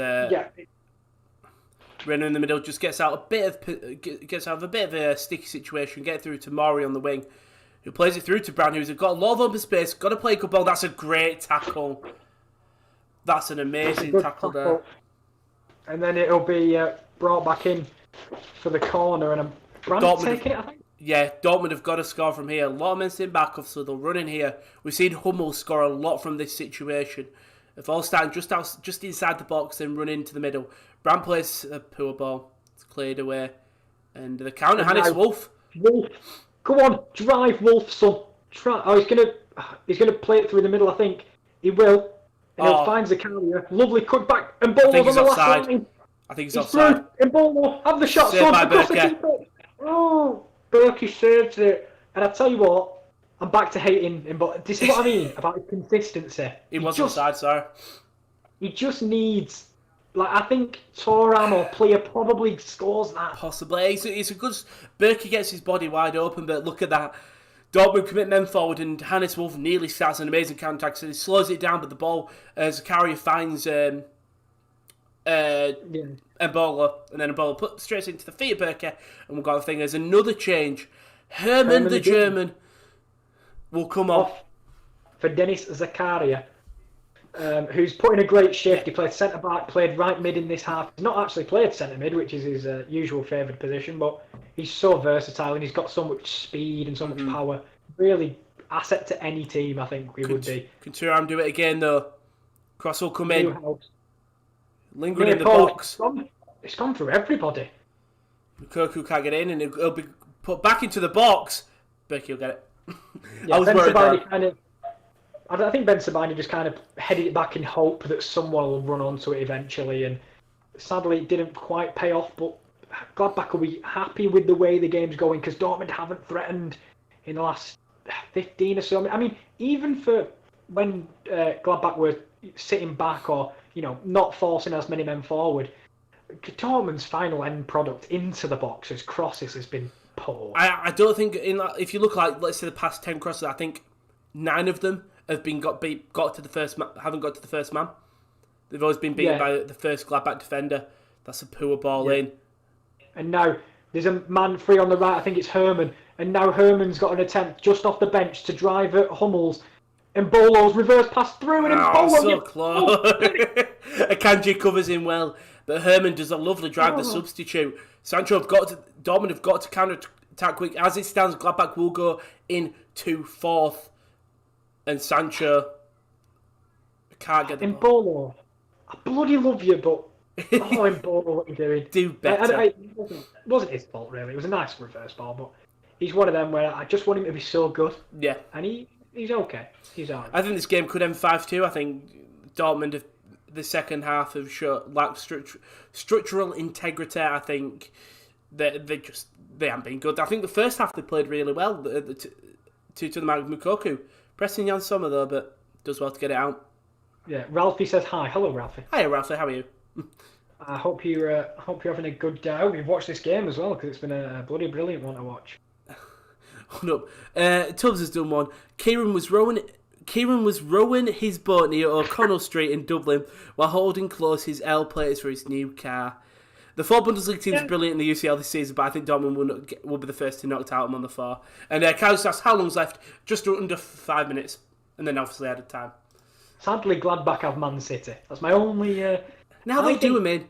Renner in the middle just gets out of a bit of a sticky situation, get through to Maury on the wing, who plays it through to Brown, who's got a lot of open space, got to play a good ball. That's a great tackle. That's an amazing tackle there. And then it'll be brought back in for the corner, and Brand taking it, I think. Yeah, Dortmund have got to score from here. A lot of men in back off, so they'll run in here. We've seen Hummels score a lot from this situation. If all stand just inside the box, then run into the middle. Brand plays a poor ball. It's cleared away. And the counter, Hannes Wolf. Wolf. Come on, drive, Wolf, son. Try. Oh, he's gonna play it through the middle, I think. He will. And he'll find the carrier. Lovely cut back. And Bolo's on the last line. I think he's offside. And Bolo, have the shot, son. Across the keeper. Oh, Berkey saved it. And I tell you what, I'm back to hating him, but do you see what I mean about his consistency? He was offside, sorry. He just needs, I think Thuram or Player probably scores that. Possibly. It's a good... Berkey gets his body wide open, but look at that. Dortmund commit men forward, and Hannes Wolf nearly starts an amazing counter-attack, so he slows it down, but the ball, as Zakaria finds Embolo, and then Embolo puts straight into the feet of Berkey, and we've got the thing, there's another change. Hermann the German will come off for Dennis Zakaria, who's put in a great shift. He played centre back, played right mid in this half. He's not actually played centre mid, which is his usual favoured position, but he's so versatile and he's got so much speed and so much power. Really asset to any team, I think we would be. Can Thuram do it again though? Cross will come in. Lingering in the box. It's gone through everybody. Lukaku can't get in, and it'll be put back into the box. Berkey will get it. Yeah, I was worried. I think Ben Sabani just kind of headed it back in hope that someone will run onto it eventually, and sadly it didn't quite pay off, but Gladbach will be happy with the way the game's going, because Dortmund haven't threatened in the last 15 or so. I mean, even for when Gladbach were sitting back or, not forcing as many men forward, Dortmund's final end product into the box as crosses has been poor. I don't think, if you look like, let's say, the past 10 crosses, I think 9 of them have been got to the first man, haven't got to the first man. They've always been beaten by the first Gladbach defender. That's a poor ball in. And now there's a man free on the right. I think it's Hermann. And now Hermann's got an attempt just off the bench to drive at Hummels. And Bolo's reverse pass through, and Bolo... so close. Akanji covers him well, but Hermann does a lovely drive, the substitute. Dortmund have got to counter-attack quick. As it stands, Gladbach will go into fourth. And Sancho can't get the ball. I bloody love you, but... Embolo, what are you doing? Do better. It wasn't his fault, really. It was a nice reverse ball, but he's one of them where I just want him to be so good. Yeah. And he's okay. He's all right. I think this game could end 5-2. I think Dortmund, the second half, have lacked structural integrity. I think they haven't been good. I think the first half they played really well. To the mark of Mukoko. Pressing Jan Sommer, though, but does well to get it out. Yeah, Ralphie says hi. Hello, Ralphie. Hi, Ralphie. How are you? I hope you're having a good day. I hope you've watched this game as well because it's been a bloody brilliant one to watch. Oh, no. Tubbs has done one. Kieran was rowing his boat near O'Connell Street in Dublin while holding close his L plates for his new car. The 4 Bundesliga teams are brilliant in the UCL this season, but I think Dortmund will be the first to knock out them on the 4. And Carlos asked how long's left? Just under 5 minutes, and then obviously added time. Sadly, Gladbach have Man City. That's my only. Now they do them in.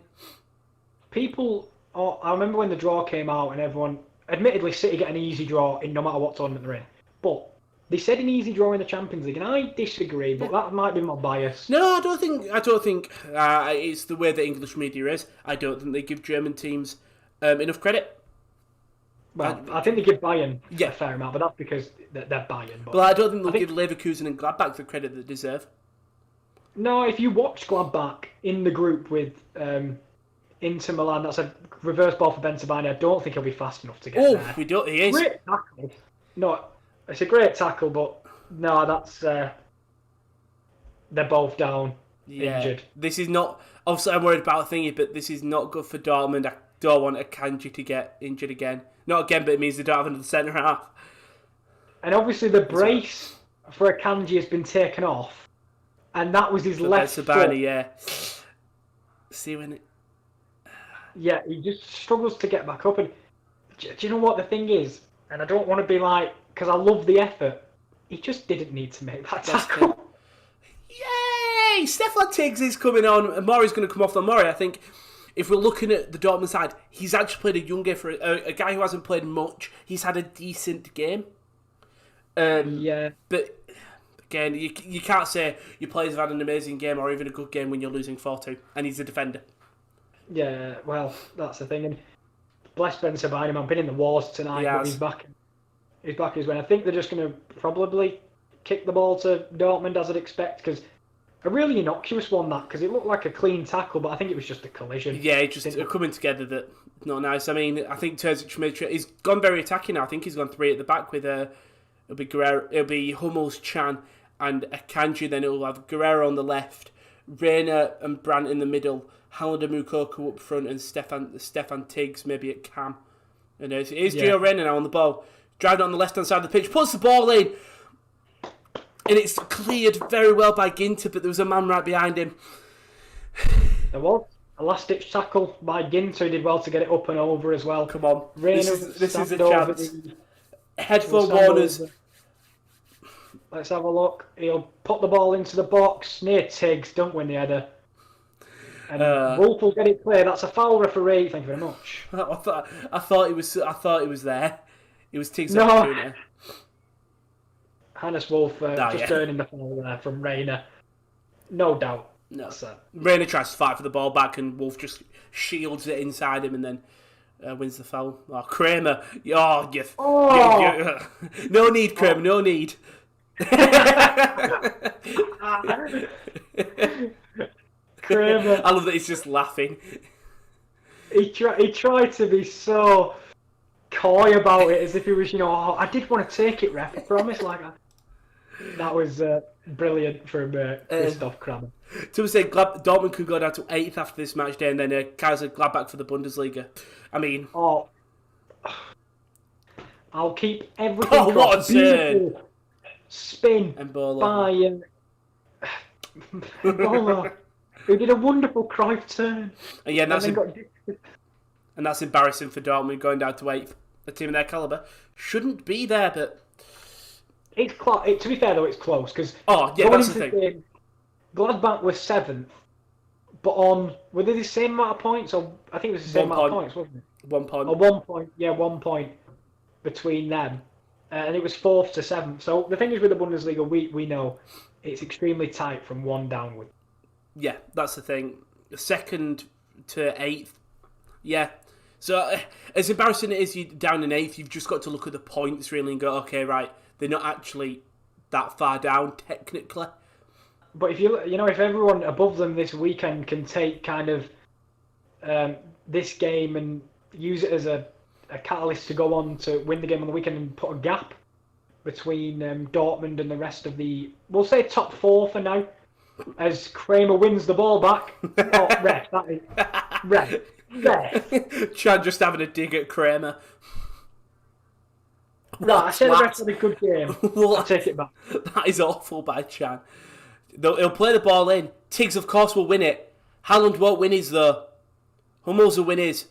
People. Oh, I remember when the draw came out and everyone. Admittedly, City get an easy draw in no matter what tournament they're in. But they said an easy draw in the Champions League, and I disagree. But that might be my bias. No, I don't think it's the way the English media is. I don't think they give German teams enough credit. Well, I think they give Bayern a fair amount, but that's because they're Bayern. But I don't think they'll give Leverkusen and Gladbach the credit they deserve. No, if you watch Gladbach in the group with Inter Milan, that's a reverse ball for Bentabine. I don't think he'll be fast enough to get there. We don't. He is. Great tackle. No, it's a great tackle, but no, that's they're both down, injured. This is not. Obviously, I'm worried about thingy, but this is not good for Dortmund. I don't want Akanji to get injured again. Not again, but it means they don't have another centre half. And obviously, the brace for Akanji has been taken off, and that was his left foot. Yeah. See when it. Yeah, he just struggles to get back up. And do you know what the thing is? And I don't want to be like, because I love the effort. He just didn't need to make that tackle. Yay! Stefan Tiggs is coming on, and Murray's going to come off the Murray. I think if we're looking at the Dortmund side, he's actually played a younger for a guy who hasn't played much. He's had a decent game. Yeah. But again, you can't say your players have had an amazing game or even a good game when you're losing 4-2, and he's a defender. Yeah, well, that's the thing. And bless Ben Sabine, man, been in the wars tonight, but he's back. He's back his way. I think they're just going to probably kick the ball to Dortmund, as I'd expect, because a really innocuous one, that, because it looked like a clean tackle, but I think it was just a collision. Yeah, it's just coming together that not nice. I mean, I think Terzic he's gone very attacking now. I think he's gone 3 at the back with it'll be Hummels, Chan, and Akanji. Then it'll have Guerrero on the left, Reina and Brandt in the middle, Haaland and Mukoko up front, and Stefan Tiggs maybe at cam. And it's Gio Reina now on the ball, driving on the left-hand side of the pitch, puts the ball in, and it's cleared very well by Ginter, but there was a man right behind him. There was a last-ditch tackle by Ginter. He did well to get it up and over as well. Come on, Reina this is a chance. Head for Warners. Let's have a look. He'll put the ball into the box near Tiggs. Don't win the header. And Wolf will get it clear. That's a foul, referee. Thank you very much. I thought it was there. It was Tiggs' No. opportunity. Hannes Wolf just earning the foul there from Reina. No doubt. No. Reina tries to fight for the ball back, and Wolf just shields it inside him, and then wins the foul. Oh, Kramer. No need, Kramer. No need. Kramer. I love that he's just laughing. He tried to be so coy about it, as if he was, I did want to take it, ref. I promise. That was brilliant from Christoph Kramer. To say Dortmund could go down to 8th after this match day, and then Kaiser Gladbach for the Bundesliga. I mean, I'll keep everything. Oh, what a turn! Spin and Bolo. By Bolo, who did a wonderful Cruyff turn. And yeah, and that's embarrassing for Dortmund going down to 8th. A team of their calibre shouldn't be there, but it's close. To be fair though, it's close because that's the thing. Gladbach was 7th, but were they the same amount of points? Or I think it was the same amount of points, wasn't it? 1 point. 1 point. Yeah, 1 point between them, and it was 4th to 7th. So the thing is with the Bundesliga, we know it's extremely tight from 1 downward. Yeah, that's the thing. 2nd to 8th. Yeah. So as embarrassing it is, you down in 8th, you've just got to look at the points really and go, okay, right, they're not actually that far down technically. But if everyone above them this weekend can take kind of this game and use it as a catalyst to go on to win the game on the weekend and put a gap between Dortmund and the rest of we'll say top 4 for now. as Kramer wins the ball back. Oh, ref, that is... Ref. Chan just having a dig at Kramer. No, I said the ref had a good game. I'll take it back. That is awful by Chan. He'll play the ball in. Tiggs, of course, will win it. Haaland won't win his, though. Hummels will win his.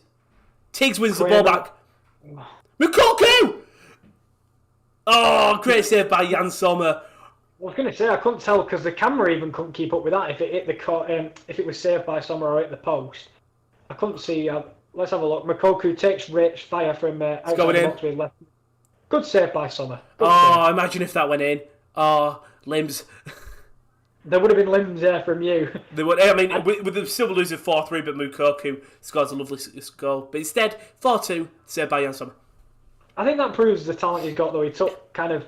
Tiggs wins the ball back. Lukaku! Oh, great save by Jan Sommer. I was going to say, I couldn't tell because the camera even couldn't keep up with that if it hit the if it was saved by Sommer or hit the post. I couldn't see. Let's have a look. Moukoko takes rich fire from outside the box with left. Good save by Sommer. Save. Imagine if that went in. Oh, limbs. There would have been limbs there from you. They would. I mean, with them still losing 4-3, but Moukoko scores a lovely goal. But instead, 4-2, saved by Jan Sommer. I think that proves the talent he's got, though. He took kind of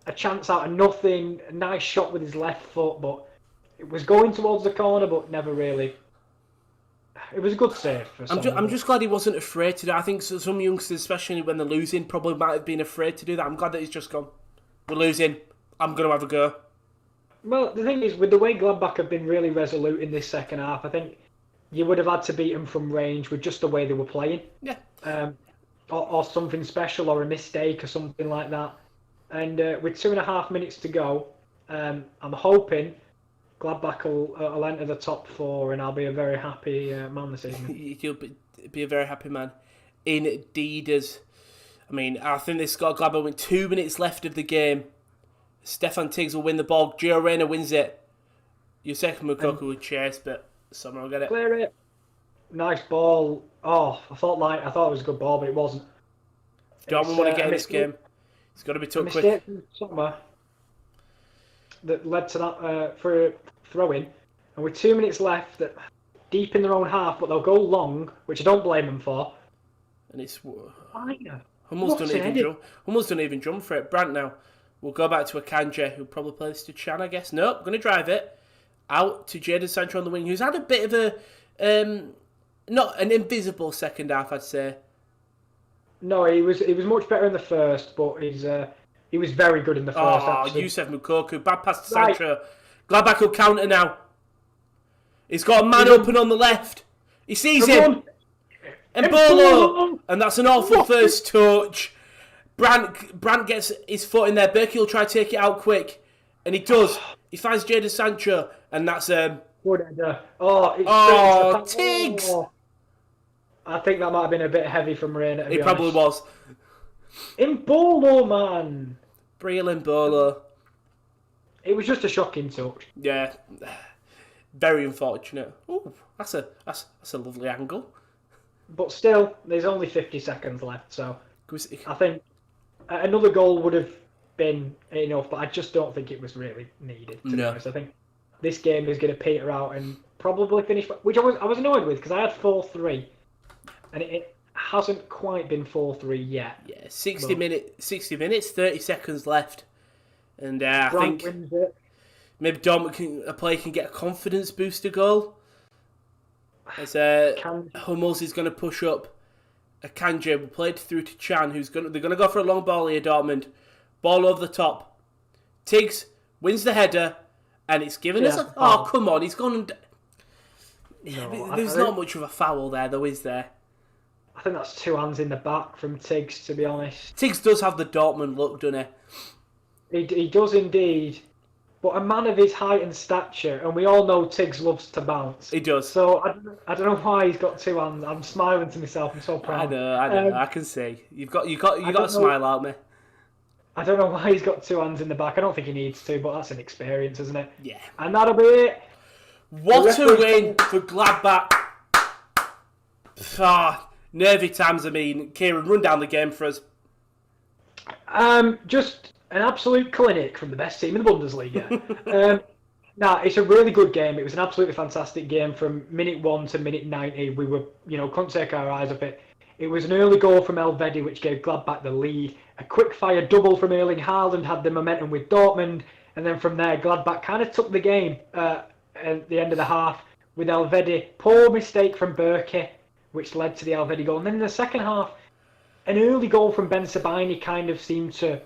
a chance out of nothing, a nice shot with his left foot, but it was going towards the corner, but never really. It was a good save for I'm just glad he wasn't afraid to do it. I think some youngsters, especially when they're losing, probably might have been afraid to do that. I'm glad that he's just gone, we're losing, I'm going to have a go. Well, the thing is, with the way Gladbach have been really resolute in this second half, I think you would have had to beat them from range with just the way they were playing. Yeah. Or something special, or a mistake, or something like that. And with 2.5 minutes to go, I'm hoping Gladbach will enter the top 4, and I'll be a very happy man this evening. You'll be a very happy man. Indeed, I think this got Gladbach with 2 minutes left of the game. Stefan Tiggs will win the ball. Gio Reyna wins it. Yusek Moukoko will chase, but Sommer will get it. Clear it. Nice ball. Oh, I thought it was a good ball, but it wasn't. Dortmund want to get in this game. It's got to be took quick. Mistake from Sommer that led to that for a throw-in, and with 2 minutes left, deep in their own half, but they'll go long, which I don't blame them for. And it's Hummels don't even jump for it. Brandt now. We'll go back to Akanji, who'll probably play this to Chan, I guess. Nope, going to drive it out to Jadon Sancho on the wing, who's had a bit of a not an invisible second half, I'd say. No, he was much better in the first, but he was very good in the first. Yusef Moukoko, bad pass to Sancho. Gladbach will counter now. He's got a man open on the left. He sees him. Embolo! And that's an awful first touch. Brandt gets his foot in there. Berkey will try to take it out quick. And he does. He finds Jadon Sancho. And that's... Tiggs! I think that might have been a bit heavy from Reyna, to be honest. Probably was. Embolo, man! Real Embolo. It was just a shocking touch. Yeah. Very unfortunate. Ooh, that's a lovely angle. But still, there's only 50 seconds left, so... I think another goal would have been enough, but I just don't think it was really needed, to be honest. I think this game is going to peter out and probably finish, which I was annoyed with, because I had 4-3, and it hasn't quite been 4-3 yet. Yeah, 60 minutes, 30 seconds left. And I think maybe a player can get a confidence booster goal. As Hummels is going to push up. Akanji will play it through to Chan, they're going to go for a long ball here, Dortmund. Ball over the top. Tiggs wins the header, and it's given us a... Oh, come on, he's gone and... There's not much of a foul there, though, is there? I think that's 2 hands in the back from Tiggs, to be honest. Tiggs does have the Dortmund look, doesn't he? He does indeed. But a man of his height and stature, and we all know Tiggs loves to bounce. He does. So I don't know why he's got 2 hands. I'm smiling to myself. I'm so proud. I know. I can see. You got a smile out me. I don't know why he's got 2 hands in the back. I don't think he needs to, but that's an experience, isn't it? Yeah. And that'll be it. What a win for Gladbach. Nervy times. Kieran, run down the game for us. Just an absolute clinic from the best team in the Bundesliga. It's a really good game. It was an absolutely fantastic game from minute 1 to minute 90. We were, couldn't take our eyes off it. It was an early goal from Elvedi, which gave Gladbach the lead. A quick-fire double from Erling Haaland had the momentum with Dortmund. And then from there, Gladbach kind of took the game at the end of the half with Elvedi. Poor mistake from Berkey, which led to the Elvedi goal. And then in the second half, an early goal from Ben Sebaini kind of seemed to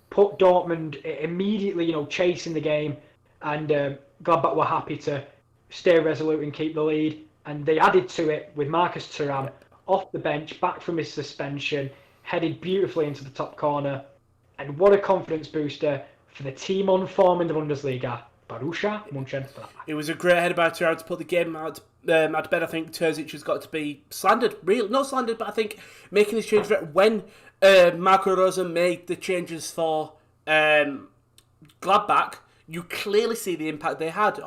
put Dortmund immediately, chasing the game. and Gladbach were happy to stay resolute and keep the lead. And they added to it with Marcus Thuram off the bench, back from his suspension, headed beautifully into the top corner. And what a confidence booster for the team on form in the Bundesliga, Borussia Mönchengladbach. It was a great header by Thuram to put the game out at bed. I think Terzic has got to be slandered. Really, not slandered, but I think making his change when Marco Rose made the changes for Gladbach, you clearly see the impact they had.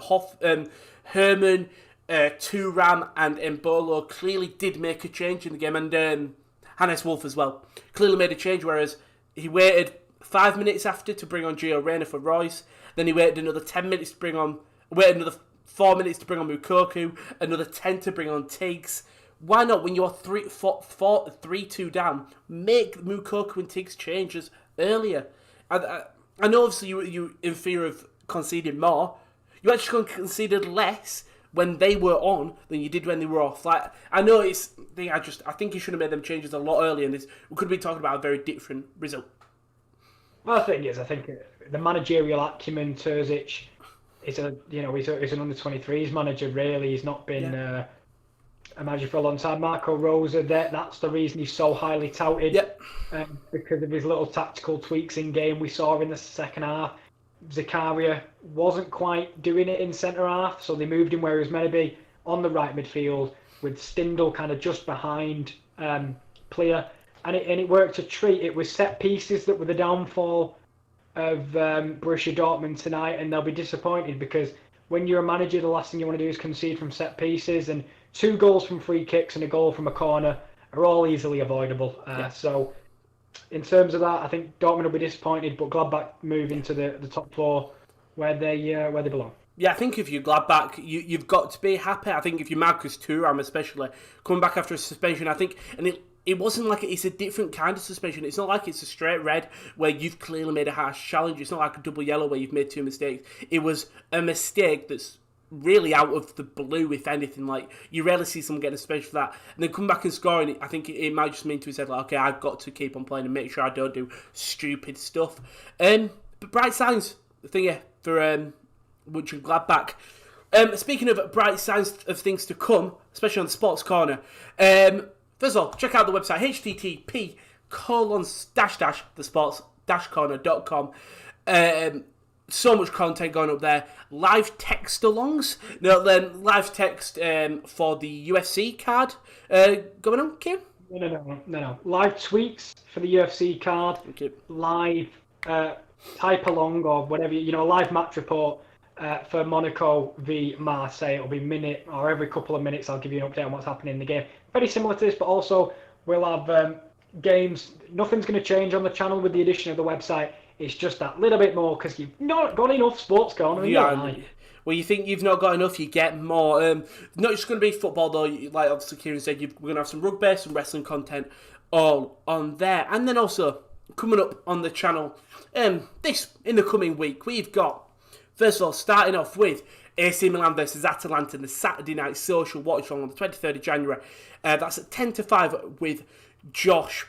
Herman, Thuram and Embolo clearly did make a change in the game, and Hannes Wolf as well clearly made a change, whereas he waited 5 minutes after to bring on Gio Reyna for Royce, then he waited another 10 minutes to bring on, waited another 4 minutes to bring on Mukoku, another 10 to bring on Tiggs. Why not, when you're 3-2 down, make Mukoku and Tiggs changes earlier? I know obviously you in fear of conceding more. You actually conceded less when they were on than you did when they were off. Like, I know I think you should have made them changes a lot earlier, and we could be talking about a very different result. Well, the thing is, I think the managerial acumen, Terzic, he's an under-23s manager. Really, he's not been a manager for a long time. Marco Rose, that's the reason he's so highly touted. Yep. Because of his little tactical tweaks in game we saw in the second half. Zakaria wasn't quite doing it in centre half, so they moved him where he was meant to be on the right midfield, with Stindl kind of just behind Plea, and it worked a treat. It was set pieces that were the downfall of Borussia Dortmund tonight, and they'll be disappointed, because when you're a manager, the last thing you want to do is concede from set pieces, and 2 goals from free kicks and a goal from a corner are all easily avoidable. So in terms of that, I think Dortmund will be disappointed, but Gladbach move into the top 4 where they belong. Yeah, I think if you're Gladbach, you've got to be happy. I think if you're Marcus Thuram, especially coming back after a suspension, I think, and it wasn't like it's a different kind of suspension. It's not like it's a straight red where you've clearly made a harsh challenge. It's not like a double yellow where you've made 2 mistakes. It was a mistake that's really out of the blue, if anything. Like, you rarely see someone getting a suspension for that, and then come back and score, and I think it might just mean to his head, like, okay, I've got to keep on playing and make sure I don't do stupid stuff. But bright signs, the thing for Munchen Gladbach. Speaking of bright signs of things to come, especially on the Sports Corner, first of all, check out the website, http://thesports-corner.com. So much content going up there. Live text-alongs. Live text for the UFC card going on, Kieran? No. Live tweets for the UFC card. Okay. Live type along or whatever, live match report for Monaco v Marseille. It'll be minute or every couple of minutes I'll give you an update on what's happening in the game. Very similar to this, but also we'll have games. Nothing's going to change on the channel with the addition of the website. It's just that little bit more, because you've not got enough sports going on. Well, you think you've not got enough, you get more. Not just going to be football, though. Like obviously Kieran said, we're going to have some rugby, some wrestling content all on there. And then also, coming up on the channel, in the coming week, we've got, first of all, starting off with AC Milan versus Atalanta in the Saturday night social watch-along on the 23rd of January. That's at 10 to 5 with Josh.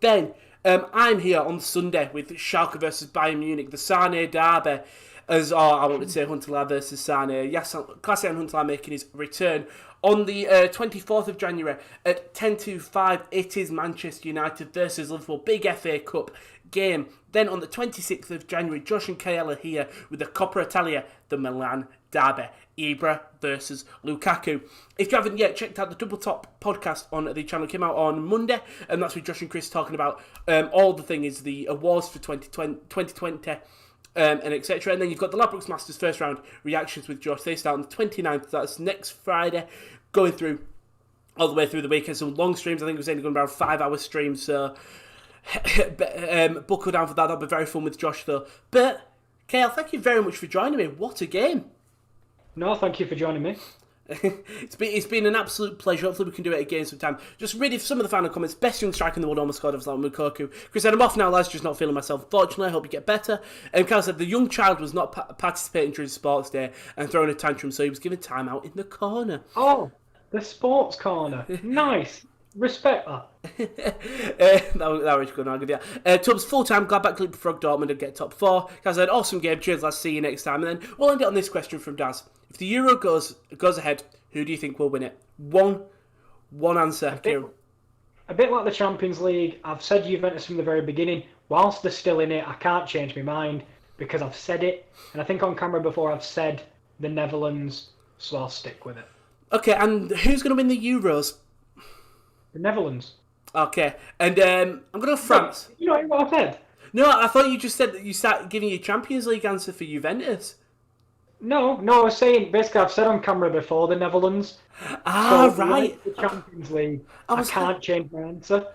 Then I'm here on Sunday with Schalke versus Bayern Munich, the Sane derby, I wanted to say Huntelaar versus Sane. Yes, Klaas-Jan Huntelaar making his return. On the 24th of January at 10 to 5, it is Manchester United versus Liverpool, big FA Cup game. Then on the 26th of January, Josh and KL are here with the Coppa Italia, the Milan derby, Ibra versus Lukaku. If you haven't yet checked out the Double Top podcast on the channel, it came out on Monday, and that's with Josh and Chris talking about all the things, the awards for 2020 and etc. And then you've got the Ladbrokes Masters first round reactions with Josh. They start on the 29th, that's next Friday, going through all the way through the weekend. Some long streams, I think it was only going to be around 5-hour streams, so buckle down for that. That'll be very fun with Josh though. But KL, thank you very much for joining me. What a game. No, thank you for joining me. It's been an absolute pleasure. Hopefully we can do it again sometime. Just reading some of the final comments. Best young striker in the world almost scored of Mukoku. Chris said, I'm off now, lads, just not feeling myself. Fortunately, I hope you get better. And Carl said, the young child was not participating during sports day and throwing a tantrum, so he was given time out in the corner. Oh, the sports corner. Nice. Respect that. that was good. Tubbs, full-time Gladbach Leapfrog Dortmund and get top 4. Guys, had an awesome game. Cheers, lads. See you next time. And then we'll end it on this question from Daz. If the Euro goes ahead, who do you think will win it? One answer, Kieran. A bit like the Champions League, I've said Juventus from the very beginning. Whilst they're still in it, I can't change my mind because I've said it. And I think on camera before I've said the Netherlands, so I'll stick with it. Okay, and who's going to win the Euros? The Netherlands. Okay, and I'm going to go France. You know what I said? No, I thought you just said that you started giving your Champions League answer for Juventus. No, I was saying, basically I've said on camera before the Netherlands. Ah, so, right. Like the Champions League, I can't change my answer.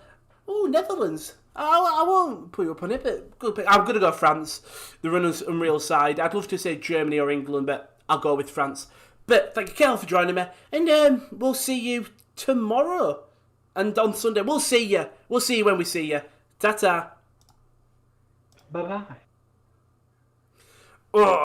Oh, Netherlands. I won't put you up on it, but good pick. I'm going to go France. The runner's unreal side. I'd love to say Germany or England, but I'll go with France. But thank you, Kel, for joining me. And we'll see you tomorrow. And on Sunday, we'll see you. We'll see you when we see you. Ta-ta. Bye-bye. Oh.